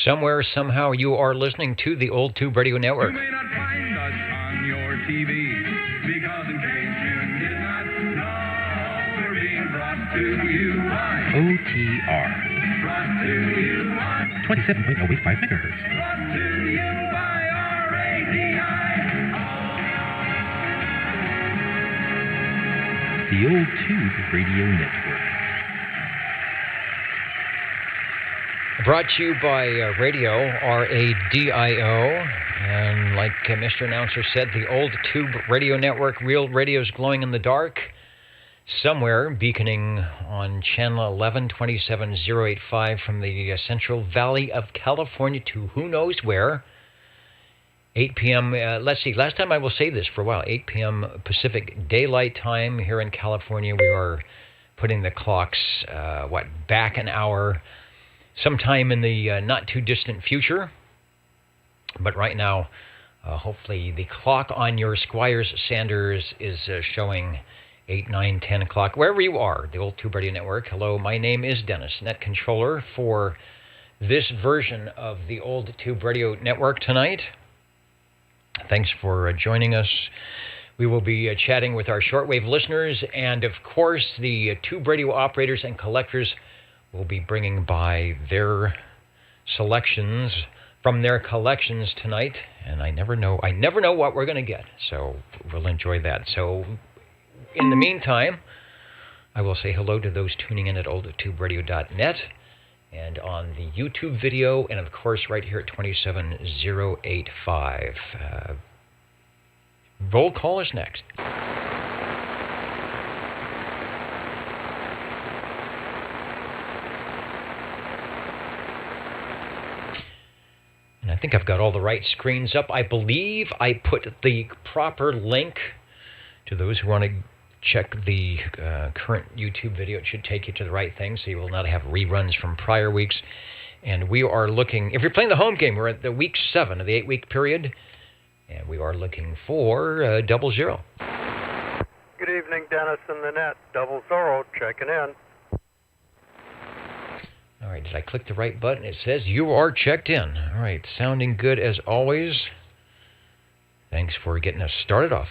Somewhere, somehow, you are listening to the Old Tube Radio Network. You may not find us on your TV, because in case you did not know, we're being brought to you by OTR. Brought to you by 27.085 megahertz. Brought to you by RADI. The Old Tube Radio Network. Brought to you by Radio, RADIO, and like Mr. Announcer said, the Old Tube Radio Network, real radios glowing in the dark, somewhere beaconing on channel 1127085 from the Central Valley of California to who knows where. 8 p.m., let's see, last time I will say this for a while, 8 p.m. Pacific Daylight Time here in California. We are putting the clocks, back an hour, sometime in the not-too-distant future. But right now, hopefully the clock on your Squires Sanders is showing 8, 9, 10 o'clock, wherever you are, the Old Tube Radio Network. Hello, my name is Dennis, Net Controller for this version of the Old Tube Radio Network tonight. Thanks for joining us. We will be chatting with our shortwave listeners, and of course, the tube radio operators and collectors will be bringing by their selections from their collections tonight, and I never know what we're going to get, so we'll enjoy that. So in the meantime, I will say hello to those tuning in at oldtuberadio.net and on the YouTube video, and of course right here at 27085. Roll call is next. And I think I've got all the right screens up. I believe I put the proper link to those who want to check the current YouTube video. It should take you to the right thing, so you will not have reruns from prior weeks. And we are looking, if you're playing the home game, we're at the week 7 of the 8-week period, and we are looking for 00. Good evening, Dennis and the Net. 00 checking in. All right, did I click the right button? It says you are checked in. All right, sounding good as always. Thanks for getting us started off.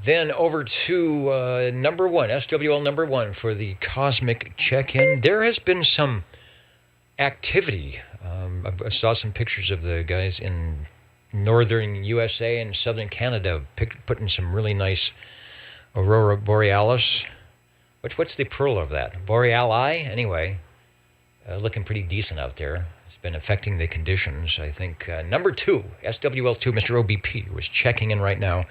Then over to number 1, SWL number 1 for the Cosmic Check-In. There has been some activity. I saw some pictures of the guys in northern USA and southern Canada putting some really nice Aurora Borealis. What's the plural of that? Boreali? Anyway, looking pretty decent out there. It's been affecting the conditions, I think. Number 2, SWL2, Mr. OBP, was checking in right now.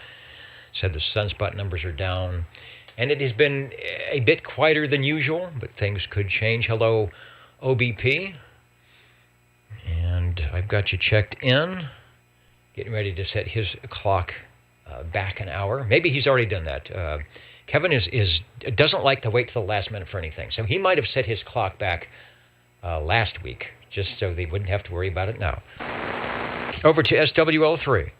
Said the sunspot numbers are down. And it has been a bit quieter than usual, but things could change. Hello, OBP. And I've got you checked in. Getting ready to set his clock back an hour. Maybe he's already done that. Kevin doesn't like to wait till the last minute for anything, so he might have set his clock back last week, just so they wouldn't have to worry about it now. Over to SWL3.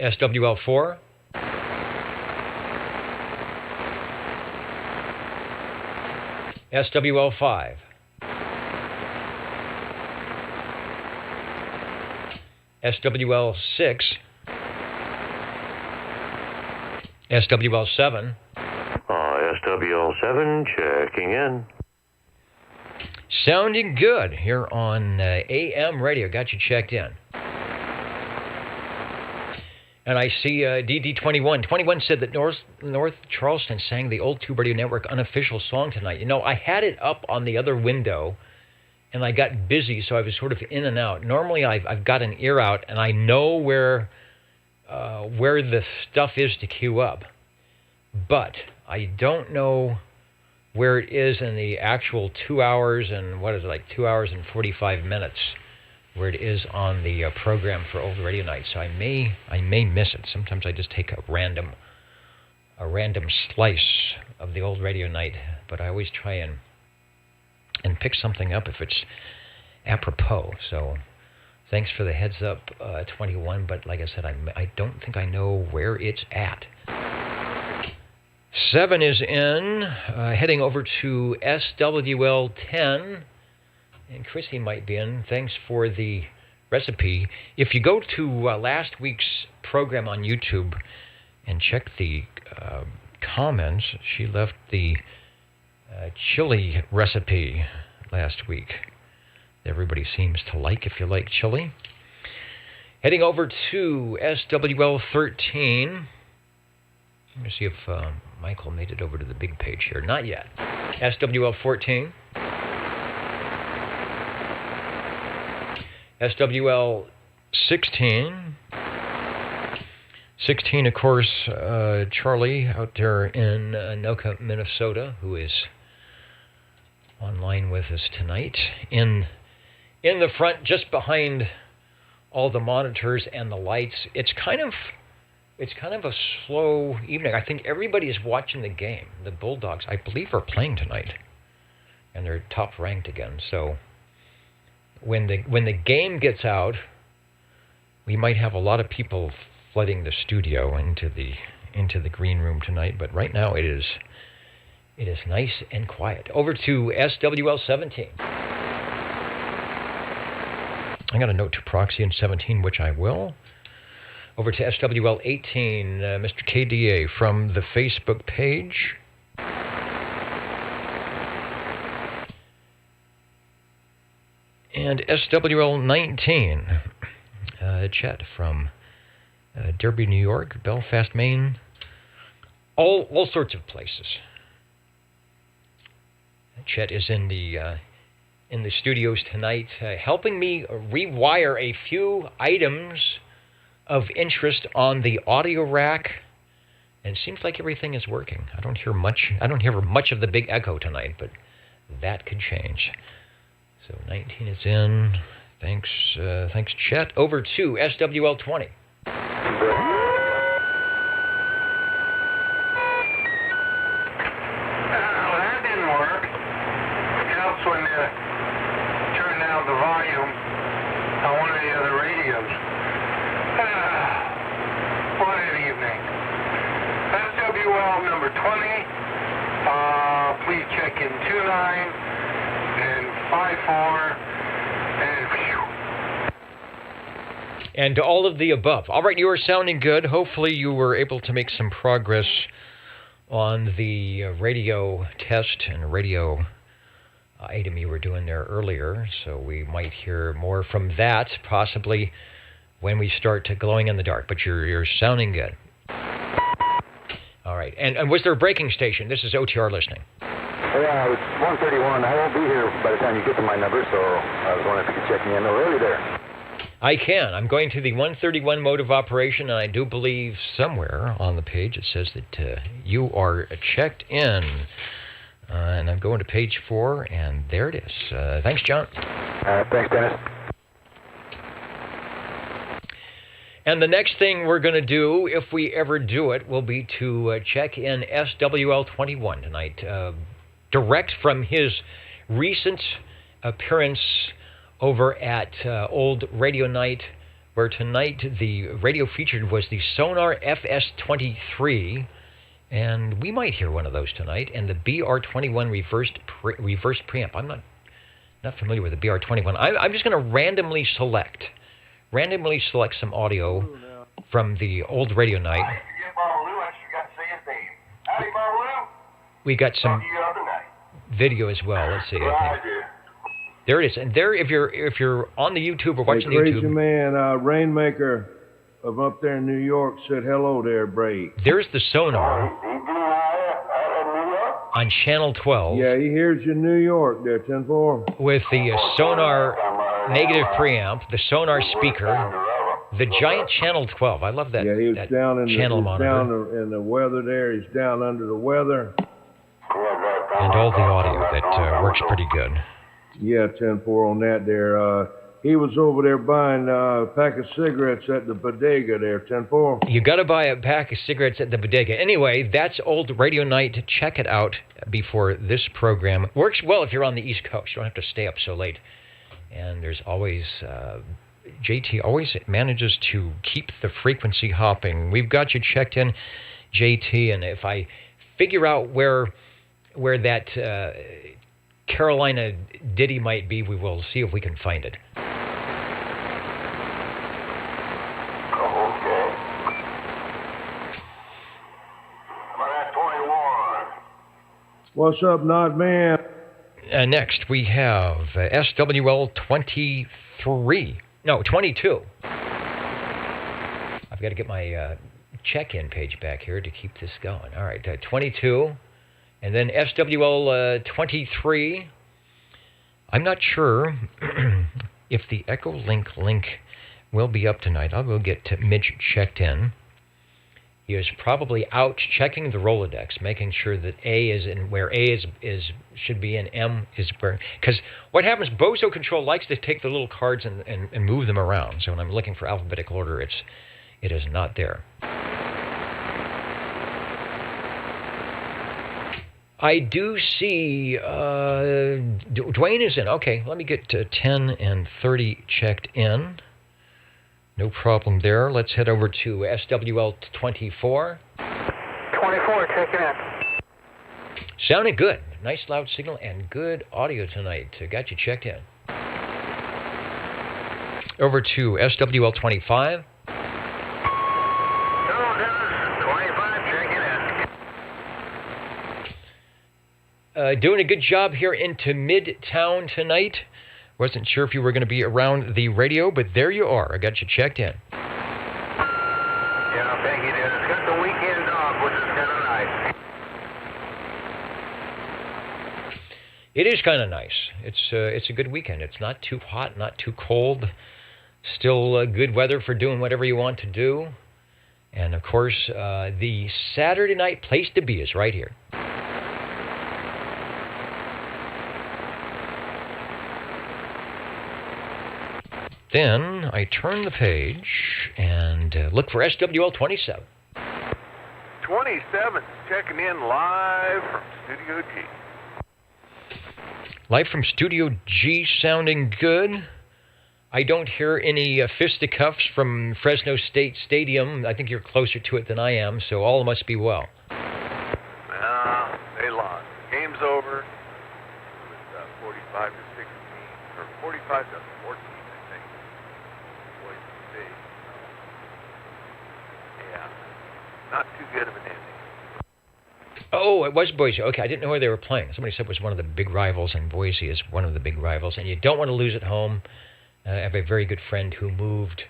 SWL4. SWL5. SWL6. SWL7. SWL7 checking in. Sounding good here on AM radio. Got you checked in. And I see DD21. 21 said that North Charleston sang the Old Tube Radio Network unofficial song tonight. You know, I had it up on the other window, and I got busy, so I was sort of in and out. Normally, I've got an ear out, and I know where the stuff is to queue up. But I don't know where it is in the actual 2 hours and, 2 hours and 45 minutes, where it is on the program for Old Radio Night. So I may miss it. Sometimes I just take a random slice of the Old Radio Night, but I always try and pick something up if it's apropos. So thanks for the heads up, 21, but like I said, I don't think I know where it's at. 7 is in, heading over to SWL 10, and Chrissy might be in. Thanks for the recipe. If you go to last week's program on YouTube and check the comments, she left the chili recipe last week. Everybody seems to like if you like chili. Heading over to SWL 13. Let me see if Michael made it over to the big page here. Not yet. SWL 14. SWL 16. 16, of course, Charlie out there in Anoka, Minnesota, who is online with us tonight. In the front, just behind all the monitors and the lights, it's kind of a slow evening. I think everybody is watching the game. The Bulldogs, I believe, are playing tonight, and they're top ranked again. So when the game gets out, we might have a lot of people flooding the studio into the green room tonight. But right now it is nice and quiet. Over to SWL 17. I got a note to proxy in 17, which I will. Over to SWL 18, Mr. KDA from the Facebook page. And SWL 19, Chet from Derby, New York, Belfast, Maine, all sorts of places. Chet is in the studios tonight, helping me rewire a few items of interest on the audio rack, and it seems like everything is working. I don't hear much of the big echo tonight, but that could change. So 19 is in. Thanks, Chet. Over to SWL 20. That didn't work. It helps when you turn down the volume on one of the other radios. What an evening. SWL number 20. Please check in 29 and 54 and phew. And all of the above. All right, you are sounding good. Hopefully you were able to make some progress on the radio test and radio item you were doing there earlier. So we might hear more from that, possibly when we start to glowing in the dark. But you're sounding good. All right. And was there a breaking station? This is OTR listening. Yeah, it's 131. I won't be here by the time you get to my number, so I was wondering if you could check me in a little early there. I can. I'm going to the 131 mode of operation, and I do believe somewhere on the page it says that you are checked in. And I'm going to page 4, and there it is. Thanks, John. Thanks, Dennis. And the next thing we're going to do, if we ever do it, will be to check in SWL 21 tonight. Direct from his recent appearance over at Old Radio Night, where tonight the radio featured was the Sonar FS23, and we might hear one of those tonight, and the BR21 reversed preamp. I'm not familiar with the BR21. I'm just going to randomly select some audio from the Old Radio Night. We got some video as well. Let's see. There it is. And there, if you're on the YouTube or watching the Crazy YouTube, man, Rainmaker of up there in New York said hello there, Bray. There's the sonar on channel 12. Yeah, he hears you in New York there, 10-4. With the sonar negative preamp, the sonar speaker, the giant channel 12. I love that. Yeah, he was that down in channel monitor. down in the weather there. He's down under the weather. And all the audio that works pretty good. Yeah, 10-4 on that there. He was over there buying a pack of cigarettes at the bodega there, 10-4. You got to buy a pack of cigarettes at the bodega. Anyway, that's Old Radio Night. Check it out before this program. Works well if you're on the East Coast. You don't have to stay up so late. And there's always, JT always manages to keep the frequency hopping. We've got you checked in, JT, and if I figure out where that Carolina ditty might be, we will see if we can find it. Okay. Well, 21. What's up, Nod Man? Next, we have SWL 23. No, 22. I've got to get my check-in page back here to keep this going. All right, 22. And then SWL 23. I'm not sure if the Echolink link will be up tonight. I'll go get Mitch checked in. He is probably out checking the Rolodex, making sure that A is in where A is should be and M is where. Because what happens, Bozo Control likes to take the little cards and move them around. So when I'm looking for alphabetical order, it is not there. I do see Dwayne is in. Okay, let me get to 10 and 30 checked in. No problem there. Let's head over to SWL 24. 24, checking in. Sounding good. Nice loud signal and good audio tonight. Got you checked in. Over to SWL 25. Hello, Dennis. 25, checking in. Doing a good job here into Midtown tonight. Wasn't sure if you were going to be around the radio, but there you are. I got you checked in. Yeah, thank you, Dennis. Got the weekend off, which is kind of nice. It is kind of nice. It's a good weekend. It's not too hot, not too cold. Still good weather for doing whatever you want to do. And, of course, the Saturday night place to be is right here. Then I turn the page and look for SWL 27. 27, checking in live from Studio G. Live from Studio G, sounding good. I don't hear any fisticuffs from Fresno State Stadium. I think you're closer to it than I am, so all must be well. They lost. Game's over. It was 45 to 16, or 45 to 14, I think. Boise State. Yeah, not too good of an ending. Oh, it was Boise. Okay, I didn't know where they were playing. Somebody said it was one of the big rivals, and Boise is one of the big rivals. And you don't want to lose at home. I have a very good friend who moved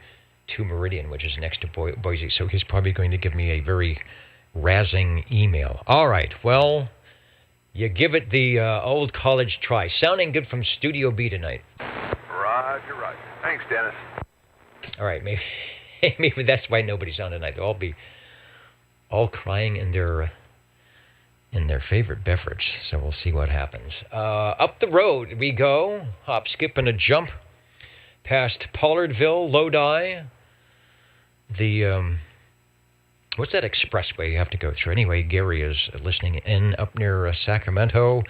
to Meridian, which is next to Boise, so he's probably going to give me a very razzing email. All right, well, you give it the old college try. Sounding good from Studio B tonight. Roger, roger. Thanks, Dennis. All right, maybe that's why nobody's on tonight. They'll all be crying in their favorite beverage, so we'll see what happens. Up the road we go, hop, skip, and a jump, past Pollardville, Lodi, the, what's that expressway you have to go through? Anyway, Gary is listening in up near Sacramento.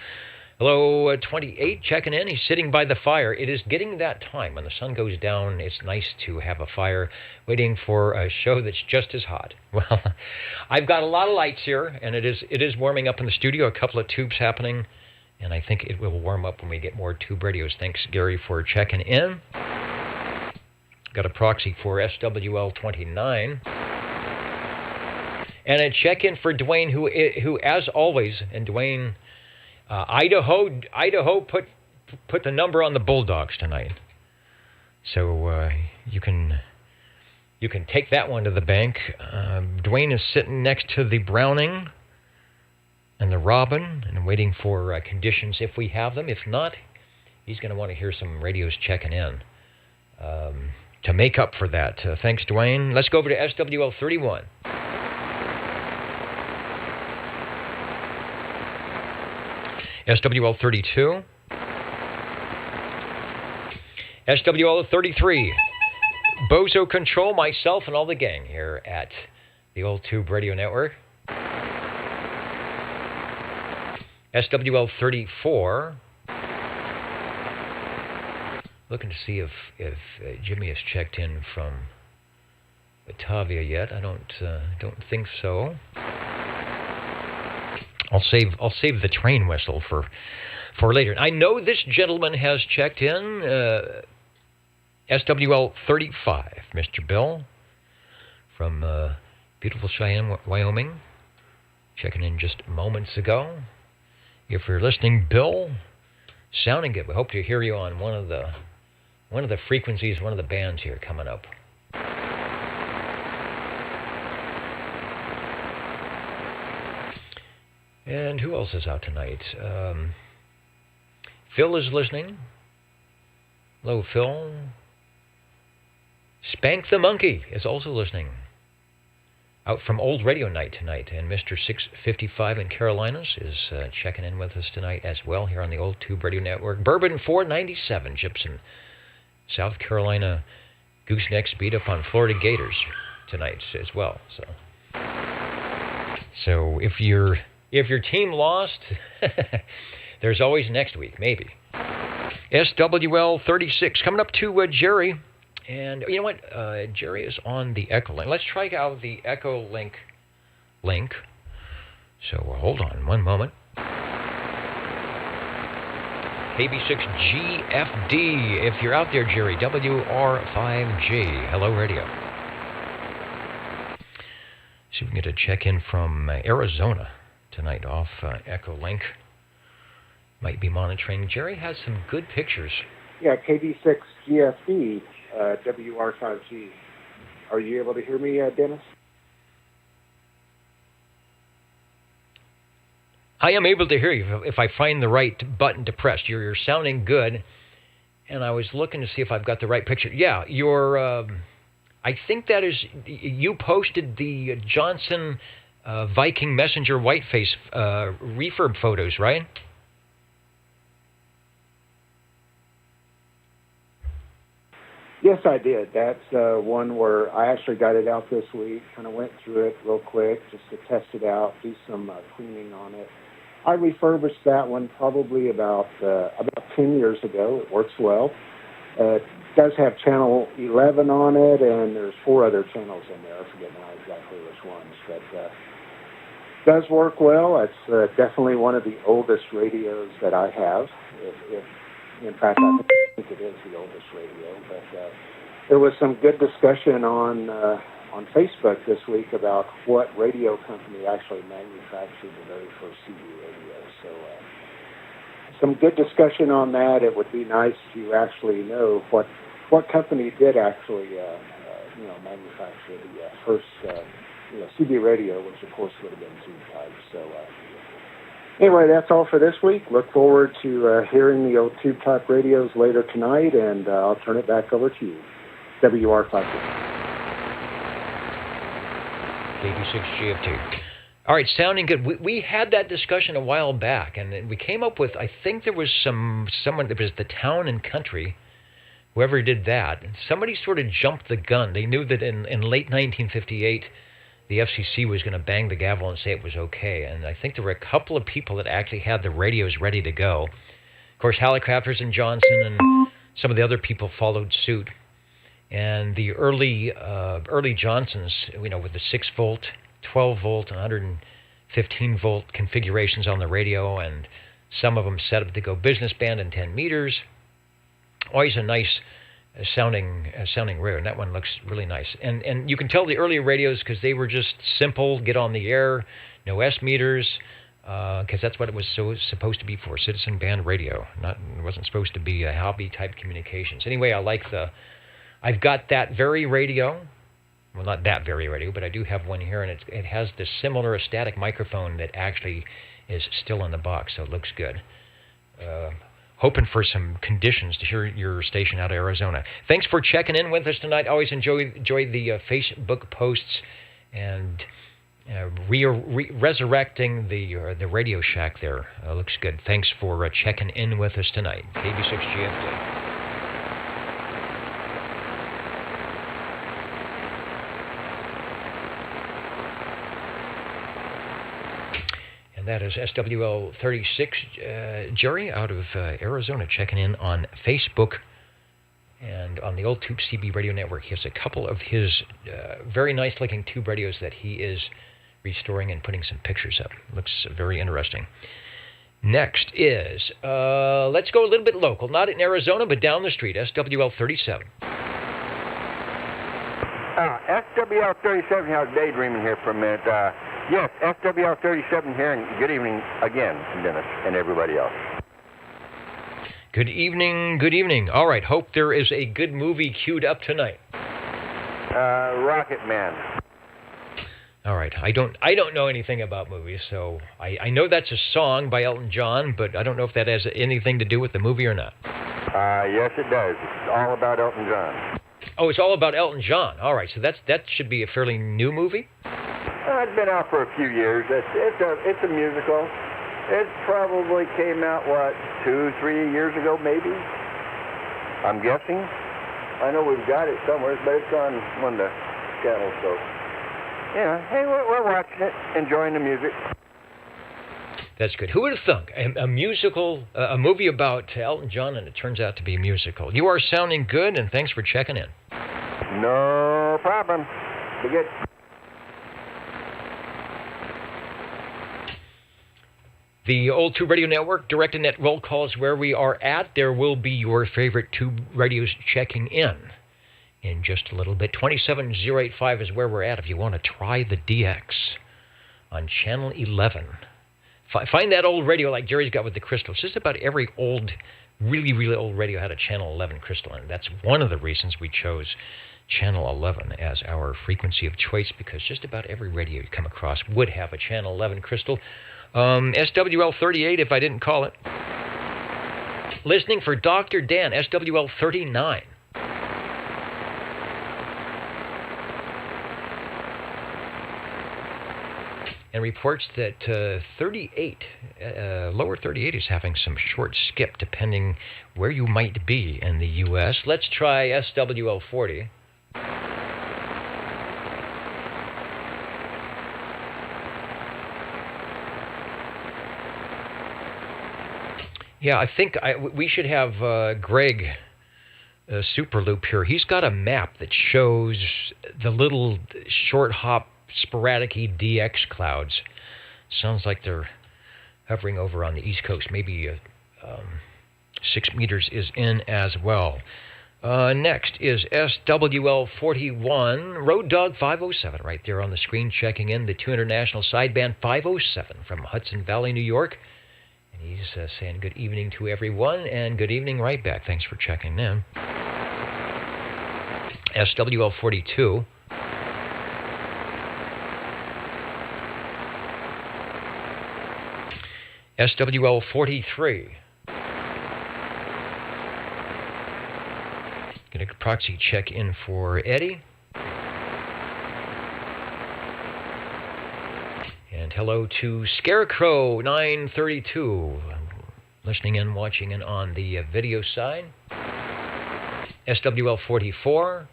Hello, 28, checking in. He's sitting by the fire. It is getting that time. When the sun goes down, it's nice to have a fire, waiting for a show that's just as hot. Well, I've got a lot of lights here, and it is warming up in the studio. A couple of tubes happening, and I think it will warm up when we get more tube radios. Thanks, Gary, for checking in. Got a proxy for SWL 29. And a check-in for Dwayne, who as always, and Dwayne... Idaho put the number on the Bulldogs tonight, so you can take that one to the bank. Dwayne is sitting next to the Browning and the Robin and waiting for conditions if we have them. If not, he's going to want to hear some radios checking in to make up for that. Thanks, Dwayne. Let's go over to SWL 31. SWL 32. SWL 33. Bozo Control, myself, and all the gang here at the Old Tube Radio Network. SWL 34. Looking to see if Jimmy has checked in from Batavia yet. I don't think so. I'll save the train whistle for later. I know this gentleman has checked in, SWL 35, Mr. Bill, from beautiful Cheyenne, Wyoming, checking in just moments ago. If you're listening, Bill, sounding good. We hope to hear you on one of the frequencies, one of the bands here coming up. And who else is out tonight? Phil is listening. Hello, Phil. Spank the Monkey is also listening. Out from Old Radio Night tonight. And Mr. 655 in Carolinas is checking in with us tonight as well here on the Old Tube Radio Network. Bourbon 497, Gypsum, South Carolina Goosenecks beat up on Florida Gators tonight as well. So if your team lost, there's always next week, maybe. SWL 36 coming up to Jerry. And you know what? Jerry is on the Echolink. Let's try out the Echolink link. So hold on one moment. KB6GFD, if you're out there, Jerry. WR5G. Hello, radio. See if we can get a check-in from Arizona tonight off Echolink. Might be monitoring. Jerry has some good pictures. Yeah, KB6GFD. WR5G. Are you able to hear me, Dennis? I am able to hear you if I find the right button to press. You're sounding good, and I was looking to see if I've got the right picture. Yeah, I think that is, you posted the Johnson Viking Messenger Whiteface refurb photos, right? Yes, I did. That's one where I actually got it out this week, kind of went through it real quick just to test it out, do some cleaning on it. I refurbished that one probably about 10 years ago. It works well. It does have channel 11 on it, and there's 4 other channels in there. I forget now exactly which ones, but does work well. It's definitely one of the oldest radios that I have. In fact, I think it is the oldest radio. But there was some good discussion on Facebook this week about what radio company actually manufactured the very first CD radio. So some good discussion on that. It would be nice to actually know what company did actually manufacture the first CD radio, which of course would have been tube type. So. Anyway, that's all for this week. Look forward to hearing the old tube type radios later tonight, and I'll turn it back over to you. WR5. KB6GFT. All right, sounding good. We had that discussion a while back, and we came up with, I think there was someone, that was the Town and Country, whoever did that. And somebody sort of jumped the gun. They knew that in late 1958, the FCC was going to bang the gavel and say it was okay. And I think there were a couple of people that actually had the radios ready to go. Of course, Hallicrafters and Johnson and some of the other people followed suit. And the early Johnsons, with the 6-volt, 12-volt, and 115-volt configurations on the radio, and some of them set up to go business band and 10 meters. Always a nice sounding radio, and that one looks really nice. And you can tell the earlier radios because they were just simple, get on the air, no S meters, because that's what it was supposed to be for, citizen band radio. It wasn't supposed to be a hobby type communications. Anyway, I've got that very radio. Well, not that very radio, but I do have one here, and it has this similar static microphone that actually is still in the box, so it looks good. Hoping for some conditions to hear your station out of Arizona. Thanks for checking in with us tonight. Always enjoy the Facebook posts and resurrecting the Radio Shack there. Looks good. Thanks for checking in with us tonight. KB6GFD. And that is SWL 36, Jerry, out of Arizona, checking in on Facebook and on the old Tube CB Radio Network. He has a couple of his very nice-looking tube radios that he is restoring and putting some pictures up. Looks very interesting. Next is, let's go a little bit local. Not in Arizona, but down the street, SWL 37. SWL 37 here, I was daydreaming here for a minute. Yes, SWL 37 here, and good evening again, Dennis, and everybody else. Good evening, good evening. All right, hope there is a good movie queued up tonight. Rocket Man. All right, I don't know anything about movies, so I know that's a song by Elton John, but I don't know if that has anything to do with the movie or not. Yes, it does. It's all about Elton John. Oh, it's all about Elton John. All right, so that should be a fairly new movie? It's been out for a few years. It's a musical. It probably came out, 2-3 years ago, maybe? I'm guessing. I know we've got it somewhere, but it's on one of the channels, so... Yeah, hey, we're watching it, enjoying the music. That's good. Who would have thunk? A musical, a movie about Elton John, and it turns out to be a musical. You are sounding good, and thanks for checking in. No problem. Be good. The old Tube Radio Network, direct and net roll calls where we are at. There will be your favorite Tube radios checking in just a little bit. 27085 is where we're at if you want to try the DX on Channel 11. Find that old radio like Jerry's got with the crystals. Just about every old, really, really old radio had a Channel 11 crystal, and that's one of the reasons we chose Channel 11 as our frequency of choice, because just about every radio you come across would have a Channel 11 crystal. SWL 38, if I didn't call it. Listening for Dr. Dan, SWL 39. And reports that 38, lower 38 is having some short skip depending where you might be in the U.S. Let's try SWL 40. Yeah, I think we should have Greg Superloop here. He's got a map that shows the little short hop sporadic-y DX clouds. Sounds like they're hovering over on the East Coast. Maybe 6 meters is in as well. Next is SWL 41, Road Dog 507, right there on the screen checking in. The 2 International Sideband 507 from Hudson Valley, New York. And he's saying good evening to everyone, and good evening right back. Thanks for checking in. SWL 42. SWL 43. Get a proxy check in for Eddie. And hello to Scarecrow 932. Listening in, watching in on the video side. SWL 44.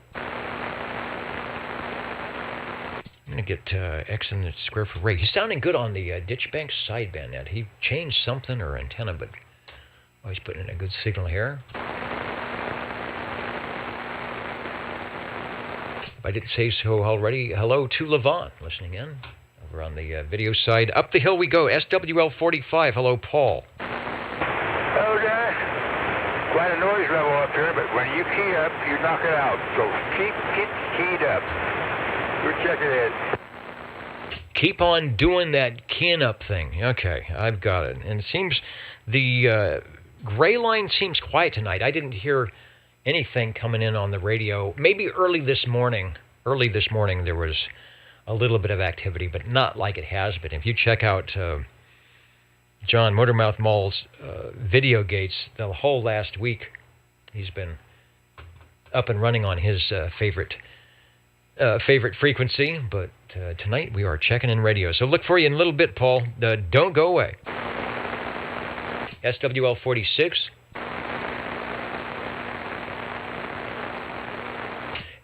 I'm going to get X in the square for Ray. He's sounding good on the Ditchbank sideband net. He changed something or antenna, but he's putting in a good signal here. If I didn't say so already, hello to Levon listening in over on the video side. Up the hill we go, SWL 45. Hello, Paul. Hello, Dennis. Quite a noise level up here, but when you key up, you knock it out. So keep keyed up. Good check it in. Keep on doing that keying up thing. Okay, I've got it. And it seems the gray line seems quiet tonight. I didn't hear anything coming in on the radio. Maybe early this morning there was a little bit of activity, but not like it has been. If you check out John Motormouth Mall's video gates, the whole last week he's been up and running on his favorite frequency, but tonight we are checking in radio. So look for you in a little bit, Paul. Don't go away. SWL 46.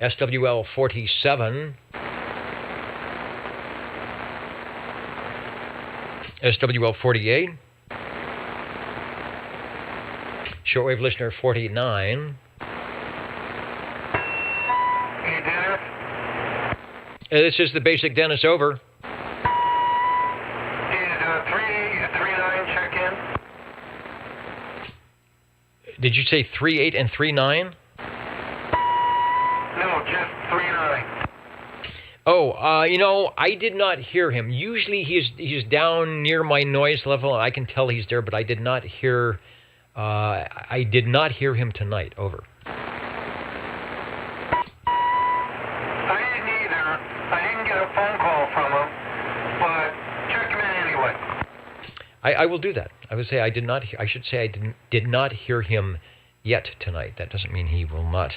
SWL 47. SWL 48. Shortwave listener 49. Hey, Dennis. This is the basic Dennis over. Did you say 38 and 39? No, just 39. Oh, I did not hear him. Usually he's down near my noise level, and I can tell he's there, but I did not hear him tonight. Over. I didn't either. I didn't get a phone call from him, but check him in anyway. I will do that. I would say I did not. I should say I did not hear him yet tonight. That doesn't mean he will not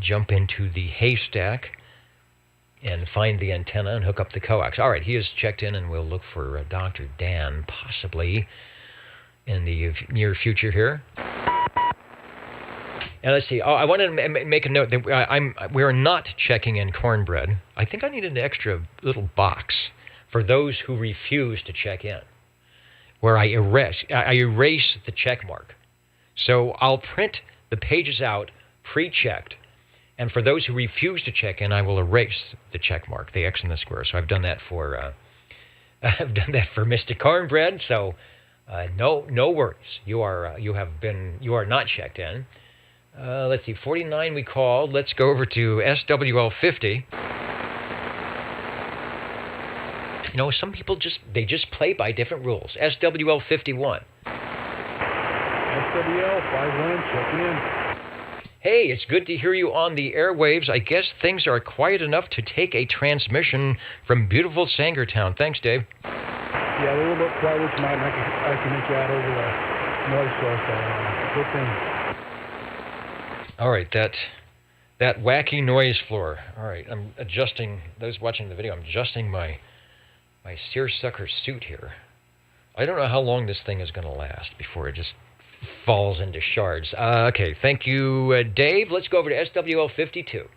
jump into the haystack and find the antenna and hook up the coax. All right, he is checked in, and we'll look for Dr. Dan possibly in the near future here. And let's see. Oh, I want to make a note that we're not checking in cornbread. I think I need an extra little box for those who refuse to check in, where I erase the check mark. So I'll print the pages out pre-checked, and for those who refuse to check in, I will erase the check mark, the X and the square. So I've done that for Mr. Cornbread. So no worries. You are not checked in. Let's see, 49 we called. Let's go over to SWL 50. Some people just play by different rules. SWL 51. SWL 51, checking in. Hey, it's good to hear you on the airwaves. I guess things are quiet enough to take a transmission from beautiful Sangertown. Thanks, Dave. Yeah, a little bit quieter tonight, and I can make you out over the noise source. Good thing. All right, that wacky noise floor. All right, I'm adjusting. Those watching the video, I'm adjusting my seersucker suit here. I don't know how long this thing is going to last before it just falls into shards. Okay, thank you, Dave. Let's go over to SWL 52.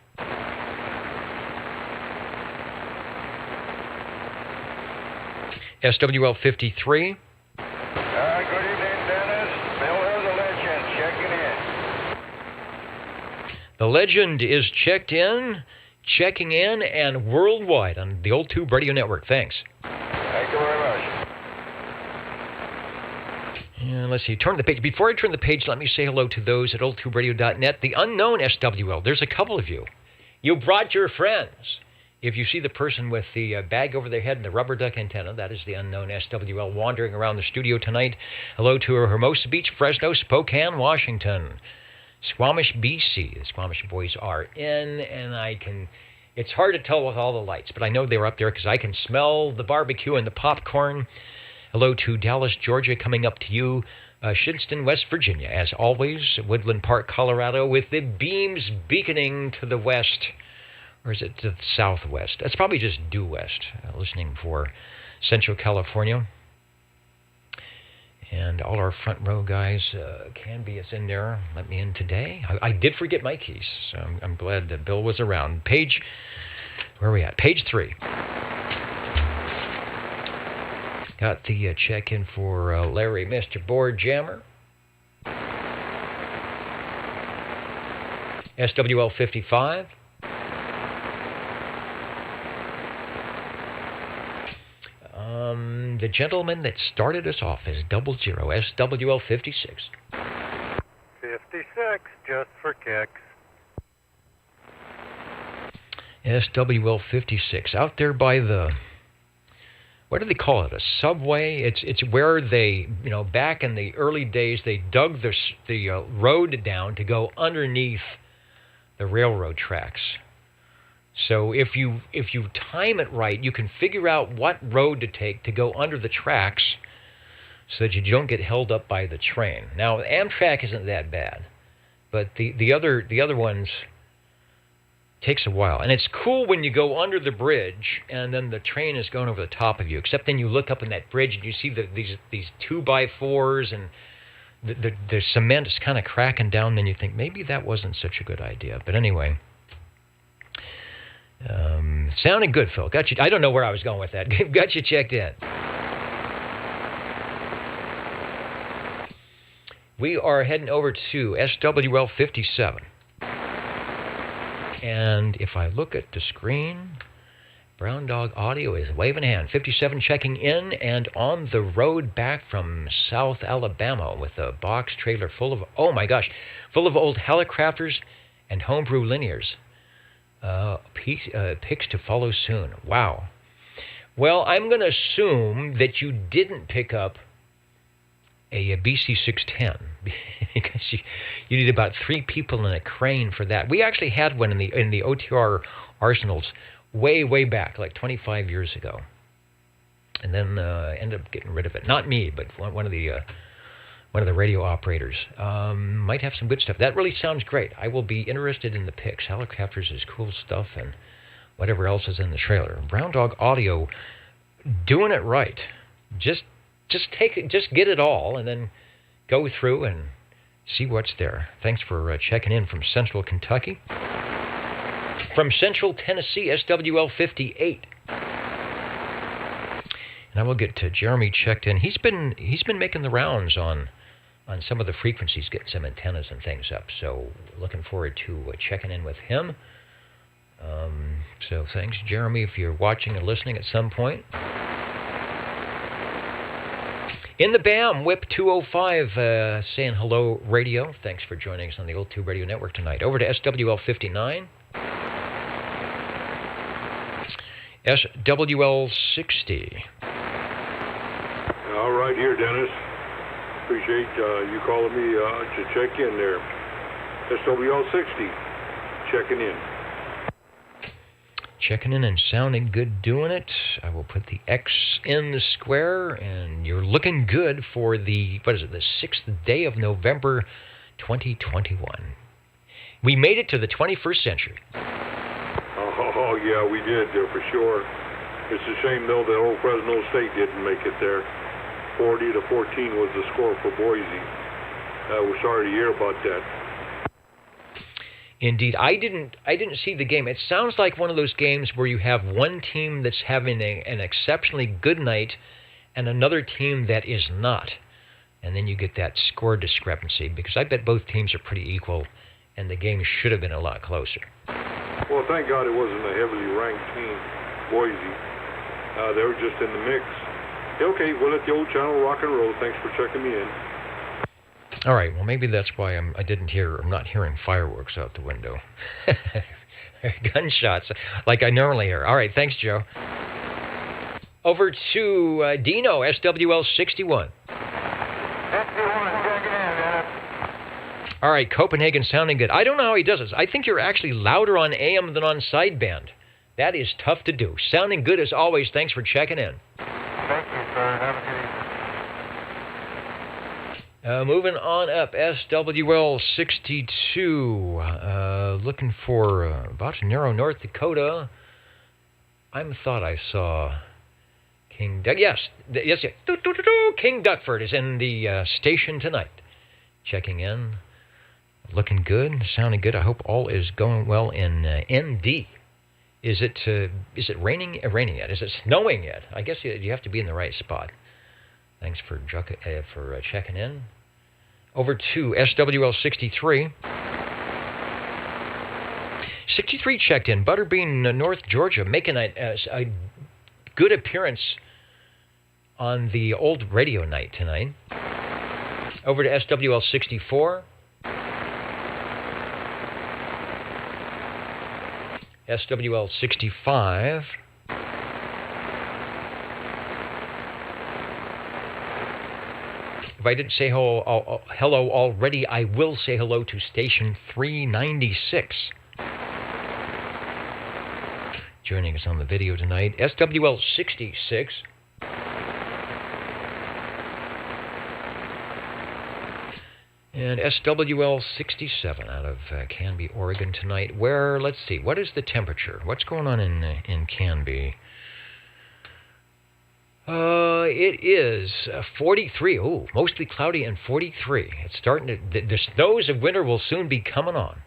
SWL 53. Good evening, Dennis. Miller the Legend, checking in. The Legend is checking in, and worldwide on the Old Tube Radio Network. Thanks. Thank you very much. And let's see, turn the page. Before I turn the page, let me say hello to those at oldtuberadio.net. The unknown SWL, there's a couple of you. You brought your friends. If you see the person with the bag over their head and the rubber duck antenna, that is the unknown SWL wandering around the studio tonight. Hello to Hermosa Beach, Fresno, Spokane, Washington, Squamish, BC. The Squamish boys are in, and it's hard to tell with all the lights, but I know they're up there because I can smell the barbecue and the popcorn. Hello to Dallas, Georgia, coming up to you. Shinston, West Virginia, as always. Woodland Park, Colorado, with the beams beaconing to the west. Or is it to the southwest? That's probably just due west. Listening for Central California. And all our front row guys, Canby is in there. Let me in today. I did forget my keys, so I'm glad that Bill was around. Where are we at? Page 3. Got the check-in for Larry, Mr. Board Jammer. SWL 55. The gentleman that started us off is 00, SWL 56. 56, just for kicks. SWL 56, out there by the, what do they call it, a subway? It's where they, back in the early days, they dug the road down to go underneath the railroad tracks. So if you time it right, you can figure out what road to take to go under the tracks so that you don't get held up by the train. Now, Amtrak isn't that bad, but the other ones takes a while. And it's cool when you go under the bridge and then the train is going over the top of you, except then you look up in that bridge and you see these 2x4s and the cement is kind of cracking down, then you think maybe that wasn't such a good idea. But anyway, sounding good, Phil. Got you. I don't know where I was going with that. Got you checked in. We are heading over to SWL 57. And if I look at the screen, Brown Dog Audio is waving a hand. 57 checking in and on the road back from South Alabama with a box trailer full of, oh my gosh, full of old Helicrafters and homebrew linears. Picks to follow soon. Wow. Well, I'm going to assume that you didn't pick up a BC610 because you need about 3 people in a crane for that. We actually had one in the OTR arsenals way back, like 25 years ago, and then ended up getting rid of it. Not me, but one of the radio operators. Might have some good stuff. That really sounds great. I will be interested in the picks. Helicopters is cool stuff, and whatever else is in the trailer. Brown Dog Audio, doing it right. Just take it, just get it all, and then go through and see what's there. Thanks for checking in from Central Kentucky. From Central Tennessee, SWL 58. And I will get to Jeremy checked in. He's been making the rounds on some of the frequencies, getting some antennas and things up. So looking forward to checking in with him. So thanks, Jeremy, if you're watching or listening at some point. In the BAM, Whip 205 saying hello, radio. Thanks for joining us on the Old Tube Radio Network tonight. Over to SWL 59. SWL 60. All right, here, Dennis. Appreciate you calling me to check in there. SWL 60, checking in. Checking in and sounding good doing it. I will put the X in the square, and you're looking good for the 6th day of November 2021. We made it to the 21st century. Oh, yeah, we did, for sure. It's a shame, though, that old Fresno State didn't make it there. 40-14 was the score for Boise. We're sorry to hear about that. Indeed, I didn't see the game. It sounds like one of those games where you have one team that's having an exceptionally good night and another team that is not. And then you get that score discrepancy, because I bet both teams are pretty equal, and the game should have been a lot closer. Well, thank God it wasn't a heavily ranked team, Boise. They were just in the mix. Okay, well, at the old channel, rock and roll. Thanks for checking me in. All right, well, maybe that's why I'm not hearing fireworks out the window. Gunshots, like I normally hear. All right, thanks, Joe. Over to Dino, SWL 61. All right, Copenhagen sounding good. I don't know how he does this. I think you're actually louder on AM than on sideband. That is tough to do. Sounding good as always. Thanks for checking in. Thank you, sir. Have a good evening. Moving on up, SWL 62. Looking for Botanero, North Dakota. I thought I saw King Duck. Yes. King Duckford is in the station tonight. Checking in. Looking good, sounding good. I hope all is going well in ND. Is it raining yet? Is it snowing yet? I guess you have to be in the right spot. Thanks for checking in. Over to SWL 63. 63 checked in. Butterbean, North Georgia, making a good appearance on the old radio night tonight. Over to SWL 64. SWL 65. If I didn't say hello already, I will say hello to Station 396. Joining us on the video tonight, SWL 66. And SWL 67 out of Canby, Oregon tonight, where, let's see, what is the temperature? What's going on in Canby? It is 43. Oh, mostly cloudy and 43. It's starting to, the snows of winter will soon be coming on.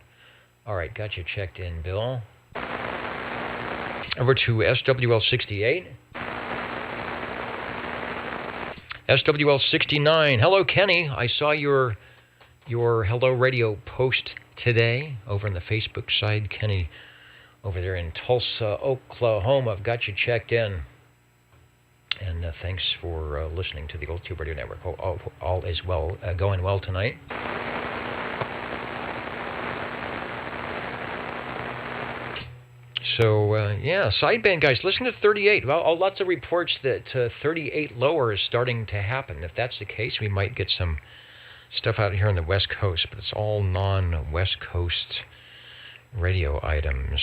All right, got you checked in, Bill. Over to SWL 68. SWL 69. Hello, Kenny. I saw your Hello Radio post today over on the Facebook side. Kenny over there in Tulsa, Oklahoma. I've got you checked in. And thanks for listening to the Old Tube Radio Network. All is well, going well tonight. So, sideband guys, listen to 38. Well, lots of reports that 38 lower is starting to happen. If that's the case, we might get some stuff out here on the West Coast, but it's all non-West Coast radio items.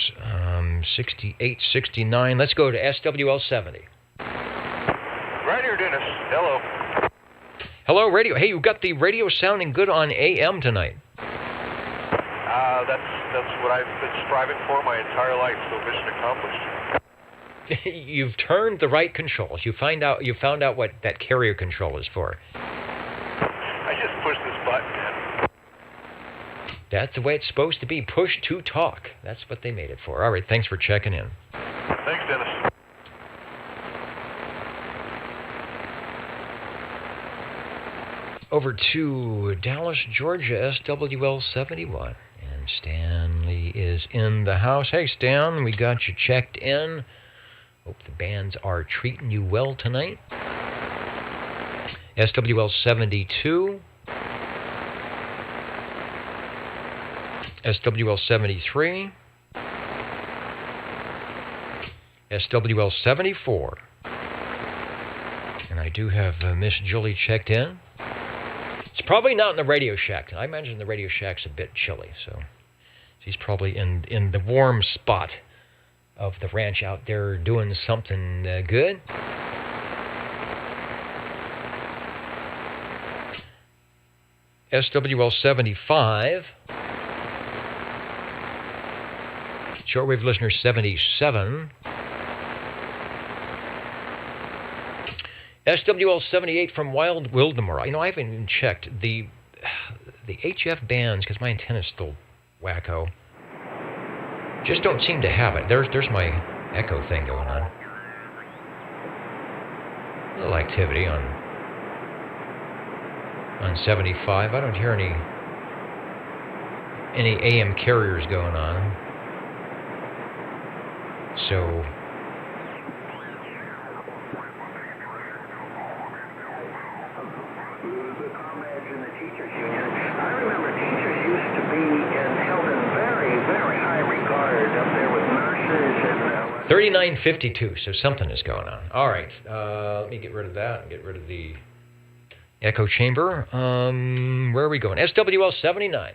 68, 69. Let's go to SWL 70. Right here, Dennis. Hello. Hello, radio. Hey, you got the radio sounding good on AM tonight. That's what I've been striving for my entire life, so mission accomplished. You've turned the right controls. You found out what that carrier control is for. I just pushed this button, man. That's the way it's supposed to be. Push to talk. That's what they made it for. All right, thanks for checking in. Thanks, Dennis. Over to Dallas, Georgia, SWL 71. And Stanley is in the house. Hey, Stan, we got you checked in. Hope the bands are treating you well tonight. SWL 72. SWL 73. SWL 74. And I do have Miss Julie checked in. It's probably not in the Radio Shack. I imagine the Radio Shack's a bit chilly, so she's probably in the warm spot of the ranch out there doing something good. SWL 75. Shortwave listener 77. SWL 78 from Wild Wildemore. I haven't even checked the HF bands because my antenna's still wacko. Just don't seem to have it. There's my echo thing going on. A little activity on 75. I don't hear any AM carriers going on. So I remember teachers used to be held in very, very high regard up there with nurses and 3952, so something is going on. All right, let me get rid of that and get rid of the echo chamber. Where are we going? SWL 79.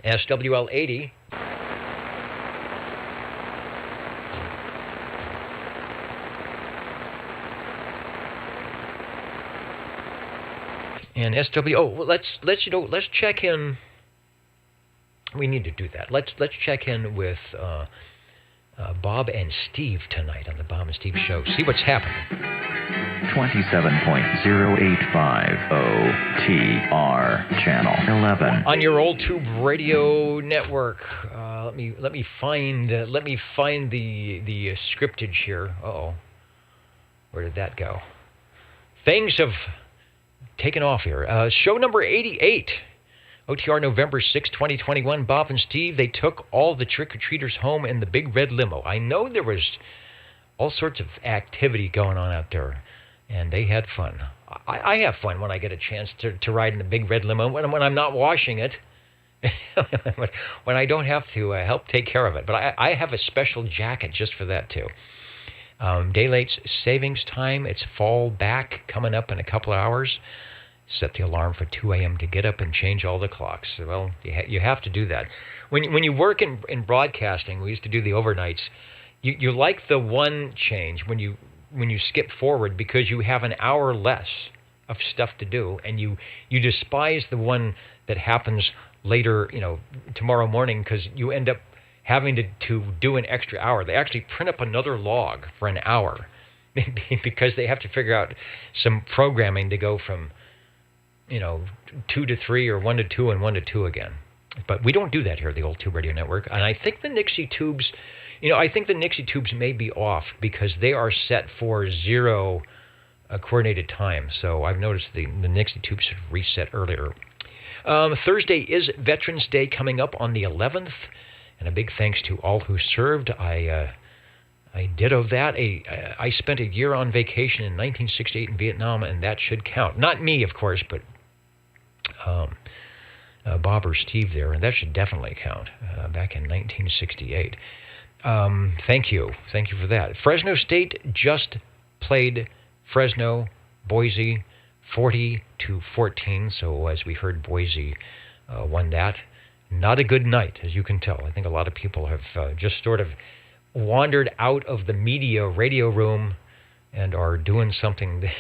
SWL 80. And let's check in. We need to do that. Let's check in with Bob and Steve tonight on the Bob and Steve Show. See what's happening. 27.085 OTR channel 11 on your old tube radio network. Let me find the scriptage here. Uh-oh. Where did that go? Things have taken off here. Show number 88. OTR November 6, 2021. Bob and Steve, they took all the trick-or-treaters home in the big red limo. I know there was all sorts of activity going on out there, and they had fun. I have fun when I get a chance to ride in the big red limo, when I'm not washing it, when I don't have to help take care of it. But I have a special jacket just for that, too. Daylight savings time, it's fall back coming up in a couple of hours. Set the alarm for 2 a.m. to get up and change all the clocks. Well, you have to do that. When you work in broadcasting, we used to do the overnights, you like the one change when you skip forward because you have an hour less of stuff to do, and you despise the one that happens later, tomorrow morning, because you end up having to do an extra hour. They actually print up another log for an hour because they have to figure out some programming to go from 2 to 3 or 1 to 2 and 1 to 2 again. But we don't do that here at the Old Tube Radio Network. And I think the Nixie tubes, may be off because they are set for 0 coordinated time. So I've noticed the Nixie tubes should reset earlier. Thursday is Veterans Day coming up on the 11th, and a big thanks to all who served. I ditto that. I spent a year on vacation in 1968 in Vietnam, and that should count. Not me, of course, but Bob or Steve there, and that should definitely count, back in 1968. Thank you for that. Fresno State just played Fresno, Boise, 40-14, so as we heard, Boise won that. Not a good night, as you can tell. I think a lot of people have just sort of wandered out of the media radio room and are doing something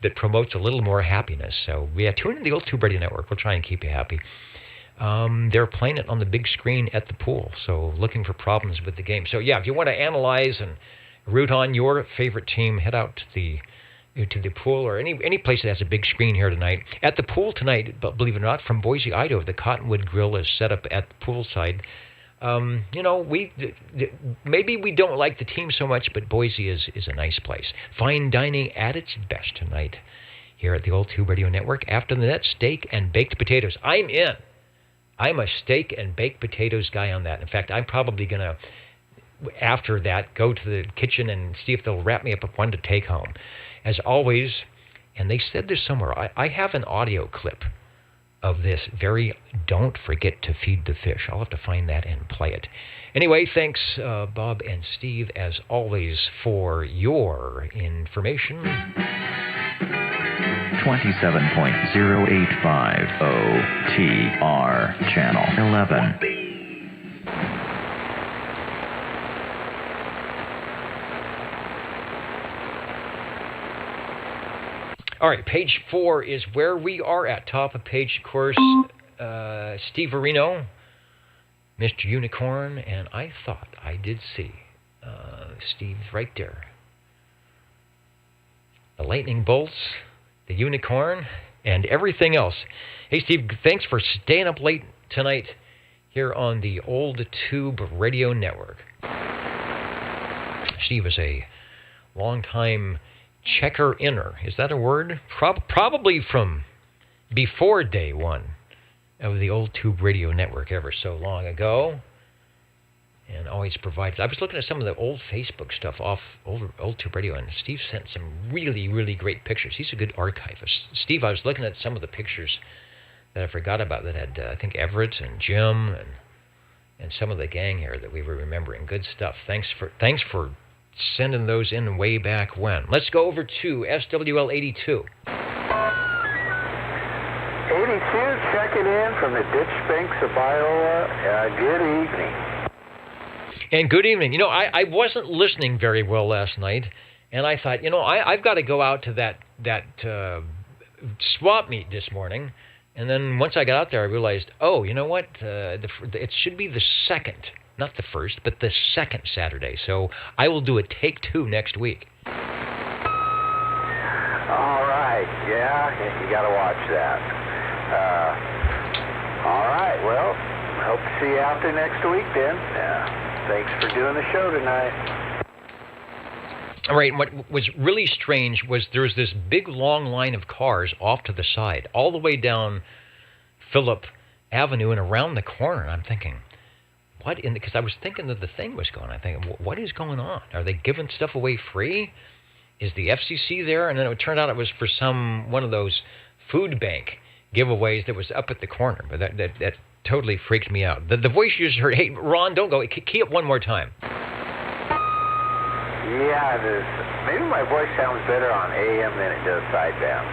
that promotes a little more happiness. So, yeah, tune in the Old Tube Radio Network. We'll try and keep you happy. They're playing it on the big screen at the pool, so looking for problems with the game. So, yeah, if you want to analyze and root on your favorite team, head out to the pool or any place that has a big screen here tonight. At the pool tonight, but believe it or not, from Boise, Idaho, the Cottonwood Grill is set up at the poolside. Maybe we don't like the team so much, but Boise is a nice place. Fine dining at its best tonight here at the Old Tube Radio Network. After the net, steak and baked potatoes. I'm in. I'm a steak and baked potatoes guy on that. In fact, I'm probably going to, after that, go to the kitchen and see if they'll wrap me up with one to take home. As always, and they said this somewhere, I have an audio clip of this very "Don't forget to feed the fish." I'll have to find that and play it. Anyway, thanks, Bob and Steve, as always, for your information. 27.085 OTR, Channel 11. All right, page 4 is where we are at. Top of page, of course, Steve Areno, Mr. Unicorn, and I thought I did see Steve right there. The lightning bolts, the unicorn, and everything else. Hey, Steve, thanks for staying up late tonight here on the Old Tube Radio Network. Steve is a long-time checker-inner. Is that a word? Probably from before day one of the Old Tube Radio Network ever so long ago. And always provides. I was looking at some of the old Facebook stuff off Old Tube Radio, and Steve sent some really, really great pictures. He's a good archivist. Steve, I was looking at some of the pictures that I forgot about that had, I think, Everett and Jim and some of the gang here that we were remembering. Good stuff. Thanks for sending those in way back when. Let's go over to SWL 82. 82, checking in from the Ditch Banks of Iowa. Good evening. And good evening. You know, I wasn't listening very well last night, and I thought, I've got to go out to that swap meet this morning. And then once I got out there, I realized, oh, you know what? It should be the second. Not the first, but the second Saturday. So I will do a take 2 next week. All right. Yeah, you got to watch that. All right. Well, hope to see you out there next week then. Thanks for doing the show tonight. All right. What was really strange was there was this big long line of cars off to the side, all the way down Phillip Avenue and around the corner. And I'm thinking, because I was thinking that the thing was going. I'm thinking, what is going on? Are they giving stuff away free? Is the FCC there? And then it turned out it was for one of those food bank giveaways that was up at the corner. But that totally freaked me out. The voice you just heard, hey, Ron, don't go. Key up one more time. Yeah, maybe my voice sounds better on AM than it does sidebound.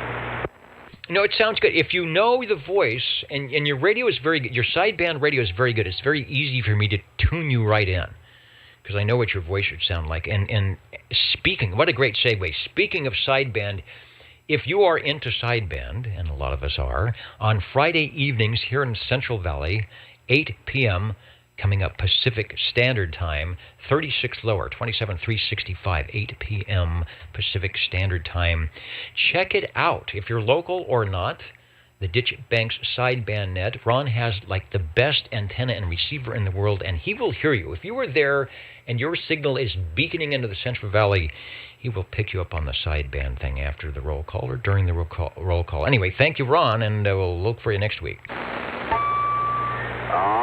No, it sounds good. If you know the voice, and your radio is very good, your sideband radio is very good, it's very easy for me to tune you right in, because I know what your voice should sound like. And speaking, what a great segue. Speaking of sideband, if you are into sideband, and a lot of us are, on Friday evenings here in Central Valley, 8 p.m., coming up Pacific Standard Time, 36 lower, 27,365, 8 p.m. Pacific Standard Time. Check it out. If you're local or not, the Ditch Banks Sideband Net. Ron has like the best antenna and receiver in the world, and he will hear you. If you were there and your signal is beaconing into the Central Valley, he will pick you up on the sideband thing after the roll call or during the roll call. Anyway, thank you, Ron, and we'll look for you next week. All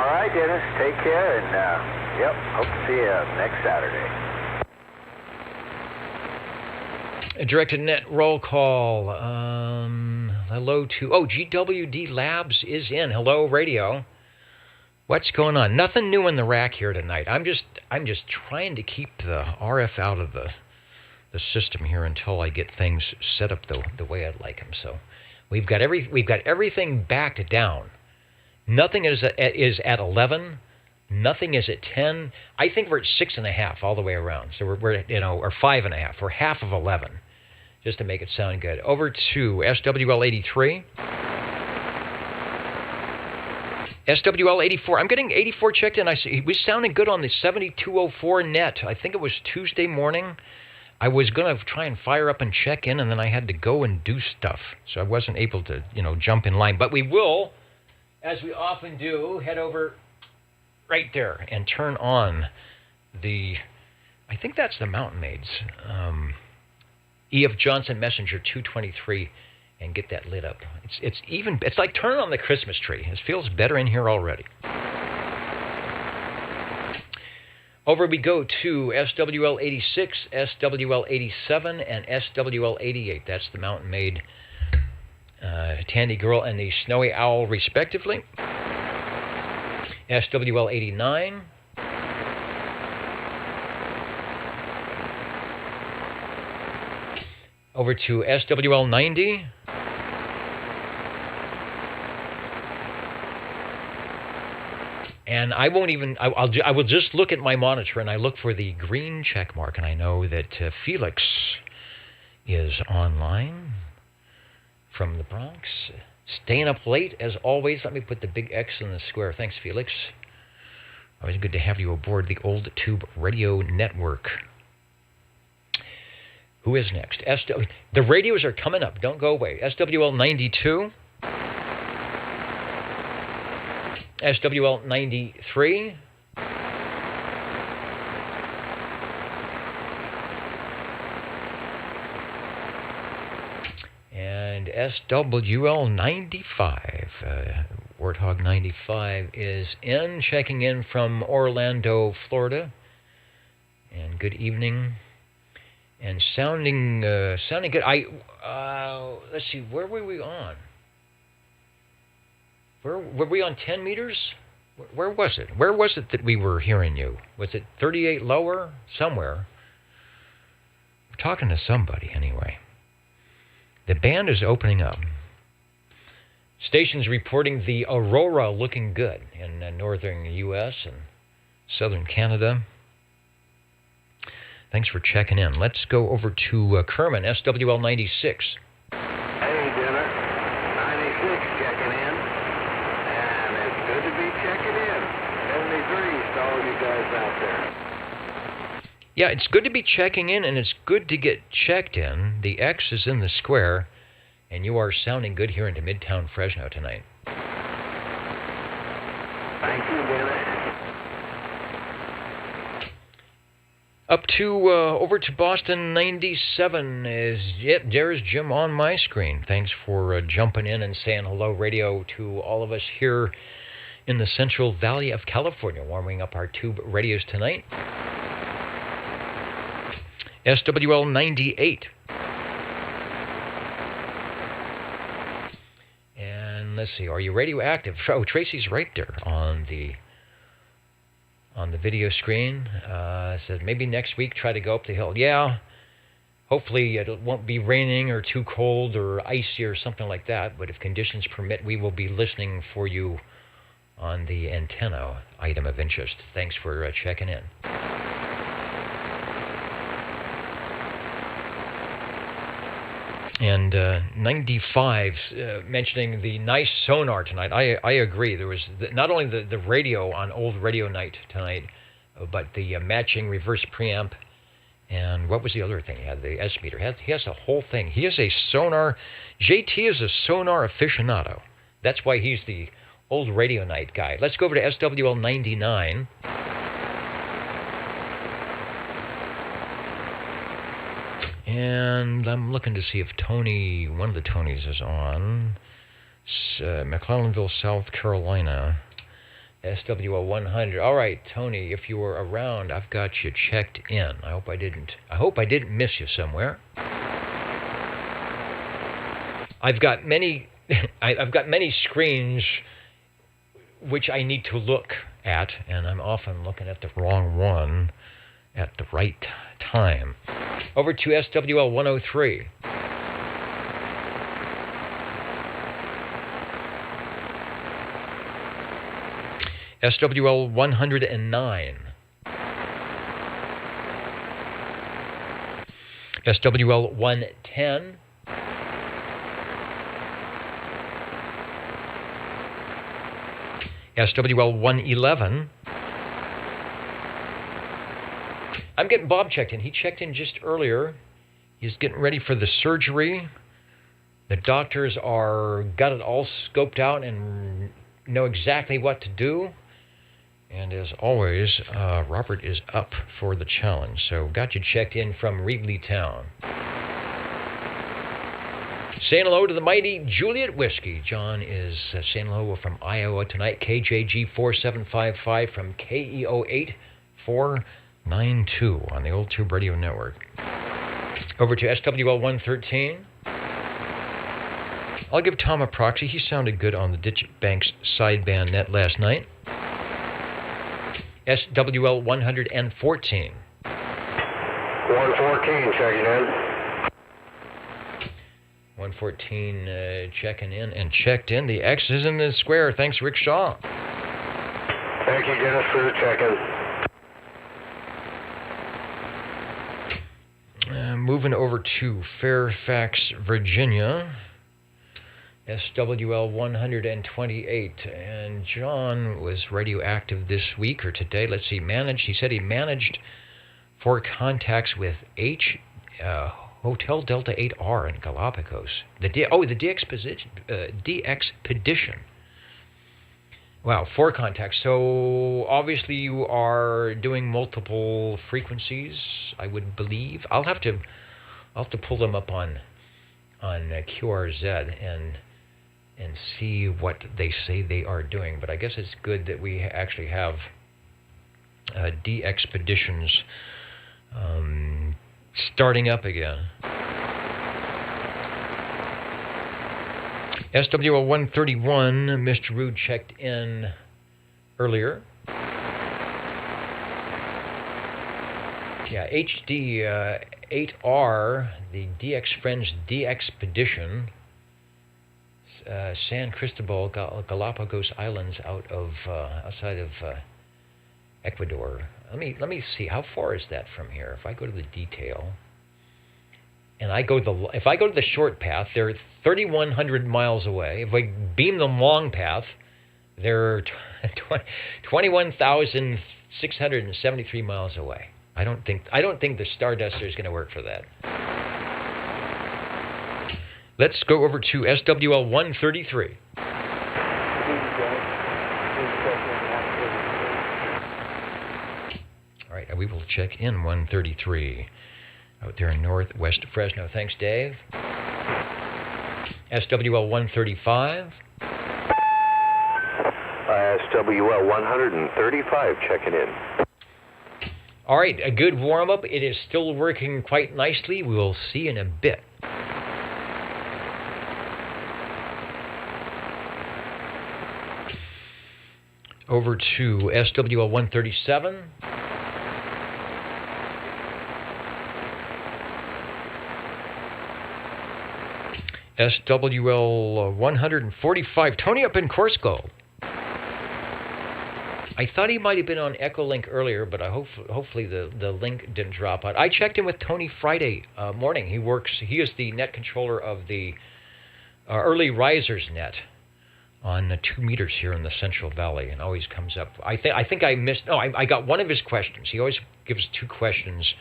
right, Dennis. Take care, and hope to see you next Saturday. A directed net roll call. Hello to GWD Labs is in. Hello, radio. What's going on? Nothing new in the rack here tonight. I'm just trying to keep the RF out of the system here until I get things set up the way I'd like them. So we've got everything backed down. Nothing is at 11. Nothing is at 10. I think we're at 6.5 all the way around. So we're at, or 5.5. We're half of 11, just to make it sound good. Over to SWL 83. SWL 84. I'm getting 84 checked in. He was sounding good on the 7204 net. I think it was Tuesday morning. I was going to try and fire up and check in, and then I had to go and do stuff. So I wasn't able to, jump in line. But we will, as we often do, head over right there and turn on I think that's the Mountain Maids, E.F. Johnson Messenger 223, and get that lit up. It's like turning on the Christmas tree. It feels better in here already. Over we go to SWL 86, SWL 87, and SWL 88. That's the Mountain Maid, Tandy Girl, and the Snowy Owl, respectively. SWL 89. Over to SWL 90. And I won't even, I will just look at my monitor and I look for the green check mark, and I know that Felix is online from the Bronx. Staying up late, as always. Let me put the big X in the square. Thanks, Felix. Always good to have you aboard the Old Tube Radio Network. Who is next? The radios are coming up. Don't go away. SWL 92. SWL 93. And SWL 95. Warthog 95 is in, checking in from Orlando, Florida. And good evening. And sounding good. Let's see, where were we on? Were we on 10 meters? Where was it? Where was it that we were hearing you? Was it 38 lower? Somewhere. We're talking to somebody anyway. The band is opening up. Stations reporting the aurora looking good in northern U.S. and southern Canada. Thanks for checking in. Let's go over to Kerman, SWL 96. Hey, Dinner. 96 checking in. And it's good to be checking in. 73 to all you guys out there. Yeah, it's good to be checking in, and it's good to get checked in. The X is in the square, and you are sounding good here into Midtown Fresno tonight. Thank you, Dennis. Up to, over to Boston 97 is, there's Jim on my screen. Thanks for jumping in and saying hello, radio, to all of us here in the Central Valley of California, warming up our tube radios tonight. SWL 98. And let's see, are you radioactive? Oh, Tracy's right there on the video screen. Says maybe next week try to go up the hill. Yeah, hopefully it won't be raining or too cold or icy or something like that, but if conditions permit, we will be listening for you on the antenna item of interest. Thanks for checking in. And 95 mentioning the nice sonar tonight. I agree. There was not only the radio on Old Radio Night tonight, but the matching reverse preamp. And what was the other thing he had? The S-meter. He has a whole thing. He is a sonar. JT is a sonar aficionado. That's why he's the Old Radio Night guy. Let's go over to SWL 99. And I'm looking to see if Tony, one of the Tonys, is on. McClellanville, South Carolina. SWL 100. All right, Tony, if you were around, I've got you checked in. I hope I didn't miss you somewhere. I've got many screens which I need to look at, and I'm often looking at the wrong one at the right time. Over to SWL 103. SWL 109. SWL 110. SWL 111. I'm getting Bob checked in. He checked in just earlier. He's getting ready for the surgery. The doctors got it all scoped out and know exactly what to do. And as always, Robert is up for the challenge. So got you checked in from Wrigley Town. Saying hello to the mighty Juliet Whiskey. John is saying hello from Iowa tonight. KJG 4755 from KEO 8492 on the Old Tube Radio Network. Over to SWL 113. I'll give Tom a proxy. He sounded good on the Ditch Banks sideband net last night. SWL 114. 114 checking in. 114 checking in and checked in. The X is in the square. Thanks, Rick Shaw. Thank you, Dennis, for the check-in. Moving over to Fairfax, Virginia. SWL 128. And John was radioactive this week or today. Let's see, managed. He said he managed 4 contacts with Hotel Delta 8R in Galapagos. The DXpedition. Wow, 4 contacts. So obviously you are doing multiple frequencies, I would believe. I'll have to pull them up on QRZ and see what they say they are doing. But I guess it's good that we actually have DXpeditions starting up again. SWL 131, Mr. Rude checked in earlier. Yeah, HD 8R, the DX Friends DXpedition, San Cristobal, Galapagos Islands, outside of Ecuador. Let me see, how far is that from here? If I go to the detail, and if I go to the short path, they're 3,100 miles away. If I beam the long path, they're 21,673 miles away. I don't think the Starduster is going to work for that. Let's go over to SWL 133. All right, we will check in 133 out there in northwest Fresno. Thanks, Dave. SWL 135. SWL 135 checking in. All right, a good warm-up. It is still working quite nicely. We will see in a bit. Over to SWL 137. SWL 145. Tony up in Corsico. I thought he might have been on Echolink earlier, but hopefully the link didn't drop out. I checked in with Tony Friday morning. He is the net controller of the Early Risers net on the 2 meters here in the Central Valley, and always comes up. I think I missed. No, I got one of his questions. He always gives 2 questions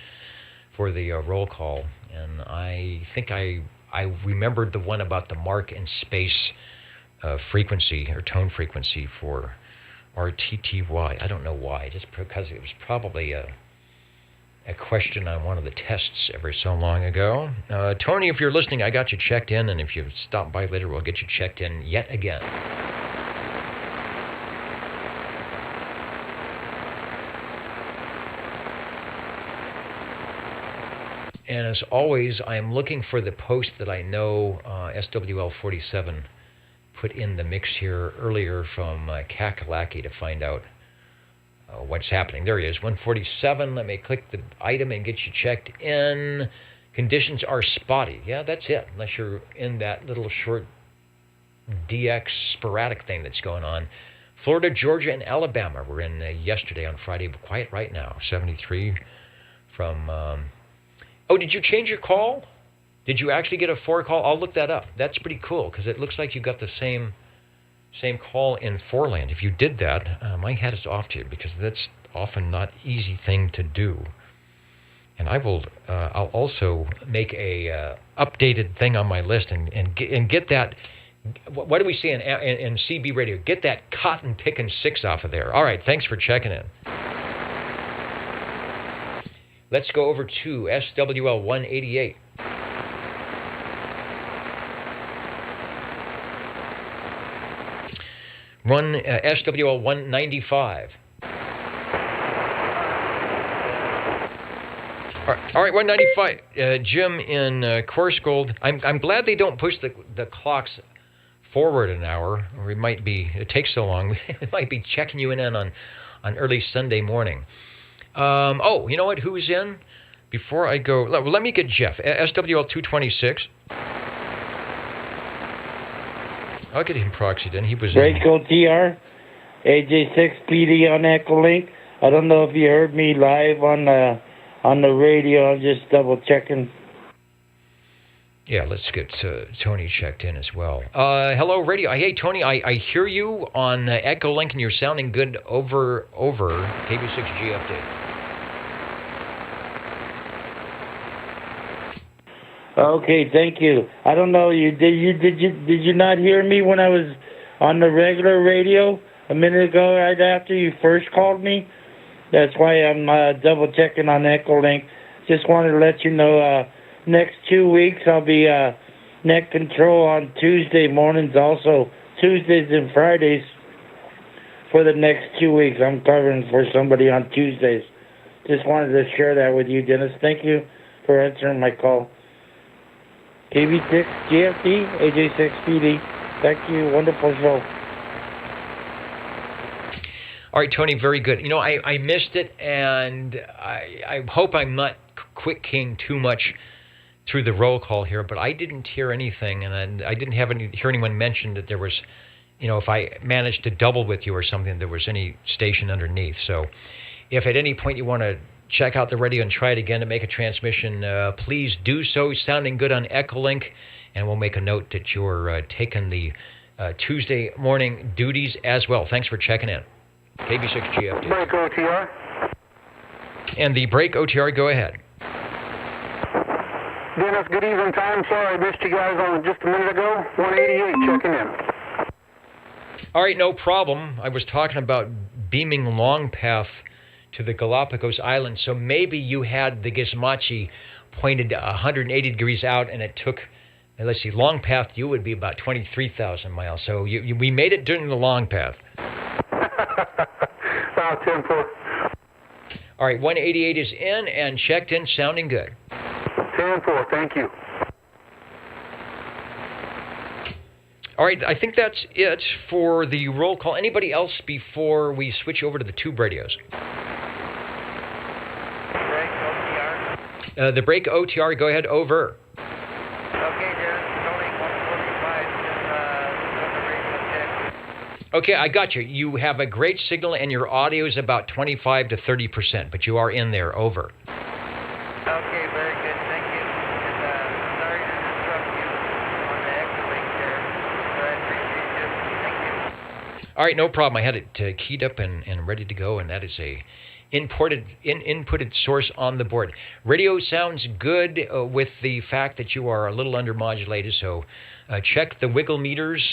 for the roll call, and I think I remembered the one about the mark in space frequency or tone frequency for RTTY. I don't know why, just because it was probably a question on one of the tests ever so long ago. Tony, if you're listening, I got you checked in, and if you stop by later, we'll get you checked in yet again. And as always, I'm looking for the post that I know SWL47 put in the mix here earlier from Kakalaki to find out what's happening. There he is, 147. Let me click the item and get you checked in. Conditions are spotty. Yeah, that's it, unless you're in that little short DX sporadic thing that's going on. Florida, Georgia, and Alabama were in yesterday on Friday, but quiet right now. 73 from... Oh, did you change your call? Did you actually get a 4 call? I'll look that up. That's pretty cool, because it looks like you got the same call in Foreland. If you did that, my hat is off to you, because that's often not easy thing to do. And I'll also make a updated thing on my list and get that. What do we see in CB radio? Get that cotton picking 6 off of there. All right, thanks for checking in. Let's go over to SWL 188. SWL 195. All right, 195. Jim in Coarse Gold. I'm glad they don't push the clocks forward an hour, or it takes so long. We might be checking you in on early Sunday morning. Oh, you know what? Who's in? Before I go, let me get Jeff. SWL 226. I'll get him proxied in. He was Break OTR, AJ6 PD on Echolink. I don't know if you heard me live on the radio. I'm just double checking. Yeah, let's get Tony checked in as well. Hello, radio. Hey, Tony, I hear you on Echolink, and you're sounding good over KB6G update. Okay, thank you. I don't know, did you not hear me when I was on the regular radio a minute ago, right after you first called me? That's why I'm double checking on Echolink. Just wanted to let you know, next 2 weeks I'll be net control on Tuesday mornings, also Tuesdays and Fridays for the next 2 weeks. I'm covering for somebody on Tuesdays. Just wanted to share that with you, Dennis. Thank you for answering my call. KB6 GFD, AJ6 PD. Thank you. Wonderful show. All right, Tony, very good. You know, I missed it, and I hope I'm not quick-keying too much through the roll call here, but I didn't hear anything, and I didn't hear anyone mention that there was, you know, if I managed to double with you or something, there was any station underneath. So if at any point you want to check out the radio and try it again to make a transmission, please do so. Sounding good on Echolink, and we'll make a note that you're taking the Tuesday morning duties as well. Thanks for checking in. KB6G update. Break OTR. And the break OTR, go ahead. Dennis, good evening time. Sorry I missed you guys on just a minute ago. 188 checking in. All right, no problem. I was talking about beaming long path to the Galapagos Islands, so maybe you had the Gizmochi pointed 180 degrees out, and it took, let's see, long path you would be about 23,000 miles. So we made it during the long path. 10-4. All right, 188 is in and checked in, sounding good. 10-4, thank you. All right, I think that's it for the roll call. Anybody else before we switch over to the tube radios? Break OTR. The break OTR, go ahead, over. Okay, Dennis, Tony, 145, just the radio check. Okay, I got you. You have a great signal, and your audio is about 25 to 30%, but you are in there, over. Okay, very good, thank you. And sorry to disrupt you on the Echolink there, but I appreciate you. Thank you. All right, no problem. I had it keyed up and ready to go, and that is a inputted source on the board. Radio sounds good with the fact that you are a little undermodulated, so check the wiggle meters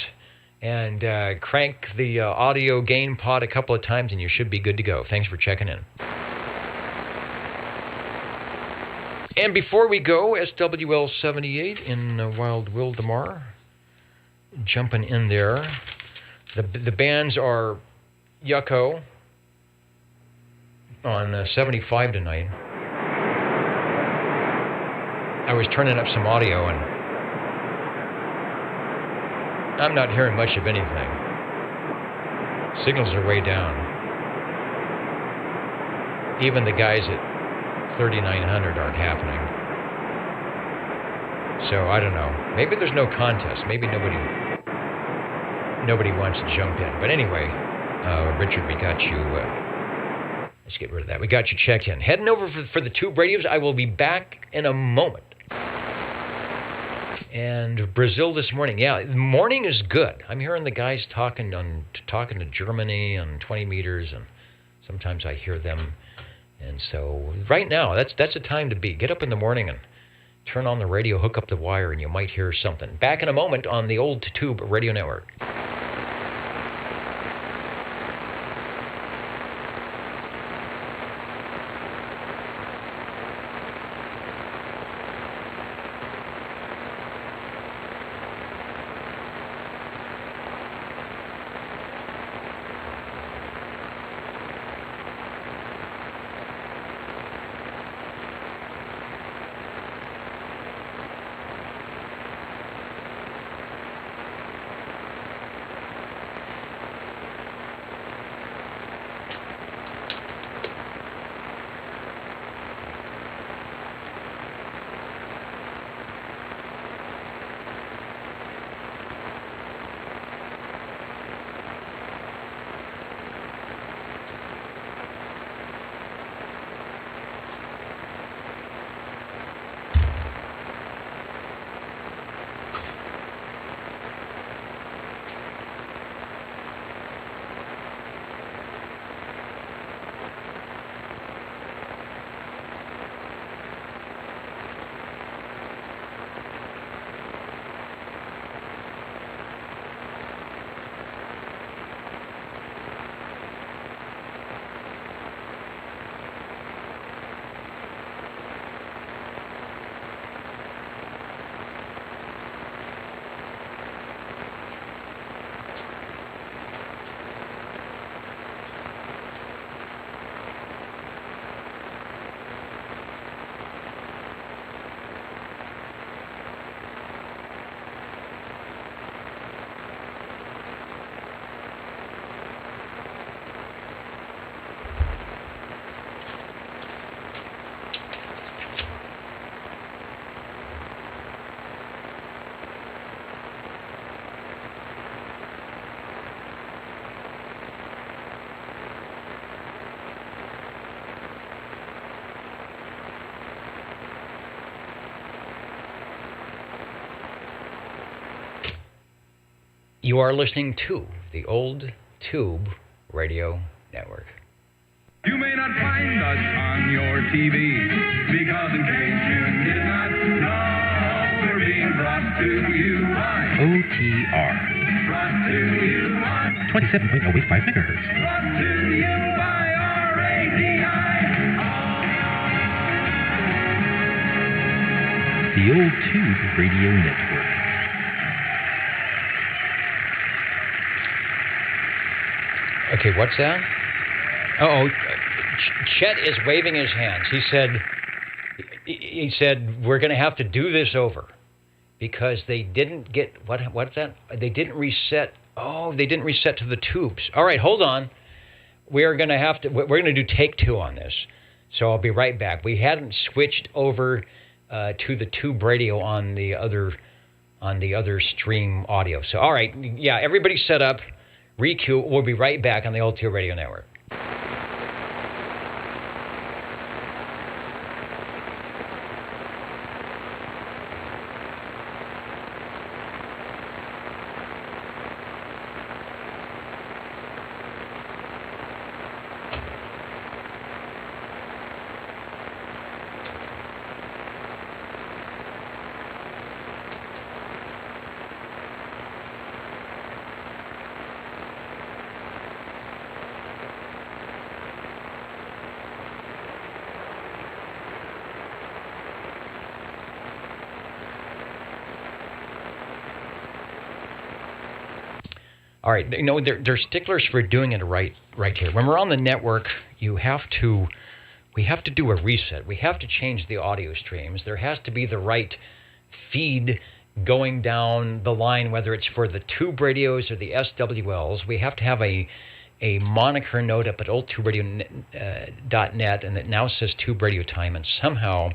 and crank the audio gain pod a couple of times, and you should be good to go. Thanks for checking in. And before we go, SWL 78 in Wild Wildemar, jumping in there. The bands are Yucko on 75 tonight. I was turning up some audio and I'm not hearing much of anything. Signals are way down. Even the guys at 3900 aren't happening. So I don't know. Maybe there's no contest. Maybe nobody wants to jump in. But anyway, Richard, we got you. Let's get rid of that. We got you checked in. Heading over for the tube radios. I will be back in a moment. And Brazil this morning. Yeah, the morning is good. I'm hearing the guys talking to Germany on 20 meters, and sometimes I hear them. And so right now, that's a time to be. Get up in the morning and turn on the radio, hook up the wire, and you might hear something. Back in a moment on the Old Tube Radio Network. You are listening to the Old Tube Radio Network. You may not find us on your TV, because in case you did not know, we're being brought to you by OTR. Brought to you by 27.085 megahertz. Brought to you by RADI. The Old Tube Radio Network. Okay, what's that? Chet is waving his hands. He said we're going to have to do this over because they didn't get what's that? They didn't reset. Oh, they didn't reset to the tubes. All right, hold on. We're going to do take two on this. So I'll be right back. We hadn't switched over to the tube radio on the other stream audio. So all right, yeah, everybody set up. Requeue. We'll be right back on the Old Tube Radio Network. All right, they're sticklers for doing it right here. When we're on the network, we have to do a reset. We have to change the audio streams. There has to be the right feed going down the line, whether it's for the tube radios or the SWLs. We have to have a moniker note up at oldtuberadio.net, and it now says Tube Radio Time, and somehow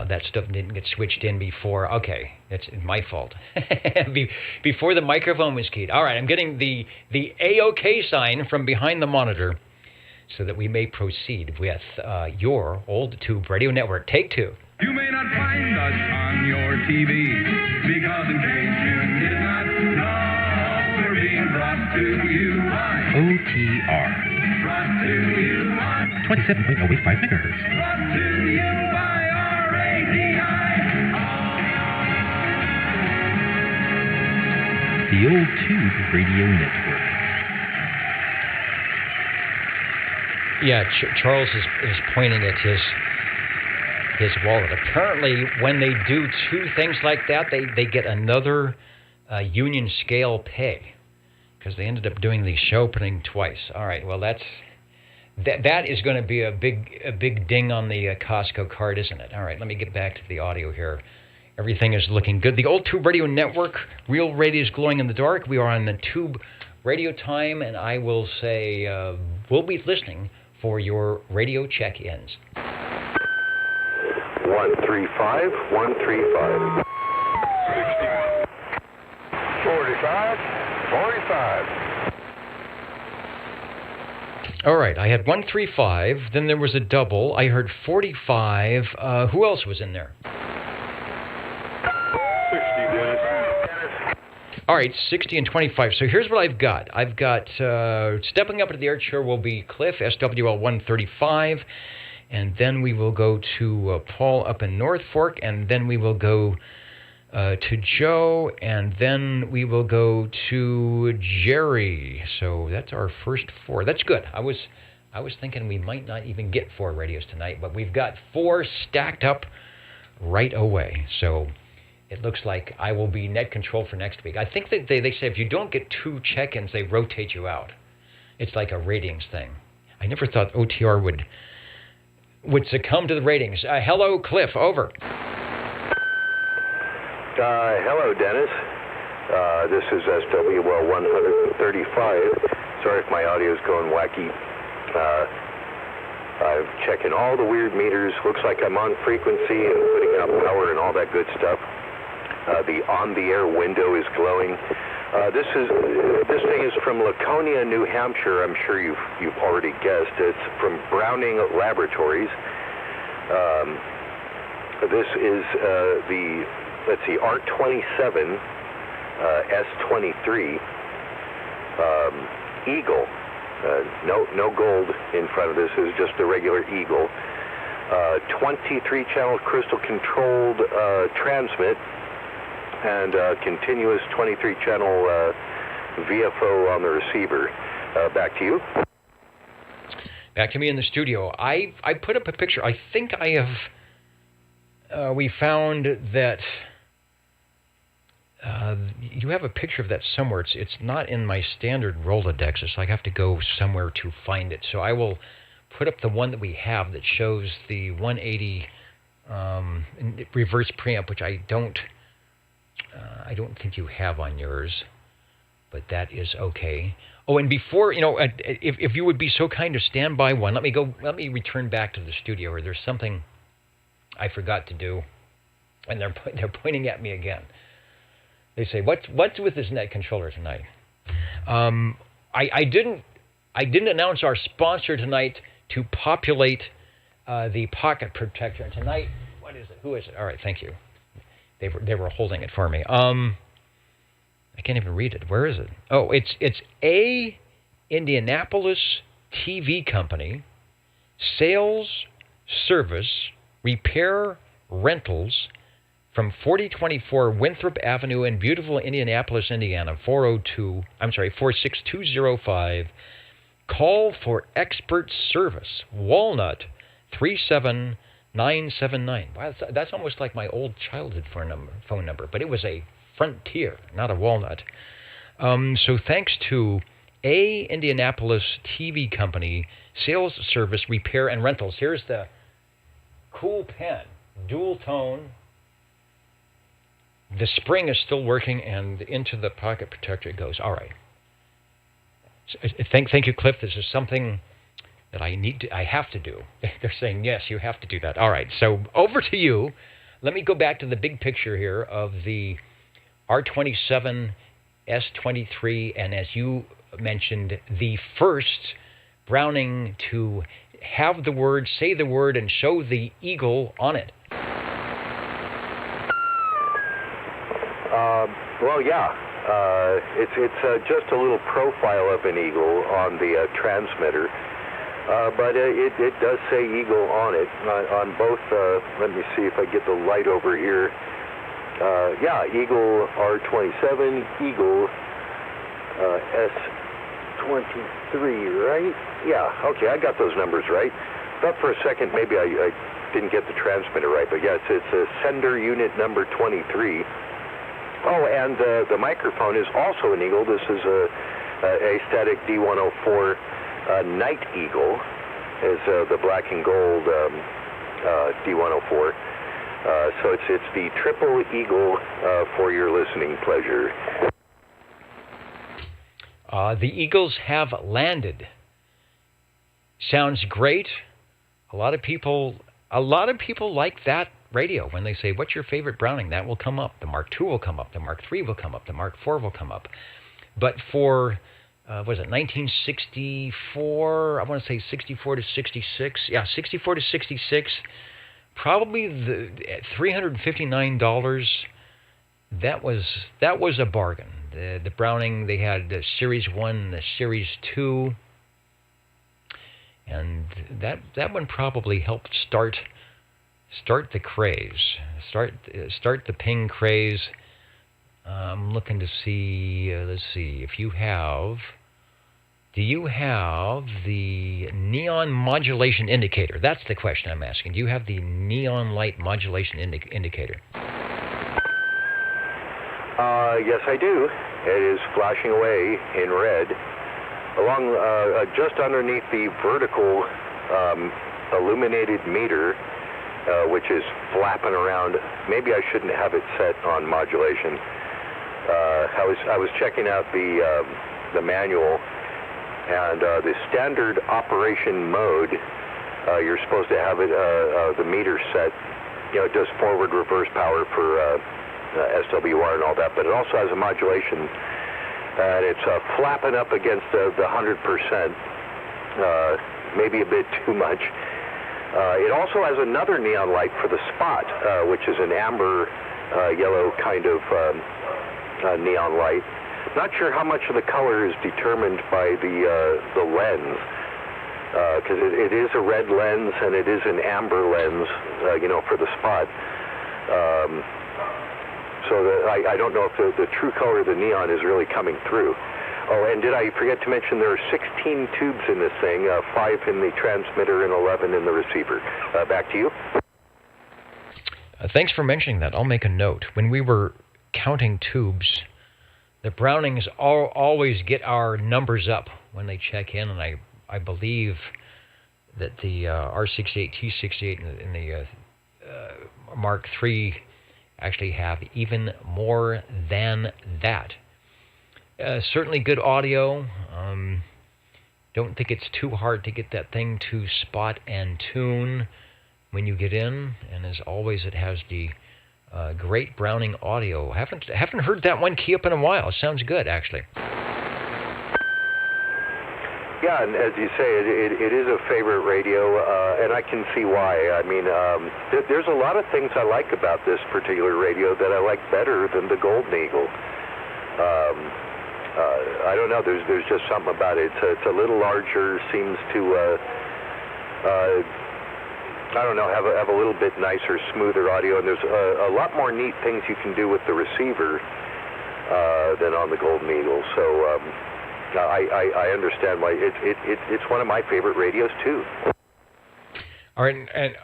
that stuff didn't get switched in before. Okay, it's my fault. Before the microphone was keyed. All right, I'm getting the A-OK sign from behind the monitor so that we may proceed with your Old Tube Radio Network. Take two. You may not find us on your TV because in case you did not know, we're being brought to you by OTR. Brought to you by 27.085 megahertz. Brought to you by RADI. The Old Tube Radio Network. Yeah, Charles is pointing at his wallet. Apparently, when they do two things like that, they get another union scale pay because they ended up doing the show opening twice. All right, well that is going to be a big ding on the Costco card, isn't it? All right, let me get back to the audio here. Everything is looking good. The Old Tube Radio Network, real radio is glowing in the dark. We are on the Tube Radio Time, and I will say we'll be listening for your radio check-ins. 135, 135. 45, 45. All right, I had 135, then there was a double. I heard 45. Who else was in there? 60, Dennis. All right, 60 and 25. So here's what I've got. I've got stepping up to the air chair will be Cliff, SWL 135. And then we will go to Paul up in North Fork, and then we will go to Joe, and then we will go to Jerry. So that's our first four. That's good. I was thinking we might not even get four radios tonight, but we've got four stacked up right away. So it looks like I will be net control for next week. I think that they say if you don't get two check-ins, they rotate you out. It's like a ratings thing. I never thought OTR would succumb to the ratings. Hello, Cliff, over. Hello, Dennis. This is SWL 135. Sorry if my audio is going wacky. I'm checking all the weird meters. Looks like I'm on frequency and putting out power and all that good stuff. The on-the-air window is glowing. This thing is from Laconia, New Hampshire. I'm sure you've already guessed. It's from Browning Laboratories. This is the R27 S23 Eagle. No gold in front of this. Is just a regular Eagle. 23 channel crystal controlled transmit. And continuous 23-channel VFO on the receiver. Back to you. Back to me in the studio. I put up a picture. I think I have... we found that... you have a picture of that somewhere. It's not in my standard Rolodex. It's like I have to go somewhere to find it. So I will put up the one that we have that shows the 180 reverse preamp, which I don't think you have on yours, but that is okay. Oh, and before, if you would be so kind to stand by one, let me return back to the studio, or there's something I forgot to do, and they're pointing at me again. They say, what's with this net controller tonight? I didn't announce our sponsor tonight to populate the pocket protector. And tonight, what is it? Who is it? All right, thank you. They were holding it for me. I can't even read it. Where is it? Oh, it's A Indianapolis TV Company, sales, service, repair, rentals from 4024 Winthrop Avenue in beautiful Indianapolis, Indiana, 46205. Call for expert service. Walnut 37979. Wow, that's almost like my old childhood phone number, but it was a Frontier, not a Walnut. So thanks to A Indianapolis TV Company, Sales Service, Repair, and Rentals. Here's the cool pen, dual tone. The spring is still working, and into the pocket protector it goes. All right. Thank you, Cliff. This is something that I have to do. They're saying, yes, you have to do that. All right, so over to you. Let me go back to the big picture here of the R27 S23, and as you mentioned, the first Browning to have the word, say the word, and show the eagle on it. Well, yeah. It's just a little profile of an eagle on the transmitter. But it does say eagle on it, on both, let me see if I get the light over here. Yeah, Eagle R27, Eagle S23, right? Yeah, okay, I got those numbers right. Thought for a second maybe I didn't get the transmitter right, but yeah, it's a sender unit number 23. Oh, and the microphone is also an Eagle. This is a Astatic D104 Night Eagle, is the black and gold D104. So it's the triple Eagle for your listening pleasure. The Eagles have landed. Sounds great. A lot of people like that radio. When they say, "What's your favorite Browning?" That will come up. The Mark II will come up. The Mark III will come up. The Mark IV will come up. But for was it 1964? I want to say 64 to 66. Yeah, 64 to 66. Probably the $359. That was a bargain. The Browning, they had the Series 1, the Series 2, and that one probably helped start the craze, start the ping craze. I'm looking to see. Let's see if you have. Do you have the neon modulation indicator? That's the question I'm asking. Do you have the neon light modulation indicator? Yes, I do. It is flashing away in red, along just underneath the vertical illuminated meter, which is flapping around. Maybe I shouldn't have it set on modulation. I was checking out the manual, and the standard operation mode, you're supposed to have it the meter set. It does forward reverse power for SWR and all that, but it also has a modulation, and it's flapping up against the 100%, maybe a bit too much. It also has another neon light for the spot, which is an amber yellow kind of neon light. Not sure how much of the color is determined by the lens, because it is a red lens and it is an amber lens, for the spot. So I don't know if the true color of the neon is really coming through. Oh, and did I forget to mention there are 16 tubes in this thing, 5 in the transmitter and 11 in the receiver. Back to you. Thanks for mentioning that. I'll make a note. When we were counting tubes, the Brownings always get our numbers up when they check in, and I believe that the R68, T68, and the Mark III actually have even more than that. Certainly good audio. Don't think it's too hard to get that thing to spot and tune when you get in. And as always, it has the great Browning audio. Haven't heard that one key up in a while. It sounds good, actually. Yeah, and as you say, it is a favorite radio, and I can see why. I mean, there's a lot of things I like about this particular radio that I like better than the Golden Eagle. I don't know. There's just something about it. It's a little larger. Seems to I don't know, have a little bit nicer, smoother audio, and there's a lot more neat things you can do with the receiver than on the Golden Eagle. So I understand why it's one of my favorite radios too. All right,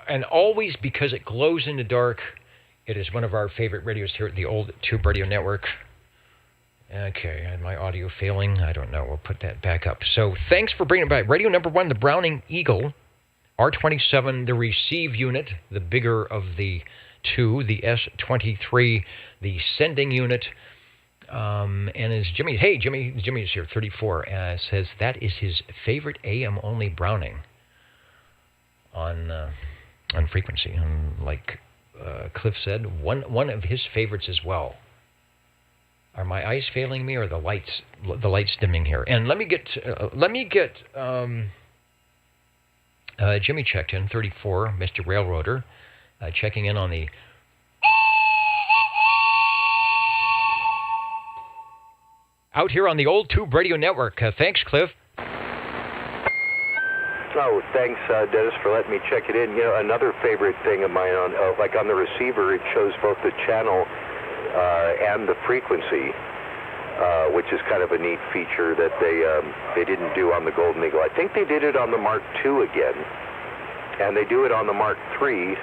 and always because it glows in the dark, it is one of our favorite radios here at the Old Tube Radio Network. Okay, my audio failing. I don't know. We'll put that back up. So thanks for bringing it back. Radio number 1, the Browning Eagle, R27, the receive unit, the bigger of the two, the S23, the sending unit. And as Jimmy, hey, Jimmy's here, 34, says that is his favorite AM-only Browning on frequency. And like Cliff said, one of his favorites as well. Are my eyes failing me, or the lights dimming here? And let me get Jimmy checked in, 34, Mr. Railroader, checking in on the out here on the Old Tube Radio Network. Thanks, Cliff. Oh, thanks, Dennis, for letting me check it in. You know, another favorite thing of mine, like on the receiver, it shows both the channel and the frequency, which is kind of a neat feature that they didn't do on the Golden Eagle. I think they did it on the Mark II again, and they do it on the Mark III,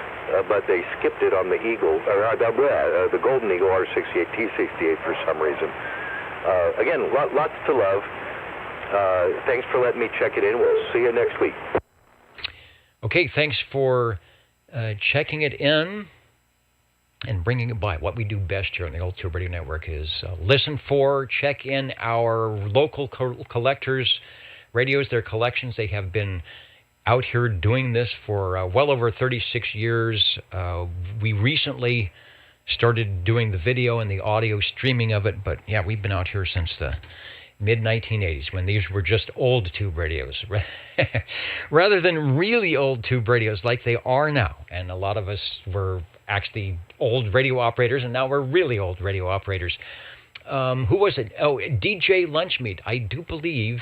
but they skipped it on the Eagle, or the Golden Eagle R68 T68 for some reason. Again, lots to love. Thanks for letting me check it in. We'll see you next week. Okay, thanks for checking it in and bringing it by. What we do best here on the Old Tube Radio Network is listen for, check in our local collectors' radios, their collections. They have been out here doing this for well over 36 years. We recently started doing the video and the audio streaming of it, but yeah, we've been out here since the mid-1980s, when these were just old tube radios, rather than really old tube radios like they are now. And a lot of us were actually old radio operators, and now we're really old radio operators. Who was it? Oh, DJ Lunchmeat. I do believe,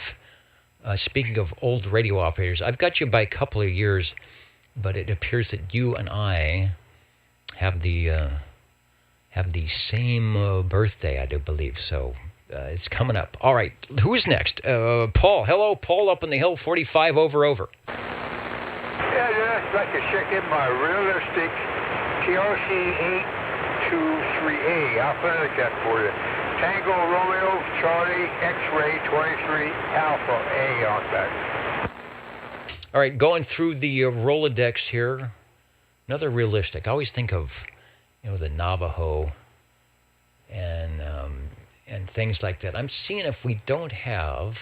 speaking of old radio operators, I've got you by a couple of years, but it appears that you and I have the same birthday, I do believe. So it's coming up. All right, who's next? Paul. Hello, Paul, up on the hill, 45 over. Yeah, I'd like to check in my realistic TRC 823A. I'll finish that for you. Tango Romeo Charlie X-Ray 23 Alpha A on that. All right, going through the Rolodex here. Another realistic. I always think of, the Navajo and things like that. I'm seeing if we don't have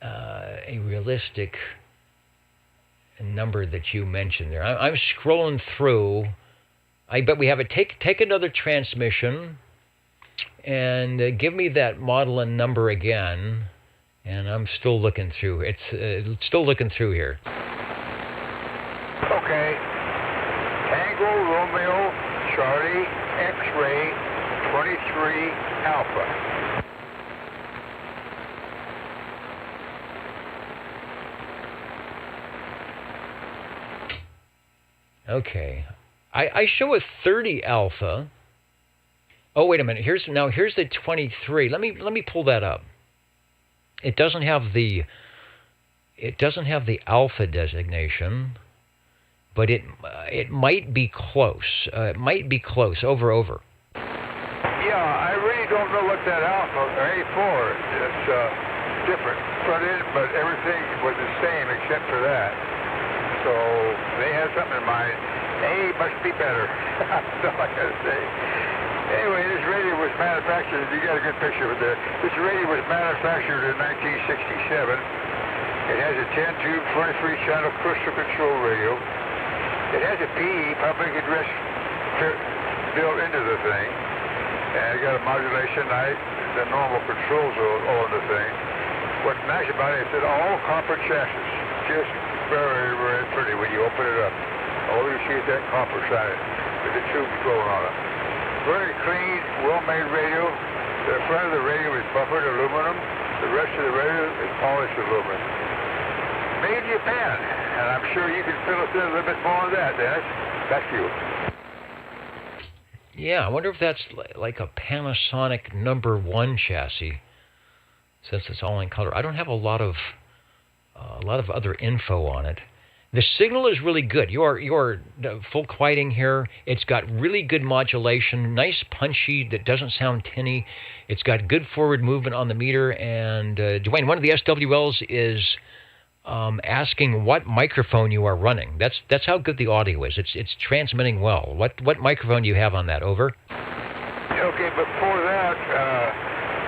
a realistic number that you mentioned there. I'm scrolling through. I bet we have it. Take another transmission and give me that model and number again. And I'm still looking through. It's still looking through here. Okay. Tango Romeo Charlie X-Ray 23 Alpha. Okay. I show a 30 Alpha. Oh, wait a minute. Here's the 23. Let me pull that up. It doesn't have the Alpha designation, but it might be close. It might be close. Over. Yeah, I really don't know what that Alpha or A4 is. Different front end, but everything was the same except for that. So they had something in mind. A must be better. That's all I gotta say. Anyway, this radio was manufactured. You got a good picture of it there. This radio was manufactured in 1967. It has a 10-tube, 23-channel crystal control radio. It has a PE, public address, built into the thing. And it got a modulation light. The normal controls are all in the thing. What's nice about it is that all copper chassis. Just very, very pretty when you open it up. All you see is that copper side with the tubes flowing on it. Very clean, well-made radio. The front of the radio is buffered aluminum. The rest of the radio is polished aluminum. Made in Japan, and I'm sure you can fill us in a little bit more on that, Dennis. Back to you. Yeah, I wonder if that's like a Panasonic #1 chassis, since it's all in color. I don't have a lot of other info on it. The signal is really good. Your full quieting here. It's got really good modulation, nice punchy that doesn't sound tinny. It's got good forward movement on the meter. And Dwayne, one of the SWLs is asking what microphone you are running. That's how good the audio is. It's transmitting well. What microphone do you have on that? Over. Okay, but for that,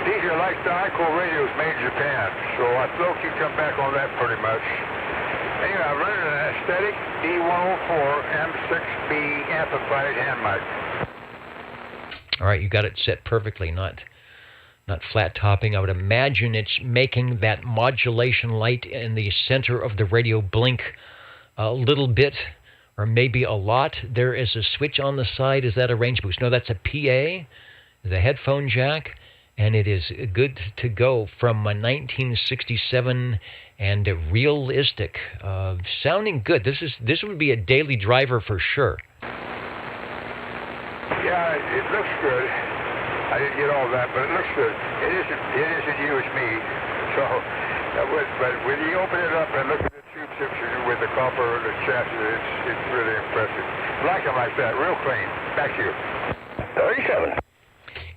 these are like the ICO radios made in Japan. So I thought you come back on that pretty much. Anyway, I'm running an Aesthetic D104 M6B amplified hand mic. All right, you got it set perfectly, not flat topping. I would imagine it's making that modulation light in the center of the radio blink a little bit, or maybe a lot. There is a switch on the side. Is that a range boost? No, that's a PA, the headphone jack, and it is good to go from a 1967 and realistic, sounding good. This would be a daily driver for sure. Yeah, it looks good. I didn't get all that, but it looks good. It isn't you, it's me. So, but when you open it up and look at the tube structure with the copper and the chassis, it's really impressive. Like them like that, real clean. Back to you. 37.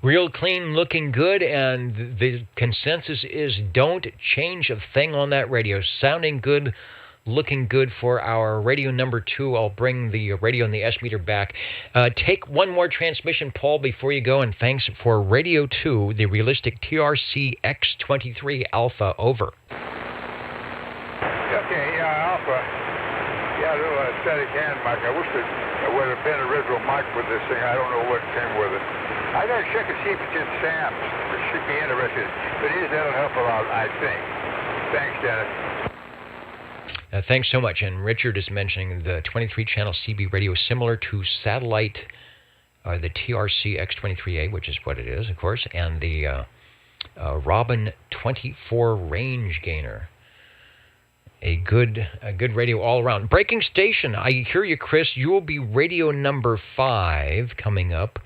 Real clean, looking good, and the consensus is don't change a thing on that radio. Sounding good, looking good for our radio number 2. I'll bring the radio and the S-meter back. Take one more transmission, Paul, before you go, and thanks for Radio 2, the realistic TRC X23 Alpha. Over. Okay, Alpha. Yeah, a little aesthetic hand mic. I wish it would have been original mic with this thing. I don't know what came with it. I gotta check and see if it's in Sam's. It should be interested. If it is, that'll help a lot, I think. Thanks, Dennis. Thanks so much. And Richard is mentioning the 23-channel CB radio, similar to satellite, the TRC X23A, which is what it is, of course, and the Robin 24 range gainer. A good radio all around. Breaking station. I hear you, Chris. You will be radio number 5 coming up.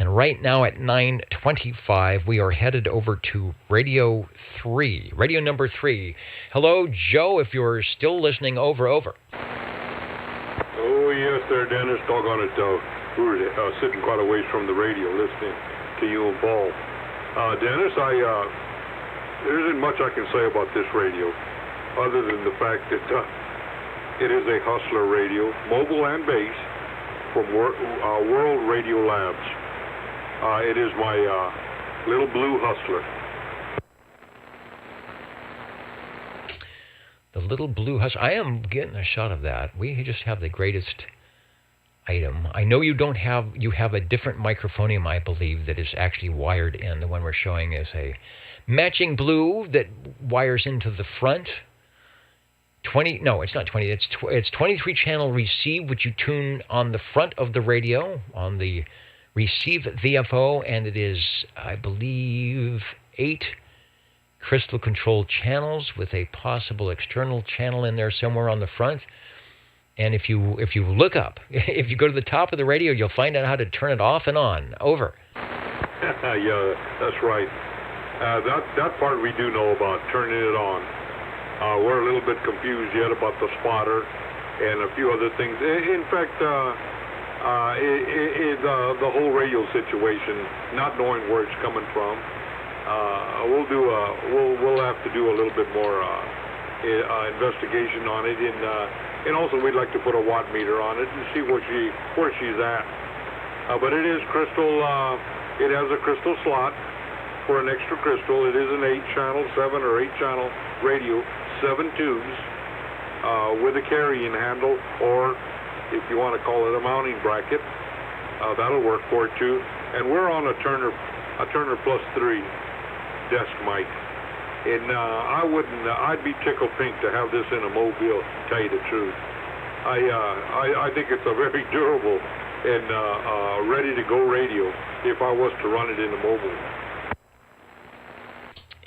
And right now at 9:25, we are headed over to Radio 3. Radio number 3. Hello, Joe, if you're still listening. Over. Oh, yes, there, Dennis. Doggone it, we were sitting quite a ways from the radio listening to you and Paul. Dennis, there isn't much I can say about this radio, other than the fact that it is a Hustler radio, mobile and base, from World Radio Labs. It is my little blue Hustler. The little blue Hustler. I am getting a shot of that. We just have the greatest item. I know you have a different microphonium, I believe, that is actually wired in. The one we're showing is a matching blue that wires into the front. It's not 20. It's 23 channel receive, which you tune on the front of the radio on the receive VFO, and it is, I believe, 8 crystal control channels with a possible external channel in there somewhere on the front. And if you look up, if you go to the top of the radio, you'll find out how to turn it off and on. Over. Yeah, that's right. That part we do know about, turning it on. We're a little bit confused yet about the spotter and a few other things. In fact, the whole radio situation, not knowing where it's coming from, we'll have to do a little bit more investigation on it, and also we'd like to put a watt meter on it and see where she's at. But it is crystal. It has a crystal slot for an extra crystal. It is an 8-channel, 7 or 8-channel radio, 7 tubes with a carrying handle, or if you want to call it a mounting bracket, that'll work for it too. And we're on a Turner Plus 3 desk mic, and I'd be tickled pink to have this in a Mobile, to tell you the truth. I think it's a very durable and ready to go radio if I was to run it in a Mobile.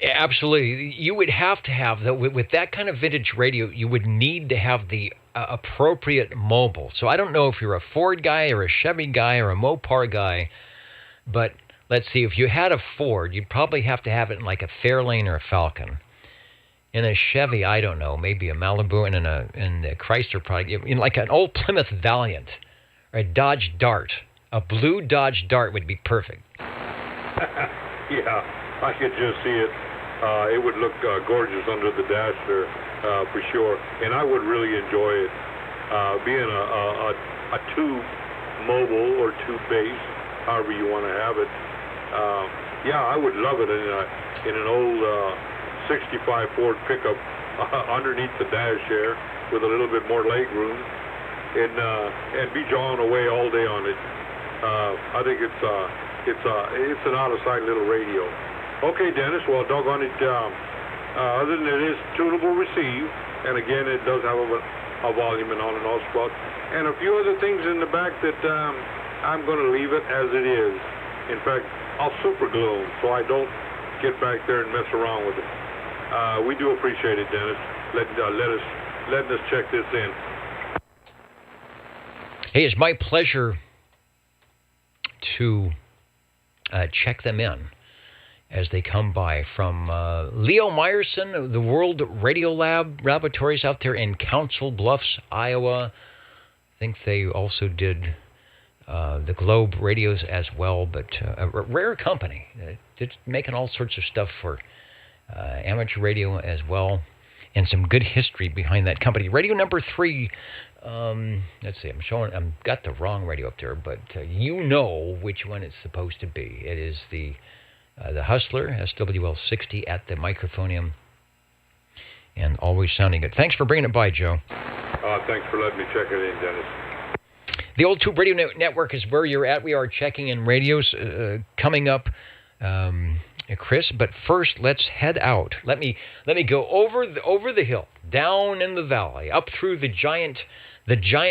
Absolutely. You would have to have, with that kind of vintage radio, you would need to have the appropriate mobile. So I don't know if you're a Ford guy or a Chevy guy or a Mopar guy, but let's see, if you had a Ford, you'd probably have to have it in like a Fairlane or a Falcon. in a Chevy, I don't know, maybe a Malibu and in a Chrysler product, like an old Plymouth Valiant or a Dodge Dart. A blue Dodge Dart would be perfect. Yeah, I could just see it. It would look gorgeous under the dash there, for sure. And I would really enjoy it. Being a tube mobile or tube base, however you want to have it. Yeah, I would love it in an old 65 Ford pickup underneath the dash there with a little bit more leg room, and be jawing away all day on it. I think it's an out of sight little radio. Okay, Dennis. Well, doggone it. Other than it is tunable receive, and again, it does have a volume and on and off spot, and a few other things in the back that I'm going to leave it as it is. In fact, I'll super glue them so I don't get back there and mess around with it. We do appreciate it, Dennis. Letting us check this in. Hey, it's my pleasure to check them in as they come by from Leo Meyerson of the World Radio Laboratories out there in Council Bluffs, Iowa. I think they also did the Globe radios as well, but a rare company. It's making all sorts of stuff for amateur radio as well, and some good history behind that company. Radio number 3. Let's see. I've got the wrong radio up there, but you know which one it's supposed to be. It is the Hustler SWL60 at the Microphonium, and always sounding good. Thanks for bringing it by, Joe. Thanks for letting me check it in, Dennis. The Old Tube Radio Network is where you're at. We are checking in radios coming up, Chris. But first, let's head out. Let me go over the hill, down in the valley, up through the giant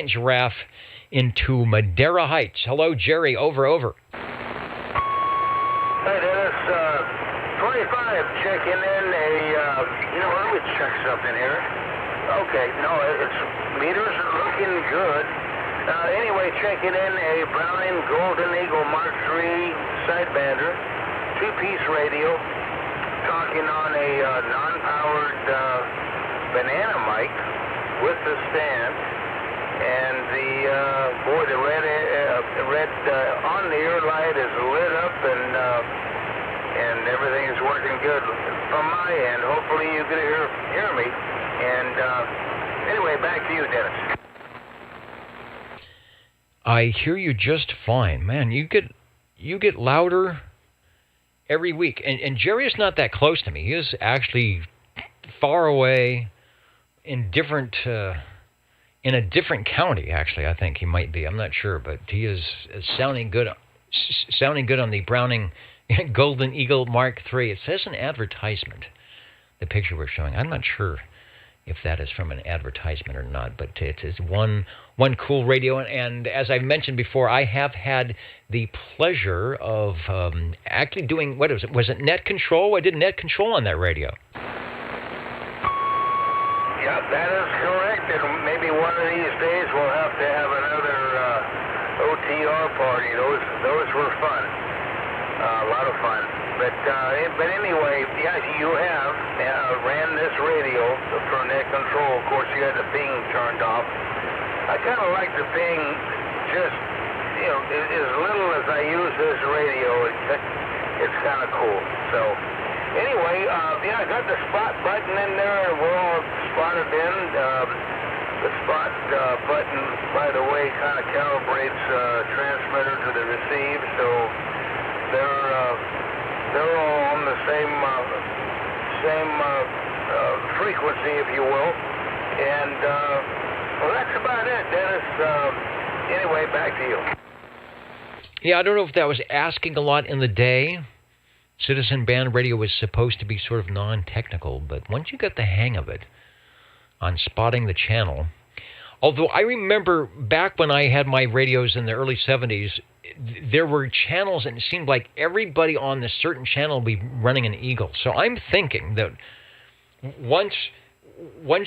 giraffe into Madera Heights. Hello, Jerry. Over. Hey, Dennis. 25 checking in let me check something here. Okay, no, it's meters are looking good. Anyway, checking in a Browning Golden Eagle Mark III sidebander, 2-piece radio, talking on a non-powered banana mic with the stand, and the red on-the-ear light is lit up, and everything is working good from my end. Hopefully you can hear me. And anyway, back to you, Dennis. I hear you just fine, man. You get louder every week, and Jerry is not that close to me. He is actually far away in a different county. Actually, I think he might be. I'm not sure, but he is sounding good on the Browning Golden Eagle Mark III. It says an advertisement. The picture we're showing. I'm not sure if that is from an advertisement or not, but it is one cool radio. And as I mentioned before, I have had the pleasure of actually doing, what was it? Was it net control? I did net control on that radio. Yeah, that is correct. And maybe one of these days we'll have to have another OTR party. Those were fun. A lot of fun. But anyway, yeah, you have ran this radio for net control. Of course, you had the ping turned off. I kind of like the ping just, as little as I use this radio, it's kind of cool. So, anyway, I got the spot button in there, and we're all spotted in. The spot button, by the way, kind of calibrates transmitter to the receive, so they're all on the same frequency, if you will. And well, that's about it, Dennis. Anyway, back to you. Yeah, I don't know if that was asking a lot in the day. Citizen Band Radio was supposed to be sort of non-technical, but once you got the hang of it on spotting the channel, although I remember back when I had my radios in the early 70s, there were channels, and it seemed like everybody on this certain channel would be running an Eagle. So I'm thinking that once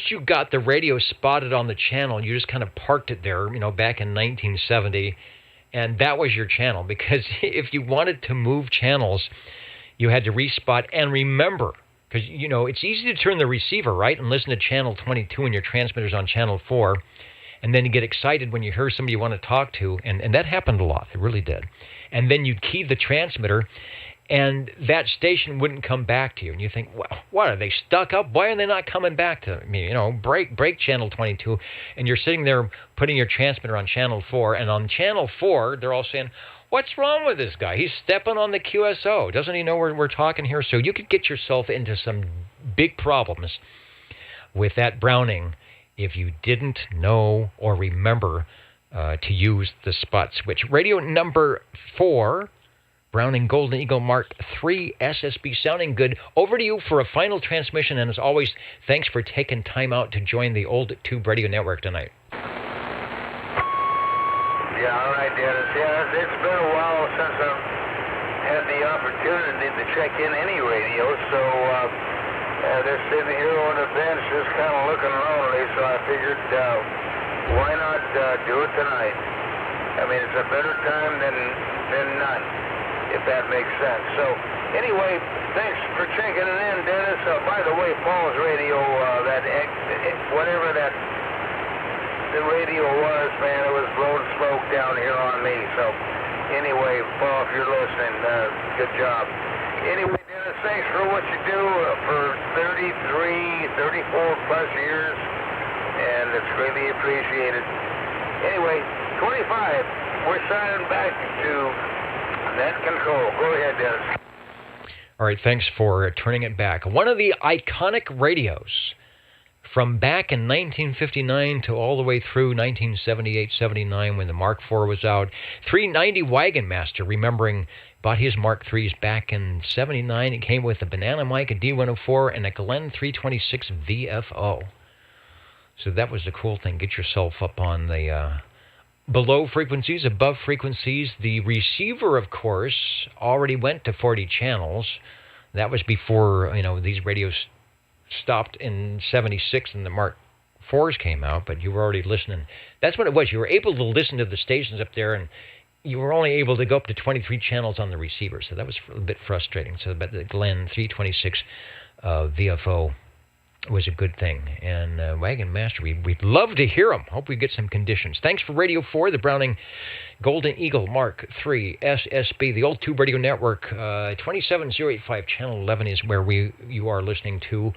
you got the radio spotted on the channel, you just kind of parked it there, back in 1970, and that was your channel. Because if you wanted to move channels, you had to respot. And remember, Because, you know, it's easy to turn the receiver, right, and listen to channel 22 and your transmitter's on channel 4, and then you get excited when you hear somebody you want to talk to, and that happened a lot. It really did. And then you'd key the transmitter, and that station wouldn't come back to you. And you think, well, what, are they stuck up? Why are they not coming back to me? You know, break channel 22. And you're sitting there putting your transmitter on channel 4. And on channel 4, they're all saying, what's wrong with this guy? He's stepping on the QSO. Doesn't he know we're talking here? So you could get yourself into some big problems with that Browning if you didn't know or remember to use the spot switch. Radio number 4, Browning Golden Eagle Mark III SSB, sounding good. Over to you for a final transmission, and as always, thanks for taking time out to join the Old Tube Radio Network tonight. Yeah, all right, Dennis. Yeah, it's been a while since I've had the opportunity to check in any radio, so they're sitting here on the bench just kind of looking lonely, so I figured, why not do it tonight? I mean, it's a better time than none, if that makes sense. So, anyway, thanks for checking it in, Dennis. By the way, Paul's radio, whatever the radio was, man, it was blowing smoke down here on me. So, anyway, Paul, if you're listening, good job. Anyway, Dennis, thanks for what you do for 34 plus years, and it's really appreciated. Anyway, 25, we're signing back to Net Control. Go ahead, Dennis. All right, thanks for turning it back. One of the iconic radios from back in 1959 to all the way through 1978-79 when the Mark IV was out. 390 Wagon Master, remembering, bought his Mark IIIs back in 79. It came with a Banana mic, a D104, and a Glenn 326 VFO. So that was the cool thing. Get yourself up on the below frequencies, above frequencies. The receiver, of course, already went to 40 channels. That was before, these radios stopped in 76 and the Mark IVs came out, but you were already listening. That's what it was. You were able to listen to the stations up there, and you were only able to go up to 23 channels on the receiver, so that was a bit frustrating. So but the Glenn 326 VFO was a good thing. And Wagon Master, we'd love to hear them. Hope we get some conditions. Thanks for Radio 4, the Browning Golden Eagle Mark III SSB, the Old Tube Radio Network. 27085 Channel 11 is where you are listening to.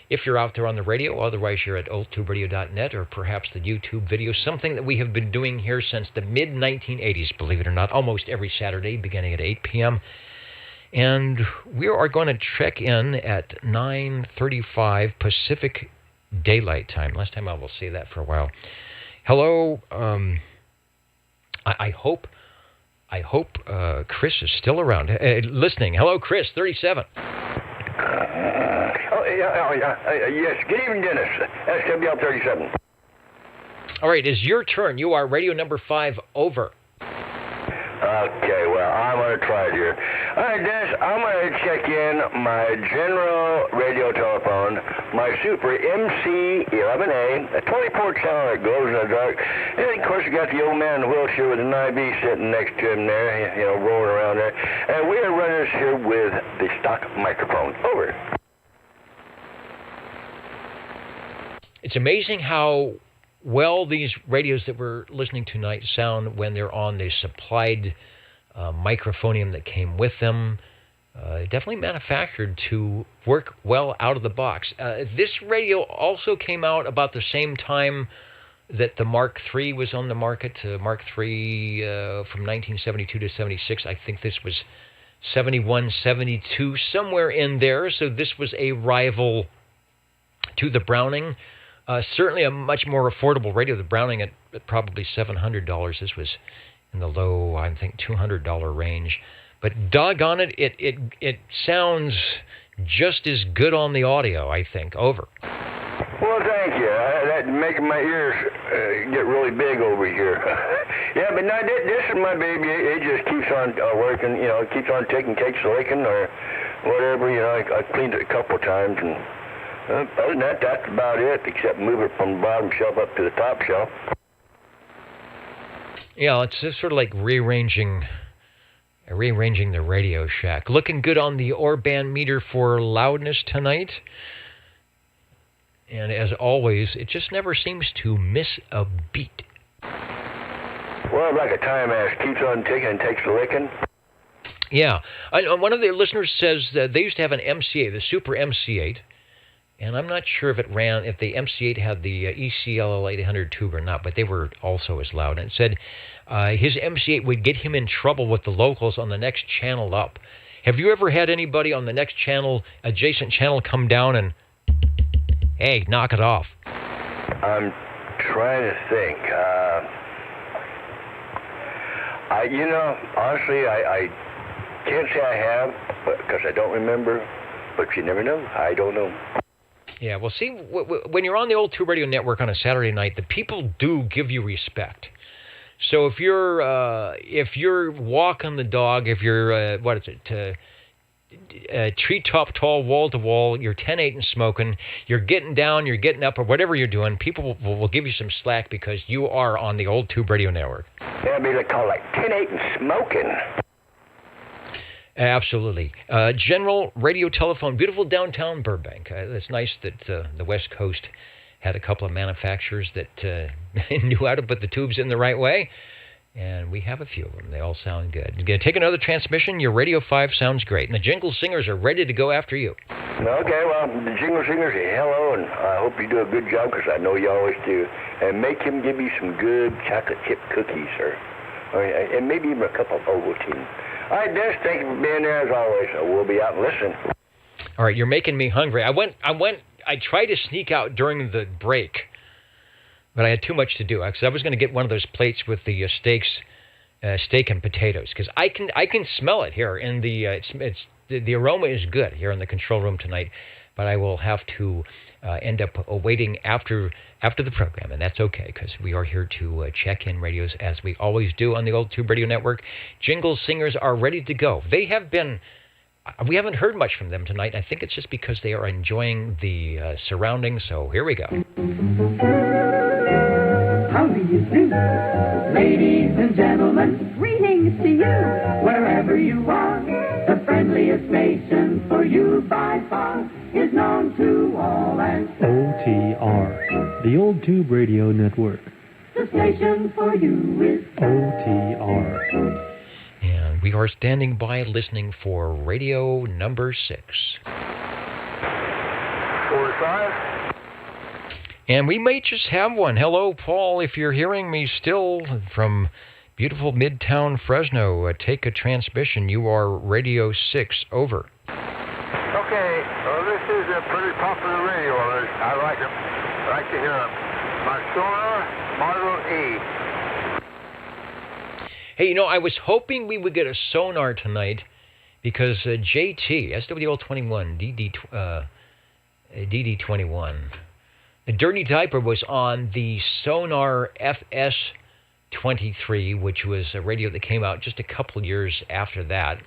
If you're out there on the radio, otherwise you're at oldtuberadio.net or perhaps the YouTube video, something that we have been doing here since the mid-1980s, believe it or not, almost every Saturday beginning at 8 p.m. And we are going to check in at 9:35 Pacific Daylight Time. Last time I will say that for a while. Hello, I hope Chris is still around, listening. Hello, Chris, 37. Yes, good evening, Dennis. SWL 37. All right, it's your turn. You are radio number 5 over. Okay, well, I'm going to try it here. All right, Dennis, I'm going to check in my general radio telephone, my Super MC11A, a 24-channel that glows in the dark. And, of course, you got the old man in the wheelchair with an IB sitting next to him there, rolling around there. And we are running this here with the stock microphone. Over. It's amazing how well these radios that we're listening to tonight sound when they're on the supplied microphonium that came with them. Definitely manufactured to work well out of the box. This radio also came out about the same time that the Mark III was on the market. Mark III from 1972 to 76. I think this was 71, 72, somewhere in there. So this was a rival to the Browning. Certainly a much more affordable radio. The Browning at probably $700. This was in the low, I think, $200 range. But doggone it, it sounds just as good on the audio, I think. Over. Well, thank you. That's making my ears get really big over here. Yeah, but now this is my baby. It just keeps on working. It keeps on taking cakes, licking, or whatever. I cleaned it a couple times and. Other than that, that's about it, except move it from the bottom shelf up to the top shelf. Yeah, it's just sort of like rearranging rearranging the Radio Shack. Looking good on the Orban meter for loudness tonight. And as always, it just never seems to miss a beat. Well, like a time ass keeps on ticking and takes a licking. Yeah. One of the listeners says that they used to have an MC8, the Super MC8, and I'm not sure if the MC8 had the ECLL 800 tube or not, but they were also as loud. And it said his MC8 would get him in trouble with the locals on the next channel up. Have you ever had anybody on the next channel, adjacent channel, come down and, hey, knock it off? I'm trying to think. Honestly, I can't say I have, because I don't remember, but you never know. I don't know. Yeah, well, see, when you're on the old Tube Radio Network on a Saturday night, the people do give you respect. So if you're walking the dog, if you're, treetop tall, wall to wall, you're 10-8 and smoking, you're getting down, you're getting up, or whatever you're doing, people will give you some slack because you are on the old Tube Radio Network. That'd be called like 10-8 and smoking. Absolutely. General Radio Telephone, beautiful downtown Burbank. It's nice that the West Coast had a couple of manufacturers that knew how to put the tubes in the right way, and we have a few of them. They all sound good. You're going to take another transmission? Your Radio 5 sounds great, and the Jingle Singers are ready to go after you. Okay, well, the Jingle Singers, hello, and I hope you do a good job, because I know you always do. And make him give you some good chocolate chip cookies, and maybe even a cup of Ovaltine. All right, Des, thank you for being there as always. We'll be out and listen. All right, you're making me hungry. I tried to sneak out during the break, but I had too much to do. Because I was going to get one of those plates with the steak and potatoes, because I can smell it here. And the aroma is good here in the control room tonight, but I will have to end up waiting after the program, and that's okay, because we are here to check in radios as we always do on the old Tube Radio Network. Jingle Singers are ready to go. They have been. We haven't heard much from them tonight. I think it's just because they are enjoying the surroundings. So here we go. How do you do, ladies and gentlemen? Greetings to you, wherever you are. The friendliest station for you by far is known to all and OTR, the Old Tube Radio Network. The station for you is OTR. And we are standing by listening for radio number 6. 45. And we may just have one. Hello, Paul, if you're hearing me still from beautiful Midtown Fresno, take a transmission. You are Radio 6, over. Okay, well, this is a pretty popular radio. I like them. I like to hear them. My Sonar Model E. Hey, I was hoping we would get a Sonar tonight because JT, SWL21, DD21, the Dirty Diaper was on the Sonar FS23, which was a radio that came out just a couple years after that.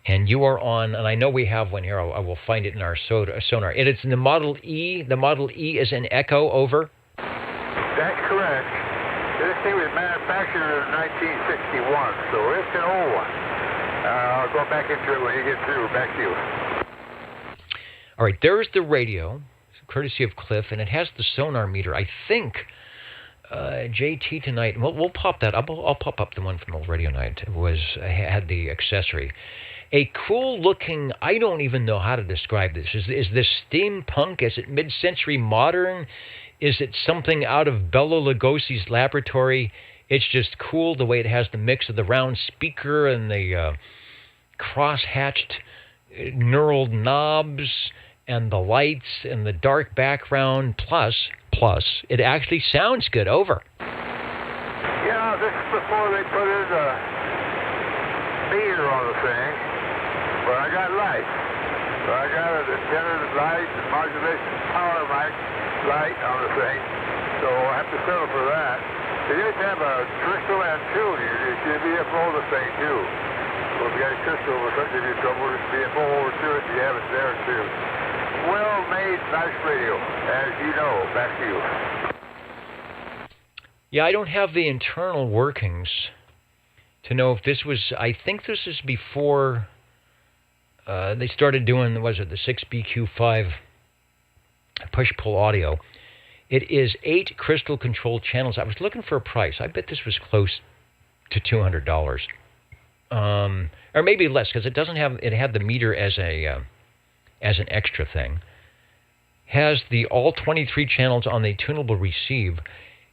And you are on, and I know we have one here. I will find it in our Sonar. It is the Model E. The Model E is an Echo, over. That's correct. This thing was manufactured in 1961, so it's an old one. I'll go back into it when you get through. Back to you. All right, there's the radio, courtesy of Cliff, and it has the Sonar meter. I think JT tonight, we'll pop that up. I'll pop up the one from Old Radio Night. It had the accessory. A cool-looking, I don't even know how to describe this. Is this steampunk? Is it mid-century modern? Is it something out of Bela Lugosi's laboratory? It's just cool the way it has the mix of the round speaker and the cross-hatched knurled knobs and the lights and the dark background. Plus, it actually sounds good, over. Yeah, this is before they put in the meter on the thing. But I got light. So I got an antenna light and modulation power mic light on the thing. So I have to settle for that. They used to have a crystal and tune. You should be able to hold the thing too. So if you got a crystal or something, you trouble with BFO over to it, you have it there too. Well-made, nice radio, as you know. Back to you. Yeah, I don't have the internal workings to know if this was, I think this is before they started doing, was it the 6BQ5 push-pull audio. It is 8 crystal-controlled channels. I was looking for a price. I bet this was close to $200. Or maybe less, because it doesn't have, it had the meter as an extra thing. Has the all 23 channels on the tunable receive.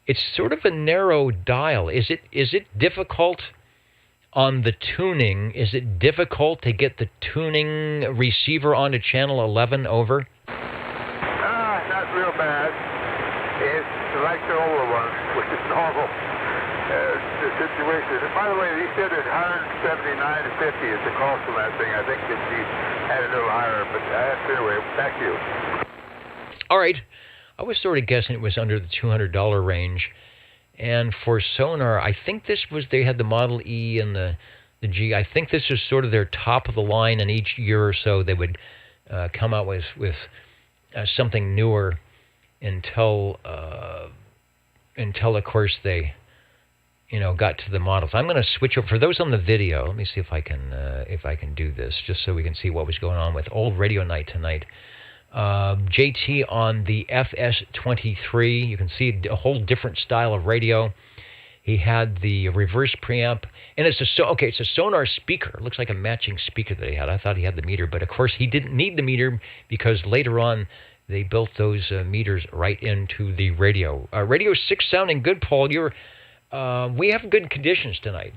It's sort of a narrow dial. Is it difficult on the tuning? Is it difficult to get the tuning receiver onto channel 11 over? Not real bad. It's like the older ones, which is normal. The situation. By the way, he said that $179.50 is the cost of that thing. I think that he had it a little higher, but anyway, back to you. All right. I was sort of guessing it was under the $200 range. And for sonar, I think this was, they had the Model E and the G. I think this is sort of their top of the line, and each year or so they would come out with something newer until of course they got to the models. I'm going to switch over for those on the video. Let me see if I can do this, just so we can see what was going on with Old Radio Night tonight. JT on the FS23. You can see a whole different style of radio. He had the reverse preamp, and it's a sonar speaker. It looks like a matching speaker that he had. I thought he had the meter, but of course he didn't need the meter because later on they built those meters right into the radio. Radio 6 sounding good, Paul. We have good conditions tonight.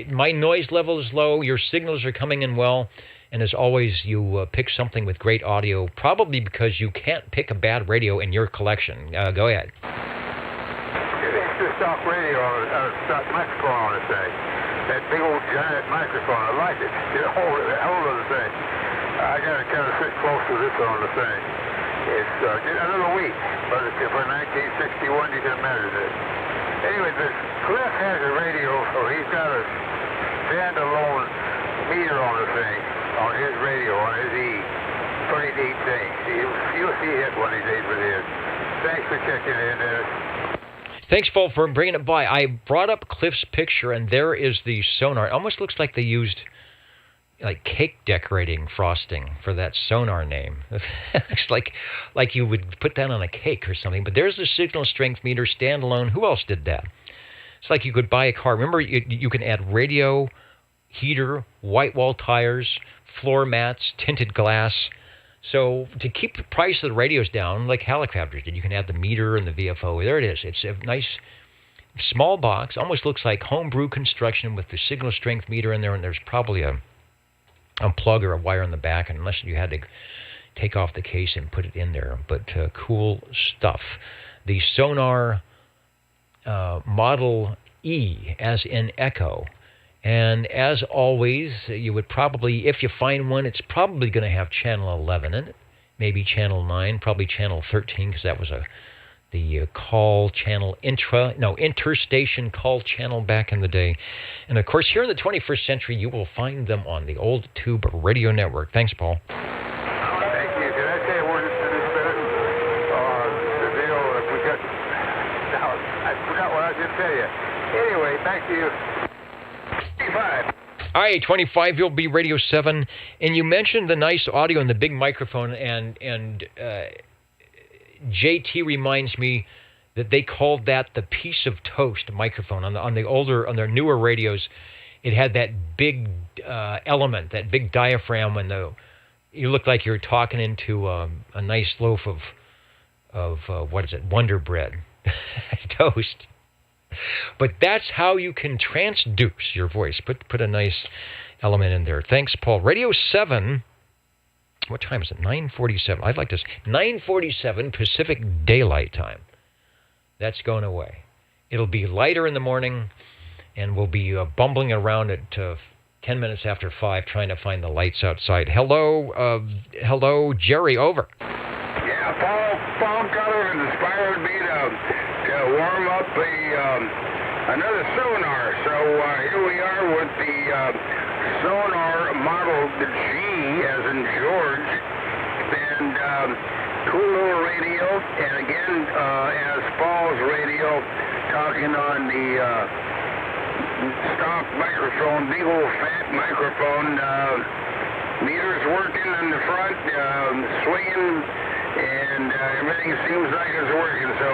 My noise level is low. Your signals are coming in well. And as always, you pick something with great audio, probably because you can't pick a bad radio in your collection. Go ahead. It's the stock radio, stock microphone on the thing. That big old giant microphone, I like it. Get a hold of the thing. I got to kind of sit close to this on the thing. It's another week, but for 1961, you can imagine it. Anyway, Cliff has a radio, so he's got a standalone meter on the thing, on his radio, on his E. Pretty neat thing. You'll see it one of these days with his. Thanks for checking in, Dennis. Thanks, Paul, for bringing it by. I brought up Cliff's picture, and there is the sonar. It almost looks like they used like cake decorating frosting for that sonar name. It's like you would put that on a cake or something. But there's the signal strength meter, standalone. Who else did that? It's like you could buy a car. Remember, you can add radio, heater, white wall tires, floor mats, tinted glass. So to keep the price of the radios down, like helicopters did, you can add the meter and the VFO. There it is. It's a nice small box. Almost looks like homebrew construction with the signal strength meter in there, and there's probably a plug or a wire in the back, unless you had to take off the case and put it in there. But cool stuff. The Sonar Model E, as in Echo. And as always, you would probably, if you find one, it's probably going to have channel 11 in it, maybe channel 9, probably channel 13, because that was the call channel, interstation call channel back in the day. And of course, here in the 21st century, you will find them on the Old Tube Radio Network. Thanks, Paul. Thank you. Can I say a word to this minute? The deal that we got. Now, I forgot what I was going to tell you. Anyway, back to you. 25. All right, 25, you'll be Radio 7. And you mentioned the nice audio and the big microphone, and JT reminds me that they called that the piece of toast microphone. On their newer radios, it had that big element, that big diaphragm when you looked like you were talking into a nice loaf of what is it, Wonder Bread toast. But that's how you can transduce your voice. Put a nice element in there. Thanks, Paul. Radio 7. What time is it? 9:47. I'd like to say 9:47 Pacific Daylight Time. That's going away. It'll be lighter in the morning, and we'll be bumbling around at 10 minutes after 5 trying to find the lights outside. Hello, Jerry, over. Yeah, Paul Color inspired me to warm up another sonar. So here we are with the Sonar Model G, as in George, and cool little radio, and again, as Paul's radio, talking on the stock microphone, big old fat microphone. Meters working on the front, swinging, and everything seems like it's working. So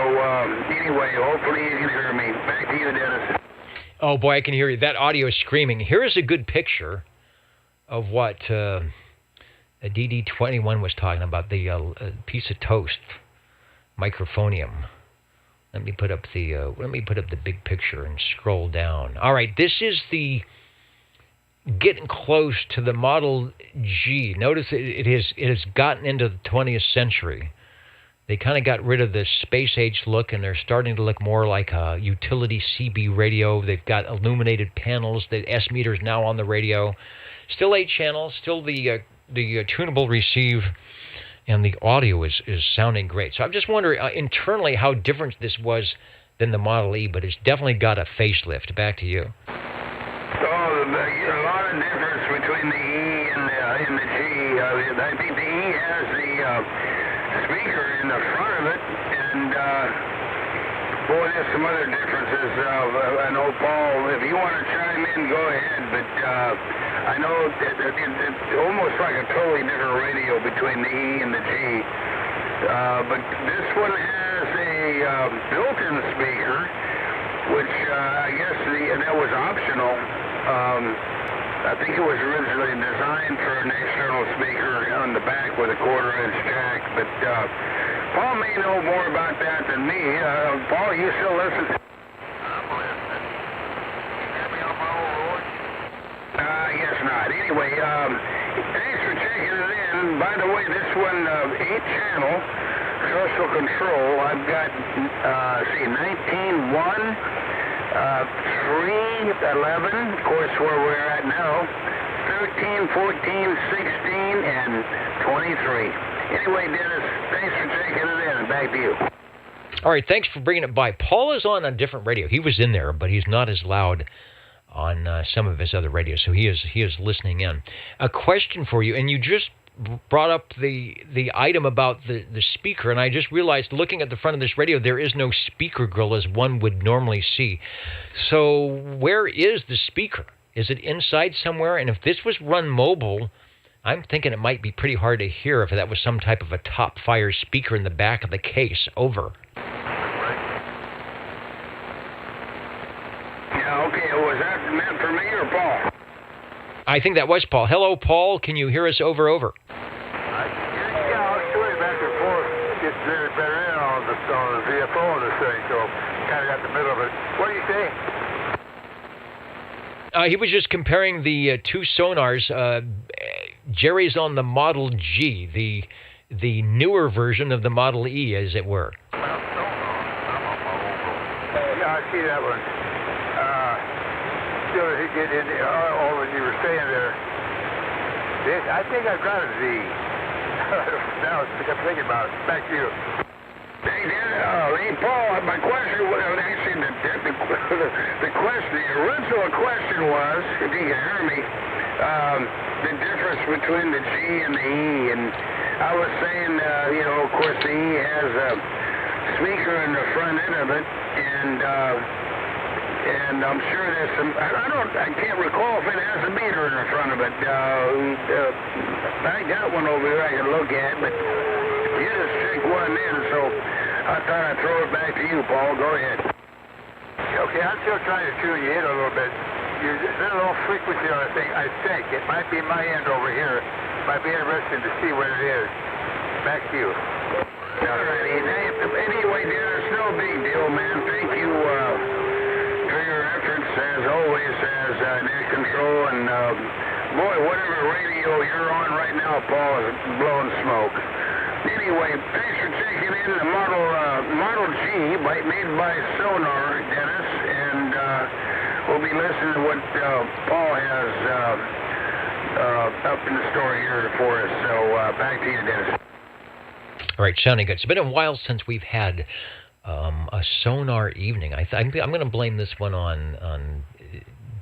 anyway, hopefully you can hear me. Back to you, Dennis. Oh, boy, I can hear you. That audio is screaming. Here is a good picture of what DD21 was talking about, the piece of toast, microphonium. Let me put up the big picture and scroll down. All right, this is the getting close to the Model G. Notice it has gotten into the 20th century. They kind of got rid of the space age look, and they're starting to look more like a utility CB radio. They've got illuminated panels. The S meter is now on the radio. Still 8 channels. Still the tunable receive, and the audio is sounding great. So I'm just wondering internally how different this was than the Model E, but it's definitely got a facelift. Back to you. So a lot of difference between the E and the G. I think the E has the speaker in the front of it, and boy, there's some other differences. I know, Paul, if you want to chime in, go ahead, but I know that it's almost like a totally different radio between the E and the G. But this one has a built-in speaker, which I guess that was optional. I think it was originally designed for an external speaker on the back with a 1/4-inch jack, but Paul may know more about that than me. Paul, you still listen? I'm listening. You hear me on my old road? I guess not. Anyway, thanks for checking it in. By the way, this one, 8-channel crystal control. I've got, 19.1. 3.11, of course, where we're at now, 13, 14, 16, and 23. Anyway, Dennis, thanks for taking it in. Back to you. All right, thanks for bringing it by. Paul is on a different radio. He was in there, but he's not as loud on some of his other radios, so he is listening in. A question for you, and you just brought up the item about the speaker, and I just realized looking at the front of this radio, there is no speaker grill as one would normally see. So where is the speaker? Is it inside somewhere? And if this was run mobile, I'm thinking it might be pretty hard to hear if that was some type of a top-fire speaker in the back of the case. Over. Yeah, okay. Was that meant for me or Paul? I think that was Paul. Hello, Paul. Can you hear us over? Yeah, I'll show you back and forth. It's very better in on the VFO on this thing, so kind of got the middle of it. What do you think? He was just comparing the two sonars. Jerry's on the Model G, the newer version of the Model E, as it were. Yeah, I see that one. To get in all what you were saying there. I think I've got a Z. Now I'm thinking about it. Back to you. Hey, Paul, my question was actually the original question was, if you can hear me, the difference between the G and the E. And I was saying, of course, the E has a speaker in the front end of it, and I'm sure there's some. I can't recall if it has a meter in the front of it. I got one over here I can look at, but you just stick one in, so I thought I'd throw it back to you, Paul. Go ahead. Okay, I'm still trying to tune you in a little bit. There's a little frequency on the thing. I think it might be my end over here. It might be interesting to see what it is. Back to you. All right. Anyway, Dennis, no big deal, man. Thank you. As always, as net control, and boy, whatever radio you're on right now, Paul, is blowing smoke. Anyway, thanks for checking in the Model G, made by Sonar, Dennis, and we'll be listening to what Paul has up in the store here for us. So back to you, Dennis. All right, sounding good. It's been a while since we've had a Sonar evening. I'm going to blame this one on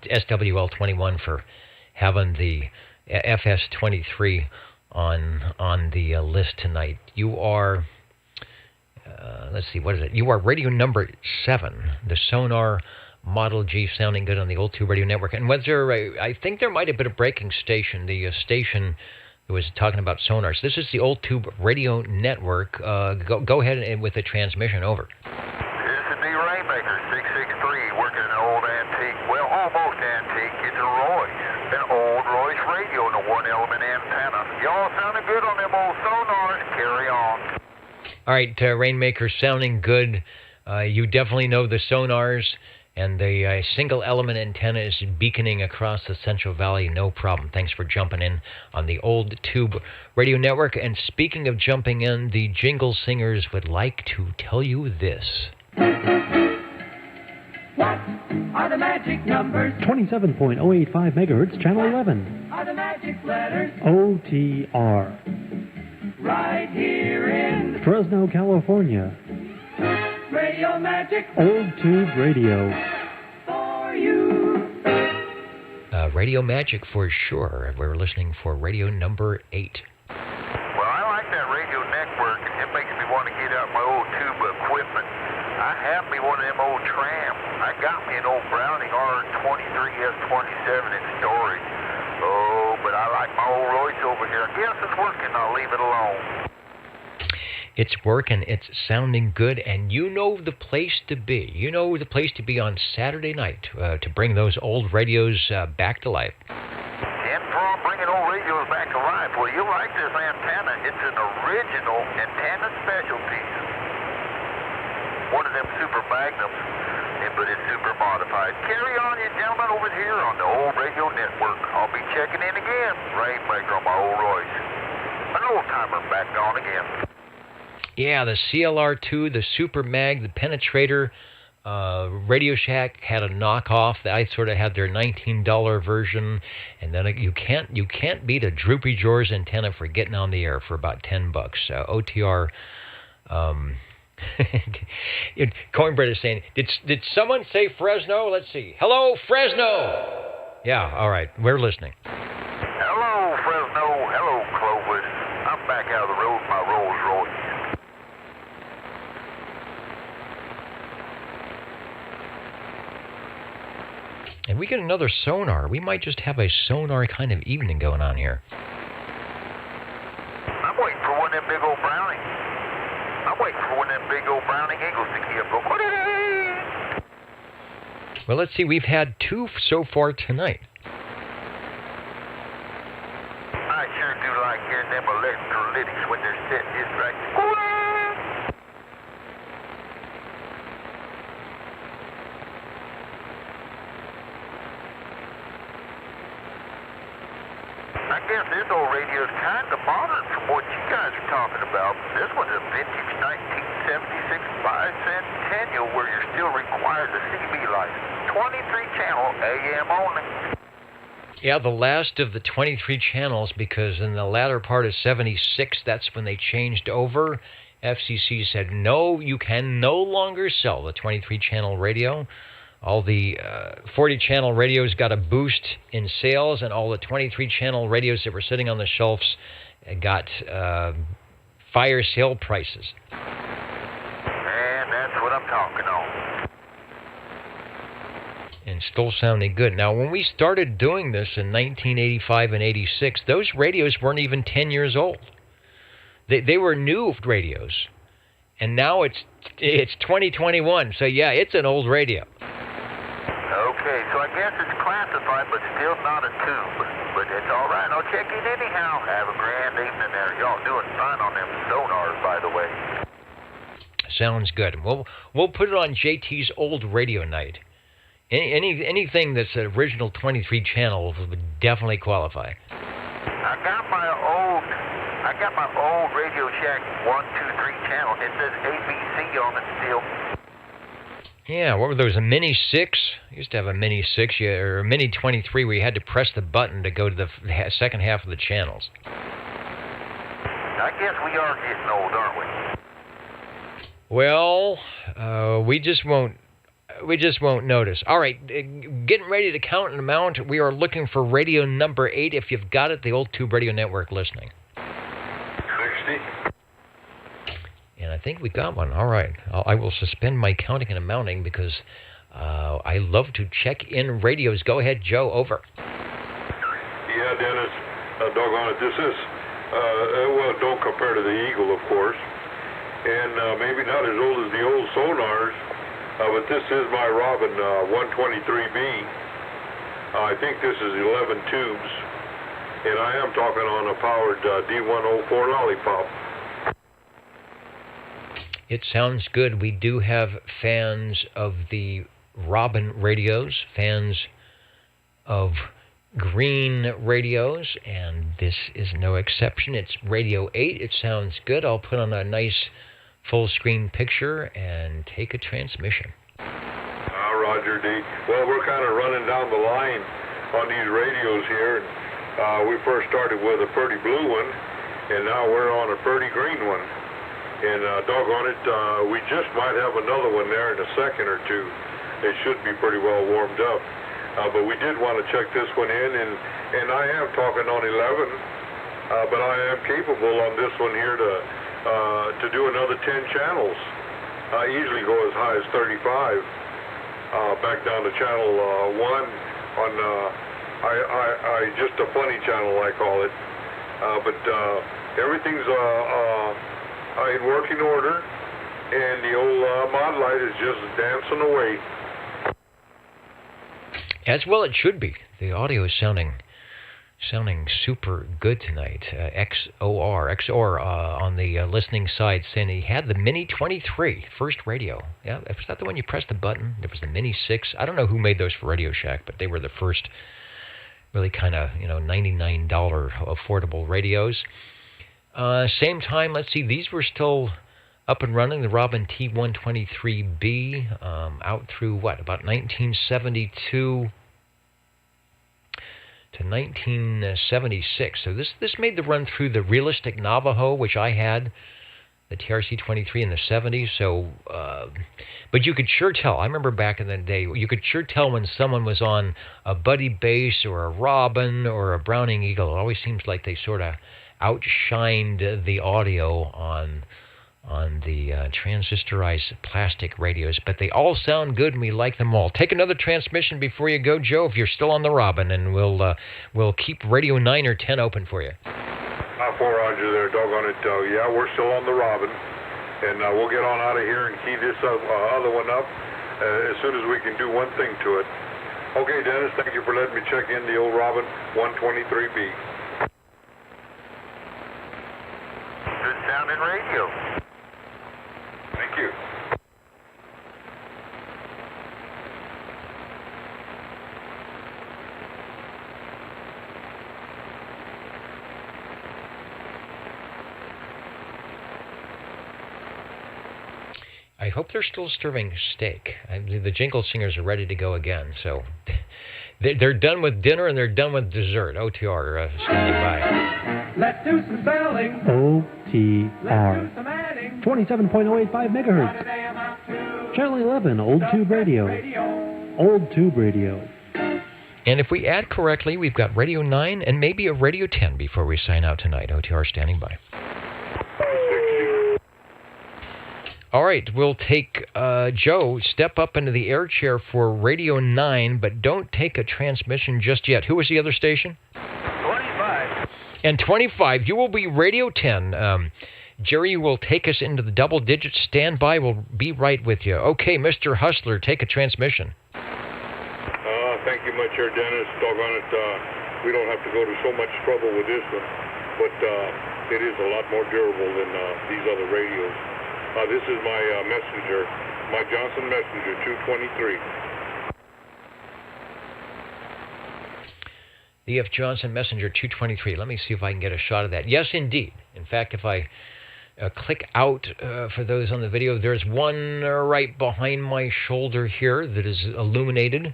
SWL21 for having the FS23 on the list tonight. You are, let's see, what is it? You are radio number 7, the Sonar Model G sounding good on the Old Tube Radio Network. And was there, I think there might have been a breaking station, the station that was talking about sonars. This is the Old Tube Radio Network. Go ahead and with the transmission, over. This is the Rainmaker 663 working an old antique, well, almost antique. It's a Royce, an old Royce radio and a one-element antenna. Y'all sounding good on them old sonars. Carry on. All right, Rainmaker sounding good. You definitely know the sonars, and the single-element antenna is beaconing across the Central Valley, no problem. Thanks for jumping in on the Old Tube Radio Network. And speaking of jumping in, the Jingle Singers would like to tell you this. What are the magic numbers? 27.085 megahertz, channel 11. Are the magic letters? OTR. Right here in Fresno, California. Radio Magic. Old Tube Radio. For you. Radio Magic for sure. We're listening for radio number 8. Well, I like that radio network. It makes me want to get out my old tube equipment. I have me one of them old trams. I got me an old Browning R23S27 in storage. Oh, but I like my old Royce over here. I guess it's working. I'll leave it alone. It's working. It's sounding good, and you know the place to be. You know the place to be on Saturday night to bring those old radios back to life. And for bringing old radios back to life, well, you like this antenna. It's an original antenna specialty. One of them super magnums, but it's super modified. Carry on, you gentlemen, over here on the Old Radio Network. I'll be checking in again. Rainmaker on my old Royce. An old-timer back on again. Yeah, the CLR2, the Super Mag, the Penetrator, Radio Shack had a knockoff. I sort of had their $19 version, and then you can't beat a Droopy Jaws antenna for getting on the air for about $10. OTR. Coinbread is saying, did someone say Fresno? Let's see. Hello, Fresno. Yeah, all right, we're listening. Hello, Fresno. Hello, Clovis. I'm back out of the road, my Rolls Royce. And we get another sonar. We might just have a sonar kind of evening going on here. I'm waiting for one of them big old Browning. I'm waiting for one of them big old Browning Eagles to keep up. Well, let's see. We've had 2 so far tonight. I sure do like hearing them electrolytics when they're sitting just right. I guess this old radio is kind of modern from what you guys are talking about. This one's a vintage 1976 bicentennial where you're still required the CB license. 23-channel AM only. Yeah, the last of the 23 channels, because in the latter part of 76, that's when they changed over. FCC said, no, you can no longer sell the 23-channel radio. All the 40-channel radios got a boost in sales, and all the 23-channel radios that were sitting on the shelves got fire sale prices. And that's what I'm talking on. And still sounding good. Now, when we started doing this in 1985 and 86, those radios weren't even 10 years old. They were new radios, and now it's 2021. So yeah, it's an old radio. Okay, so I guess it's classified, but still not a tube. But it's all right. I'll check in anyhow. Have a grand evening there. Y'all doing fine on them sonars, by the way. Sounds good. We'll put it on JT's old radio night. Anything that's an original 23 channel would definitely qualify. I got my old Radio Shack 123 channel. It says ABC on it still. Yeah, what were those, a Mini 6? I used to have a Mini 6 or a Mini 23 where you had to press the button to go to the second half of the channels. I guess we are getting old, aren't we? Well, we just won't notice. All right, getting ready to count and mount. We are looking for radio number 8. If you've got it, the Old Tube Radio Network listening. 60. And I think we got one. All right. I will suspend my counting and mounting because I love to check in radios. Go ahead, Joe. Over. Yeah, Dennis, doggone it. This is, well, don't compare to the Eagle, of course. And maybe not as old as the old sonars, but this is my Robin 123B. I think this is 11 tubes, and I am talking on a powered D104 Lollipop. It sounds good. We do have fans of the Robin radios, fans of green radios, and this is no exception. It's Radio 8. It sounds good. I'll put on a nice full-screen picture and take a transmission. Roger D. Well, we're kind of running down the line on these radios here. We first started with a pretty blue one, and now we're on a pretty green one. And doggone it, we just might have another one there in a second or two. It should be pretty well warmed up. But we did want to check this one in, and I am talking on 11, but I am capable on this one here to do another 10 channels. I easily go as high as 35. Back down to channel 1 on I just a funny channel, I call it. But everything's in working order, and the old mod light is just dancing away. As well it should be. The audio is sounding super good tonight. XOR on the listening side saying he had the Mini 23 first radio. Yeah, was that the one you pressed the button? There was the Mini 6. I don't know who made those for Radio Shack, but they were the first really kind of, $99 affordable radios. Same time, let's see, these were still up and running, the Robin T123B, out through about 1972 to 1976. So this made the run through the Realistic Navajo, which I had, the TRC-23 in the 70s. So, but you could sure tell. I remember back in the day, you could sure tell when someone was on a Buddy Bass or a Robin or a Browning Eagle. It always seems like they sort of outshined the audio on the transistorized plastic radios, but they all sound good and we like them all. Take another transmission before you go, Joe, if you're still on the Robin, and we'll keep radio 9 or 10 open for you. 4 Roger there, doggone it. Yeah, we're still on the Robin, and we'll get on out of here and key this other one up as soon as we can do one thing to it. Okay, Dennis, thank you for letting me check in the old Robin 123B. Good sounding radio. Thank you. I hope they're still serving steak. The Jingle Singers are ready to go again, so they're done with dinner and they're done with dessert. OTR, standing by. Let's do some spelling. OTR. 27.085 megahertz. Channel 11, Old Tube Radio. Old Tube Radio. And if we add correctly, we've got Radio 9 and maybe a Radio 10 before we sign out tonight. OTR standing by. All right, we'll take Joe, step up into the air chair for Radio 9, but don't take a transmission just yet. Who was the other station? 25. And 25, you will be Radio 10. Jerry will take us into the double digits. Stand by. We'll be right with you. Okay, Mr. Hustler, take a transmission. Thank you much, here, Dennis. Doggone it. We don't have to go to so much trouble with this one, but it is a lot more durable than these other radios. This is my messenger, my Johnson Messenger 223. The F. Johnson Messenger 223. Let me see if I can get a shot of that. Yes, indeed. In fact, if I click out for those on the video, there's one right behind my shoulder here that is illuminated.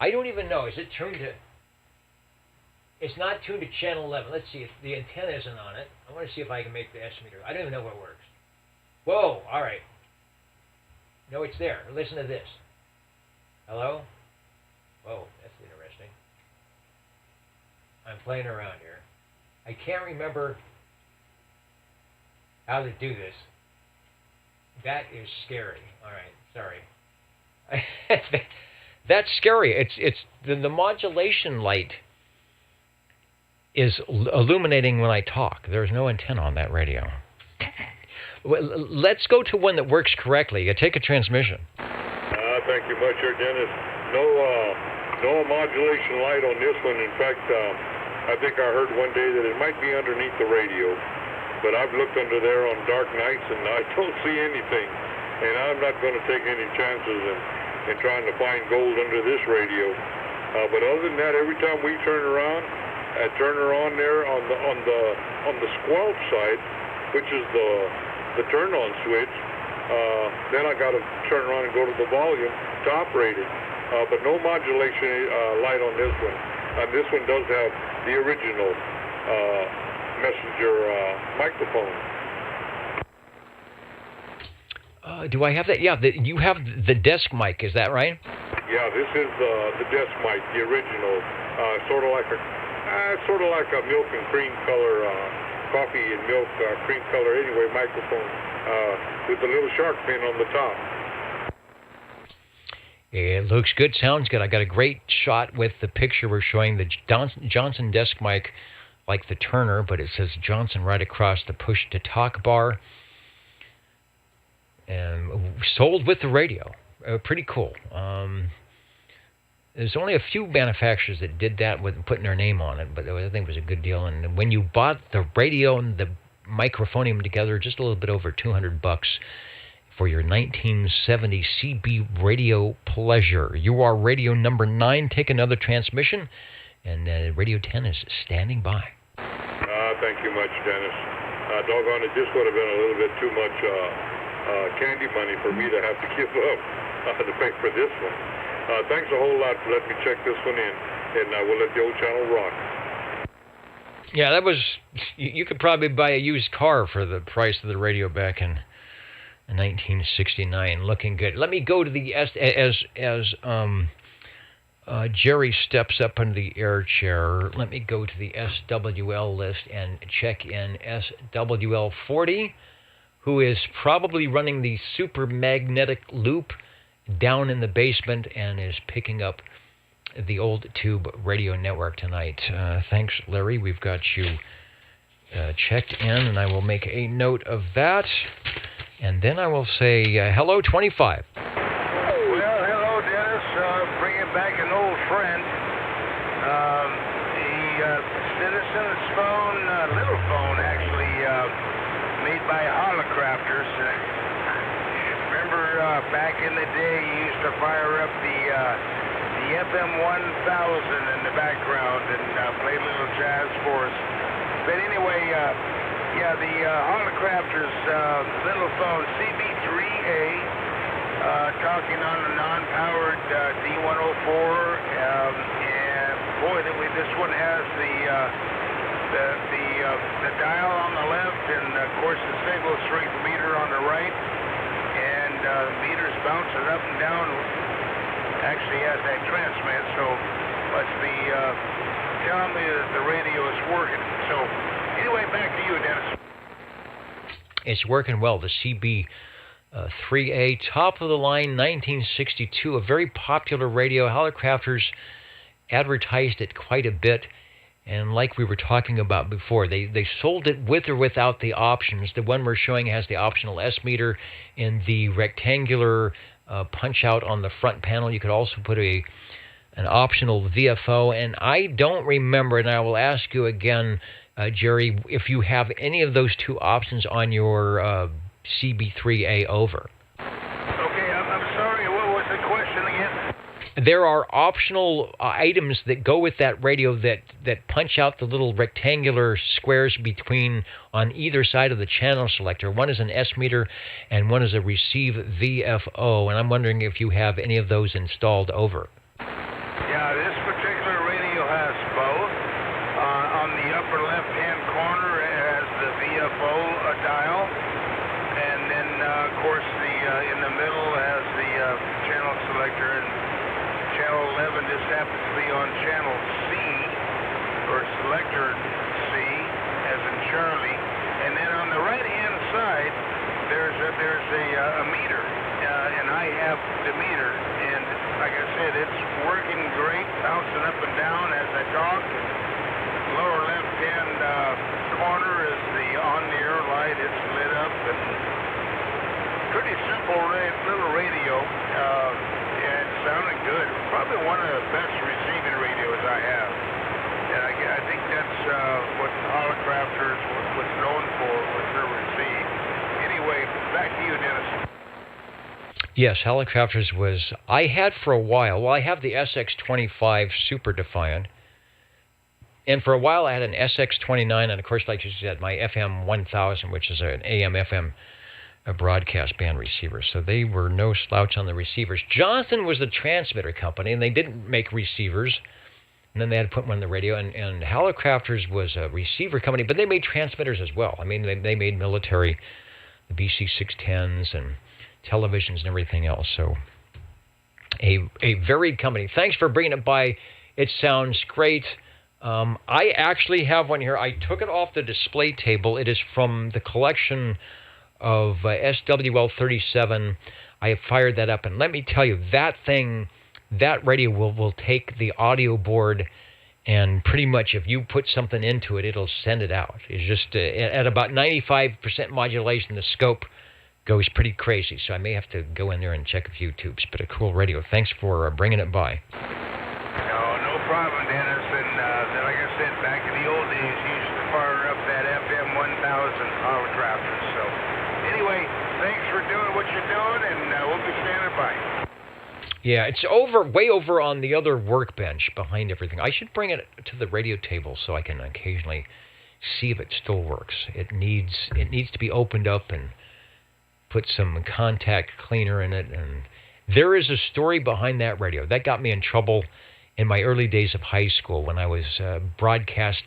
I don't even know. Is it tuned to... It's not tuned to channel 11. Let's see if the antenna isn't on it. I want to see if I can make the estimator. I don't even know what works. Whoa, all right. No, it's there. Listen to this. Hello? Whoa, that's interesting. I'm playing around here. I can't remember how to do this. That is scary. All right, sorry. That's scary. It's the modulation light is illuminating when I talk. There's no antenna on that radio. Well, let's go to one that works correctly. Take a transmission. Thank you much, sir, Dennis. No modulation light on this one. In fact, I think I heard one day that it might be underneath the radio, but I've looked under there on dark nights and I don't see anything. And I'm not going to take any chances in trying to find gold under this radio. But other than that, every time we turn around, I turn her on there on the squelch side, which is the turn on switch. Then I got to turn around and go to the volume to operate it. But no modulation light on this one. This one does have the original messenger microphone. Do I have that? Yeah, you have the desk mic. Is that right? Yeah, this is the desk mic, the original. Sort of like a milk and cream color, coffee and milk cream color. Anyway, microphone with the little shark fin on the top. It looks good, sounds good. I got a great shot with the picture we're showing, the Johnson desk mic, like the Turner, but it says Johnson right across the push-to-talk bar. And sold with the radio. Pretty cool. There's only a few manufacturers that did that with putting their name on it, but I think it was a good deal. And when you bought the radio and the microphonium together, just a little bit over $200 for your 1970 CB radio pleasure. You are radio number 9. Take another transmission, and Radio 10 is standing by. Thank you much, Dennis. Doggone it, this would have been a little bit too much candy money for me to have to give up to pay for this one. Thanks a whole lot for letting me check this one in, and I will let the old channel rock. Yeah, that was, you could probably buy a used car for the price of the radio back in 1969. Looking good. Let me go to the as Jerry steps up into the air chair. Let me go to the SWL list and check in SWL 40, who is probably running the super magnetic loop down in the basement and is picking up the old tube radio network tonight. Thanks, Larry. We've got you checked in, and I will make a note of that. And then I will say, hello, 25. Well, hello, Dennis. Bringing back an old friend. The Citizen's phone, little phone, actually, made by Holocrafters. Remember back in the day, you used to fire up the FM 1000 in the background and play little jazz for us. But anyway, yeah, the Holocrafters little phone, CB3A, talking on a non-powered D104, and boy, this one has the dial on the left, and of course the single-strength meter on the right, and meters bouncing up and down. Actually has that transmit, so must be telling me that the radio is working. So anyway, back to you, Dennis. It's working well. The CB3A, top of the line, 1962, a very popular radio. Holocrafters advertised it quite a bit, and like we were talking about before, they sold it with or without the options. The one we're showing has the optional S meter in the rectangular punch out on the front panel. You could also put an optional VFO, and I don't remember, and I will ask you again, Jerry, if you have any of those two options on your CB3A over. Okay, I'm sorry, what was the question again? There are optional items that go with that radio that punch out the little rectangular squares between on either side of the channel selector. One is an S meter and one is a receive VFO, and I'm wondering if you have any of those installed over. Yeah, this particular radio has both. On the upper left-hand corner, it has the VFO dial, and then, of course, in the middle has the channel selector, and channel 11 just happens to be on channel C, or selector C, as in Charlie. And then on the right-hand side, there's a meter. and I have the meter, and like I said, it's working great, bouncing up and down as I talk. Lower left-hand corner is the on-the-air light. It's lit up, and pretty simple little radio, and it sounded good. Probably one of the best receiving radios I have. And I think that's what Holocrafters was known for, was their receive. Anyway, back to you, Dennis. Yes, Holocrafters was... I had for a while... Well, I have the SX25 Super Defiant. And for a while, I had an SX29, and of course, like you said, my FM 1000, which is an AM/FM broadcast band receiver. So they were no slouch on the receivers. Johnson was the transmitter company, and they didn't make receivers. And then they had to put one on the radio. And Holocrafters was a receiver company, but they made transmitters as well. I mean, they made military, the BC-610s, and televisions and everything else. So a varied company. Thanks for bringing it by. It sounds great. I actually have one here. I took it off the display table. It is from the collection of SWL-37. I have fired that up, and let me tell you, that thing, that radio will take the audio board, and pretty much if you put something into it, it'll send it out. It's just at about 95% modulation, the scope goes pretty crazy, so I may have to go in there and check a few tubes, but a cool radio. Thanks for bringing it by. No problem, Dennis. And like I said, back in the old days, you used to fire up that FM 1000 Holocrafters. So anyway, thanks for doing what you're doing, and we'll be standing by. Yeah, it's way over on the other workbench behind everything. I should bring it to the radio table so I can occasionally see if it still works. It needs to be opened up and put some contact cleaner in it. And there is a story behind that radio. That got me in trouble in my early days of high school when I was broadcast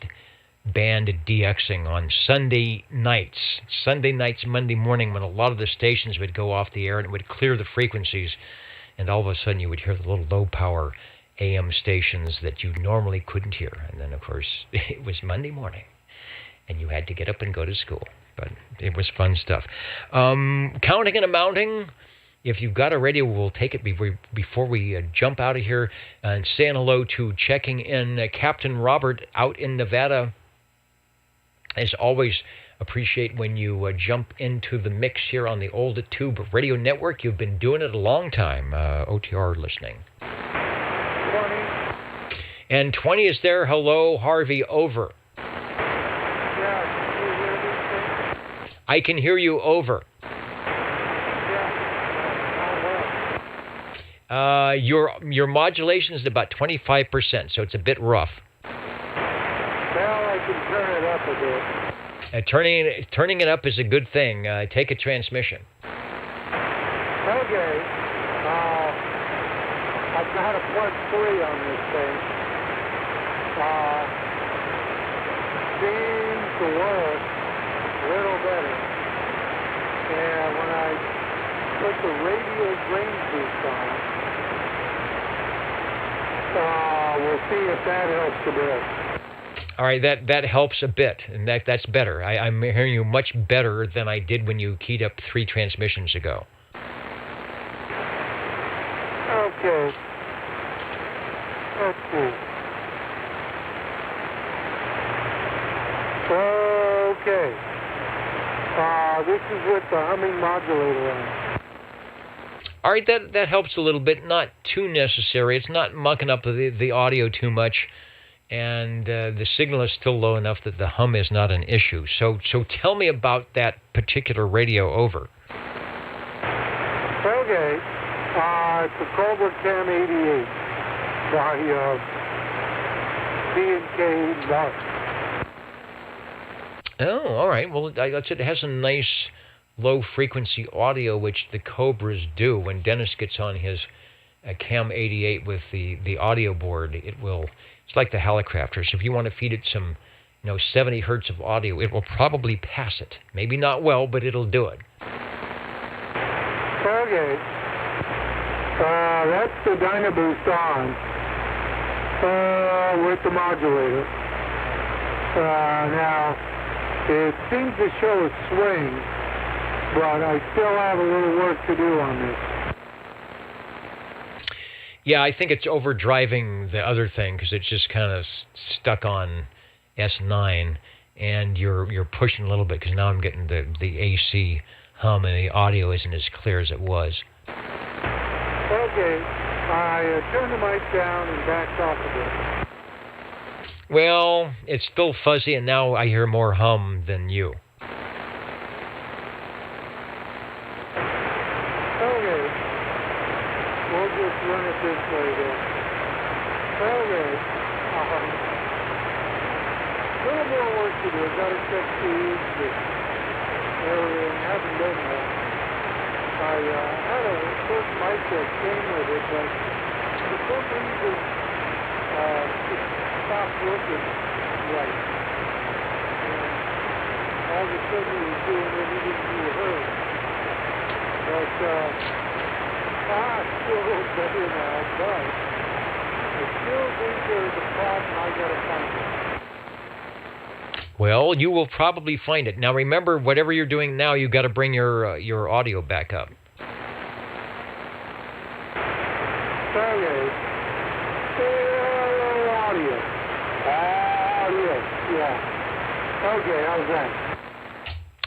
band DXing on Sunday nights, Monday morning, when a lot of the stations would go off the air and it would clear the frequencies. And all of a sudden you would hear the little low-power AM stations that you normally couldn't hear. And then, of course, it was Monday morning, and you had to get up and go to school. But it was fun stuff. Counting and amounting. If you've got a radio, we'll take it before we jump out of here. And saying hello to checking in Captain Robert out in Nevada. As always, appreciate when you jump into the mix here on the Old Tube Radio Network. You've been doing it a long time, OTR listening. 20. And 20 is there. Hello, Harvey, over. Yeah, can you hear me? I can hear you, over. Your modulation is about 25%, so it's a bit rough. Well, I can turn it up a bit. Turning it up is a good thing. Take a transmission. Okay. I've got a +3 on this thing. Seems to work a little better. And when I put the radio range boost on, we'll see if that helps a bit. All right, that helps a bit, and that's better. I'm hearing you much better than I did when you keyed up 3 transmissions ago. Okay. Let's see. Okay. This is with the humming modulator on. All right, that helps a little bit. Not too necessary. It's not mucking up the audio too much. And the signal is still low enough that the hum is not an issue. So tell me about that particular radio, over. Okay. It's a Cobra Cam 88 by B&K Mark. Oh, all right. Well, it has a nice low-frequency audio, which the Cobras do. When Dennis gets on his Cam 88 with the audio board, it will... It's like the Holocrafters. If you want to feed it some, 70 hertz of audio, it will probably pass it. Maybe not well, but it'll do it. Okay. That's the Dynaboost on with the modulator. Now, it seems to show a swing but I still have a little work to do on this. Yeah, I think it's overdriving the other thing because it's just kind of stuck on S9, and you're pushing a little bit because now I'm getting the AC hum and the audio isn't as clear as it was. Okay, I turned the mic down and backed off a bit. Well, it's still fuzzy, and now I hear more hum than you. Okay, we'll just run it this way then. Okay, a little more work to do. I've got to check the area and haven't done that. I had a certain mic that came with it, but for some reason it stopped working right. And all of a sudden it was doing everything you heard. But it's still a little better now, but I still think there's a problem. I got to find it. Well, you will probably find it. Now remember, whatever you're doing now, you've got to bring your audio back up. Okay. Audio. Yeah. Okay, how's that?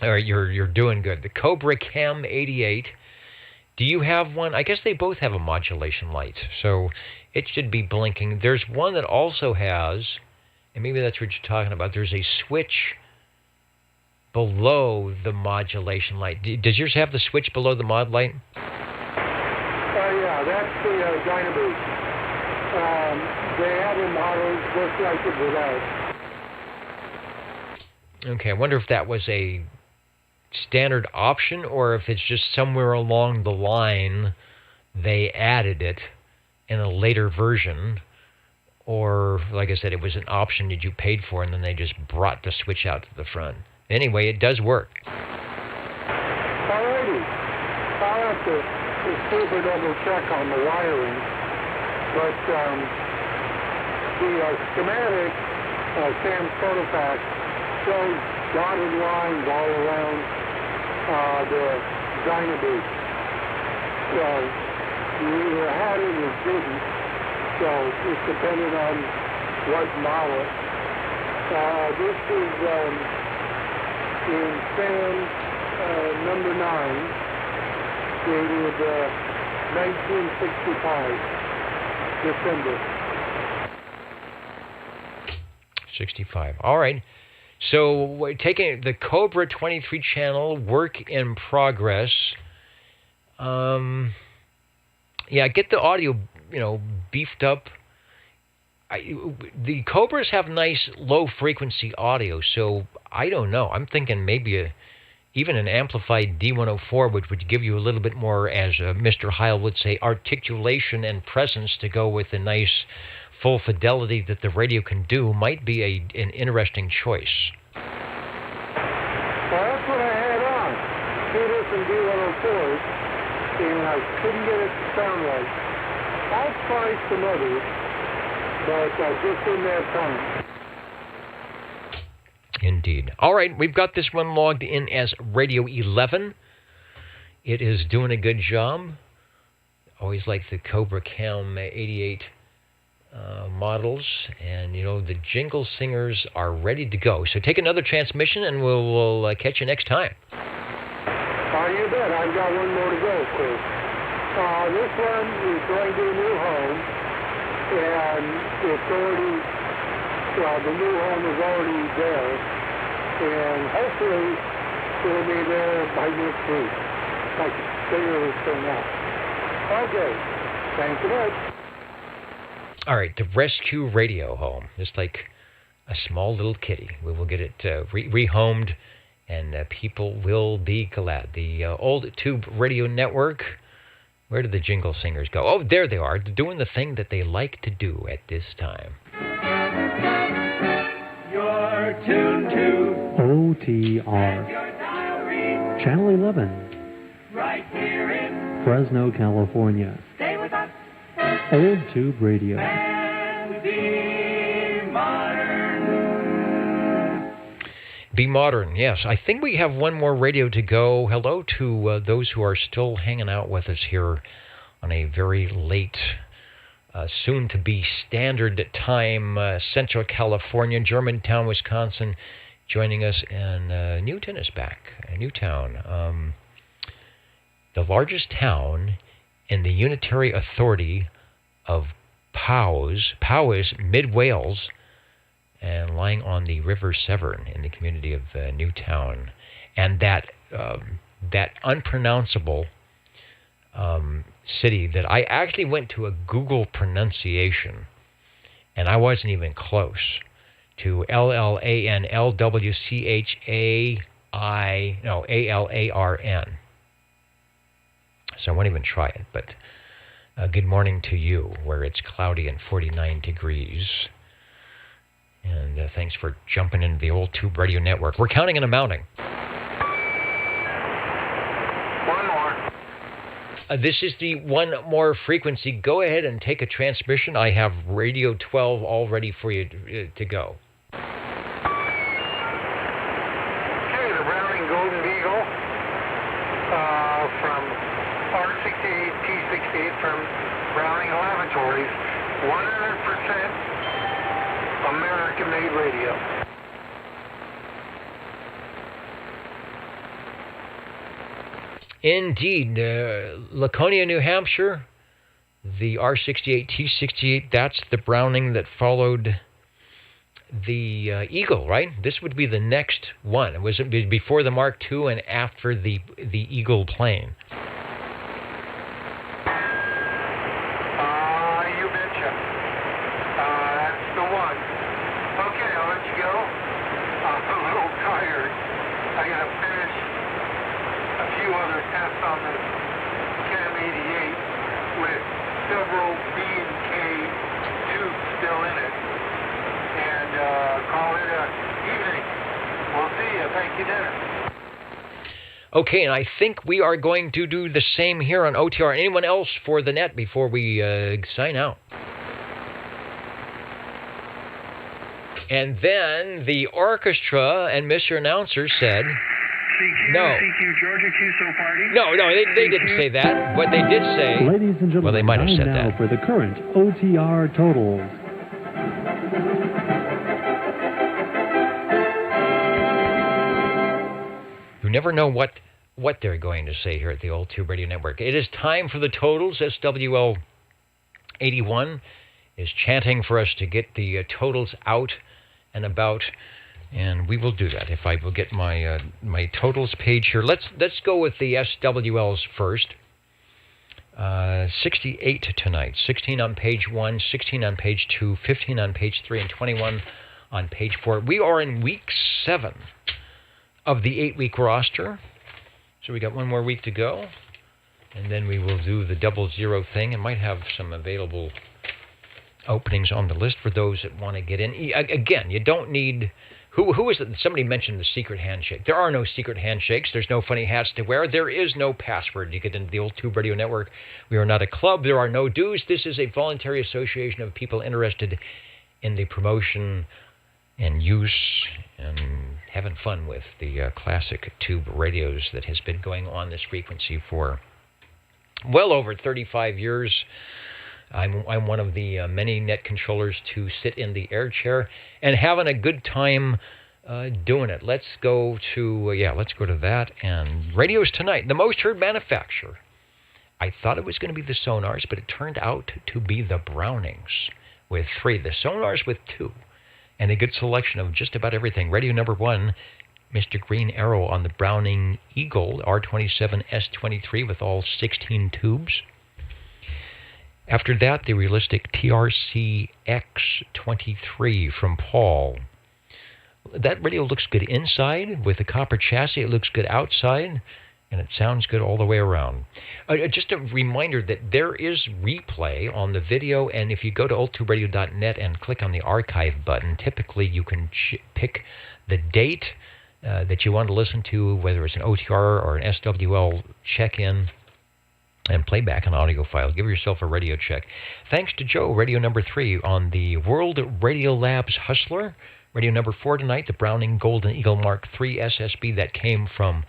All right, you're doing good. The Cobra Cam 88. Do you have one? I guess they both have a modulation light, so it should be blinking. There's one that also has, and maybe that's what you're talking about, there's a switch below the modulation light. Does yours have the switch below the mod light? Yeah, that's the Dynaboost. They have a model just like it without. Okay, I wonder if that was a standard option or if it's just somewhere along the line they added it in a later version, or like I said, it was an option that you paid for and then they just brought the switch out to the front. Anyway, it does work. Alrighty. I'll have to super double check on the wiring, but the schematic Sam's Photopack shows dotted lines all around the Dynaboost. So you either had it or didn't. So it's dependent on what model. This is in Sam number 9, dated 1965, December. 65. All right. So we're taking the Cobra 23 channel, work in progress. Yeah, get the audio, beefed up. The Cobras have nice low-frequency audio, so I don't know. I'm thinking maybe even an amplified D104, which would give you a little bit more, as Mr. Heil would say, articulation and presence to go with the nice full fidelity that the radio can do, might be an interesting choice. Well, that's what I had on. Two different D104s, and I couldn't get it to sound right. I'll try some others, but I just didn't have time. Indeed. All right, we've got this one logged in as Radio 11. It is doing a good job. Always like the Cobra Cam 88 models, and the jingle singers are ready to go. So take another transmission, and we'll catch you next time. You bet. I've got one more to go, Chris. This one is going to a new home, and it's already, the new home is already there, and hopefully it'll be there by next week. I can figure this thing out. Okay. Thanks a much. All right, the Rescue Radio home, just like a small little kitty. We will get it rehomed, and people will be glad. The old Tube Radio Network, where did the jingle singers go? Oh, there they are, doing the thing that they like to do at this time. You're tuned to OTR, Channel 11, right here in Fresno, California. Stay with us. Old Tube Radio. And be modern. Be modern, yes. I think we have one more radio to go. Hello to those who are still hanging out with us here on a very late, soon-to-be standard time, Central California, Germantown, Wisconsin, joining us, and Newton is back, Newtown. The largest town in the Unitary Authority of Powys. Powys, mid-Wales, and lying on the River Severn in the community of Newtown. And that unpronounceable city that I actually went to a Google pronunciation, and I wasn't even close, to Allarn. So I won't even try it, but good morning to you, where it's cloudy and 49 degrees. And thanks for jumping into the Old Tube Radio Network. We're counting and amounting. One more. This is the one more frequency. Go ahead and take a transmission. I have Radio 12 all ready for you to go. Okay, the Browning Golden Beagle from R68, T68 from Browning Laboratories. 100% American-made radio. Indeed. Laconia, New Hampshire, the R68, T68, that's the Browning that followed the Eagle, right? This would be the next one. Was it before the Mark II and after the Eagle plane? You betcha. That's the one. Okay, I'll let you go. I'm a little tired. I got to finish a few other tests on this Chem 88 with several B and K tubes still in it. And call it an evening. We'll see you. Thank you, Dennis. Okay, and I think we are going to do the same here on OTR. Anyone else for the net before we sign out? And then the orchestra and Mr. Announcer said, no. CQ Georgia QSO party. No, they didn't say that. What they did say, ladies and gentlemen, well, they might have said now that. For the current OTR totals. You never know what they're going to say here at the Old Tube Radio Network. It is time for the totals. SWL 81 is chanting for us to get the totals out and about, and we will do that. If I will get my my totals page here. Let's go with the SWLs first. 68 tonight. 16 on page 1, 16 on page 2, 15 on page 3, and 21 on page 4. We are in week 7 of the 8-week roster. So we got one more week to go, and then we will do the 00 thing, and might have some available openings on the list for those that want to get in. Again, you don't need... Who is it? Somebody mentioned the secret handshake. There are no secret handshakes. There's no funny hats to wear. There is no password to get into the Old Tube Radio Network. We are not a club. There are no dues. This is a voluntary association of people interested in the promotion and use and having fun with the classic tube radios that has been going on this frequency for well over 35 years. I'm one of the many net controllers to sit in the air chair and having a good time doing it. Let's go to that. And radios tonight, the most heard manufacturer. I thought it was going to be the Sonars, but it turned out to be the Brownings with 3. The Sonars with 2. And a good selection of just about everything. Radio number 1, Mr. Green Arrow on the Browning Eagle R27 S23 with all 16 tubes. After that, the realistic TRC X23 from Paul. That radio looks good inside with the copper chassis. It looks good outside, and it sounds good all the way around. Just a reminder that there is replay on the video, and if you go to oldtuberadio.net and click on the archive button, typically you can pick the date that you want to listen to, whether it's an OTR or an SWL check-in, and play back an audio file. Give yourself a radio check. Thanks to Joe, radio number 3 on the World Radio Labs Hustler, Radio number 4 tonight, the Browning Golden Eagle Mark III SSB that came from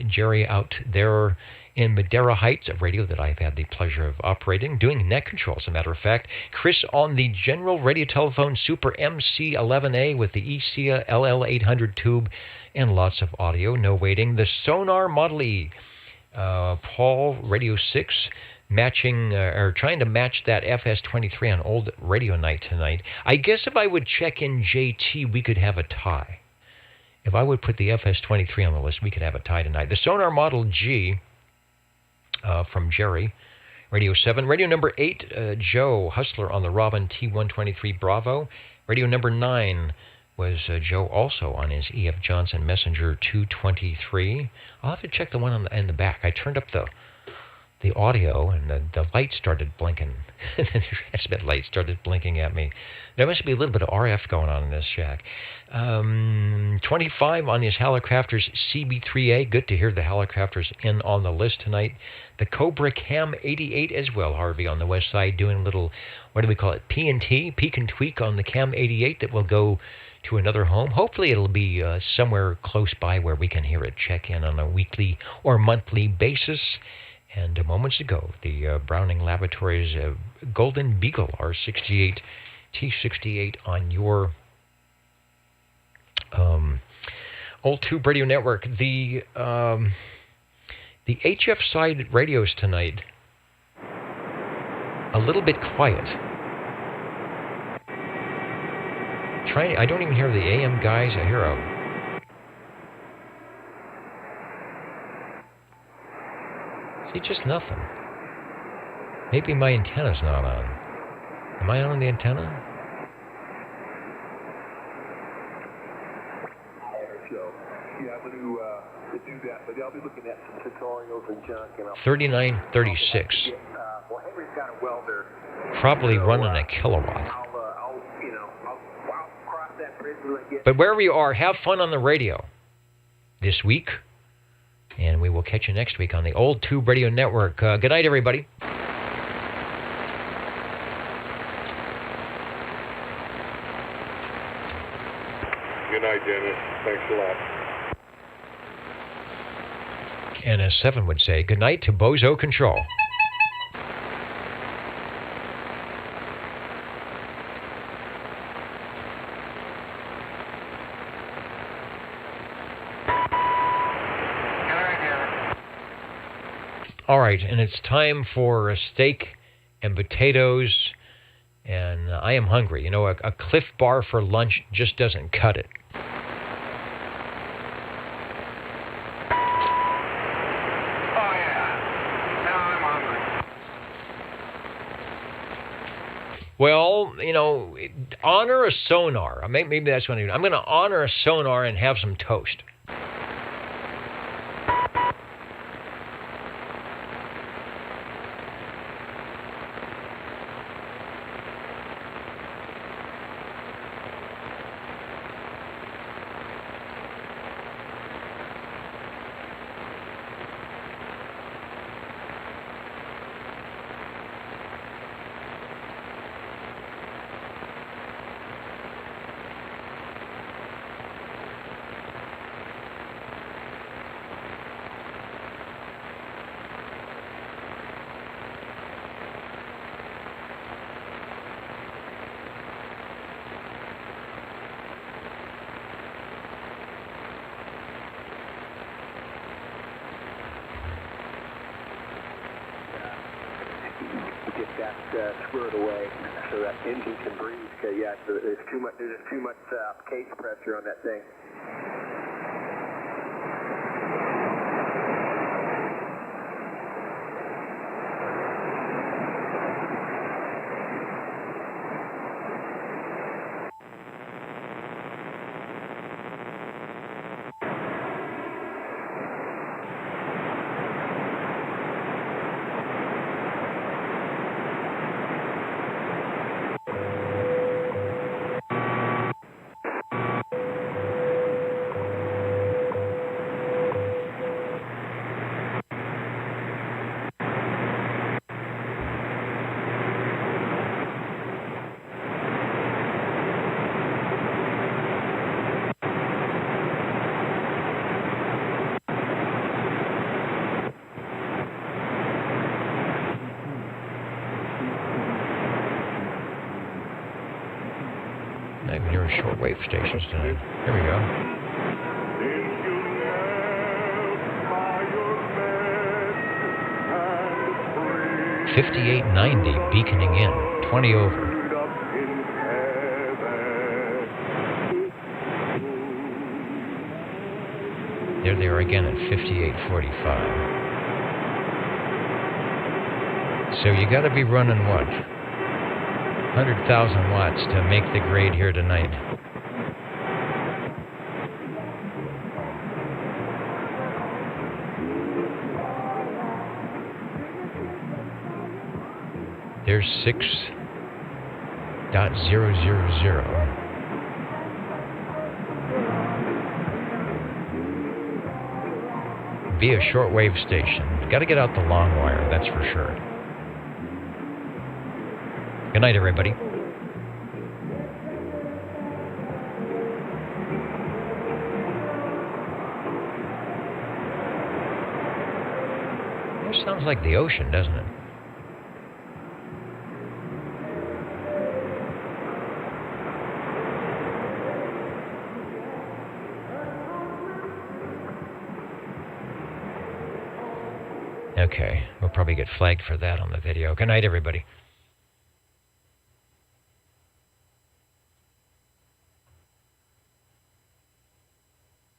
Jerry out there in Madera Heights, a radio that I've had the pleasure of operating, doing net control, as a matter of fact. Chris on the General Radio Telephone Super MC11A with the ECA LL800 tube and lots of audio, no waiting. The Sonar Model E, Paul, Radio 6, matching or trying to match that FS23 on Old Radio Night tonight. I guess if I would check in JT, we could have a tie. If I would put the FS23 on the list, we could have a tie tonight. The Sonar Model G from Jerry, Radio 7. Radio number 8, Joe Hustler on the Robin T123 Bravo. Radio number 9 was Joe also on his E.F. Johnson Messenger 223. I'll have to check the one in the back. I turned up the audio, and the light started blinking. The transmit light started blinking at me. There must be a little bit of RF going on in this shack. 25 on his Hallicrafters CB3A. Good to hear the Hallicrafters in on the list tonight. The Cobra Cam 88 as well, Harvey, on the west side, doing a little, what do we call it, P&T, peek and tweak on the Cam 88 that will go to another home. Hopefully it'll be somewhere close by where we can hear it check in on a weekly or monthly basis. And moments ago, the Browning Laboratories Golden Beagle R68 T68 on your Old Tube Radio Network. The HF side radios tonight, a little bit quiet. I don't even hear the AM guys. I hear see, just nothing. Maybe my antenna's not on. Am I on the antenna? Yeah, I'm going to do that, but I'll be looking at some tutorials and junk. 3936. Well, Henry's got a welder. Probably running a kilowatt. I'll cross that bridge when I get. But wherever you are, have fun on the radio this week. And we will catch you next week on the Old Tube Radio Network. Good night, everybody. Good night, Dennis. Thanks a lot. And as 7 would say, good night to Bozo Control. All right, and it's time for a steak and potatoes, and I am hungry. You know, a Cliff Bar for lunch just doesn't cut it. Well, you know, honor a Sonar. Maybe that's what I'm doing. I'm going to honor a Sonar and have some toast. Squared away so that engine can breathe. Cause yeah, there's too much case pressure on that thing. shortwave stations tonight. Here we go. 5890 beaconing in, 20 over. There they are again at 5845. So you got to be running what? 100,000 watts to make the grade here tonight. There's 6.000. Be a shortwave station. Got to get out the long wire, that's for sure. Good night, everybody. It sounds like the ocean, doesn't it? Okay, we'll probably get flagged for that on the video. Good night, everybody.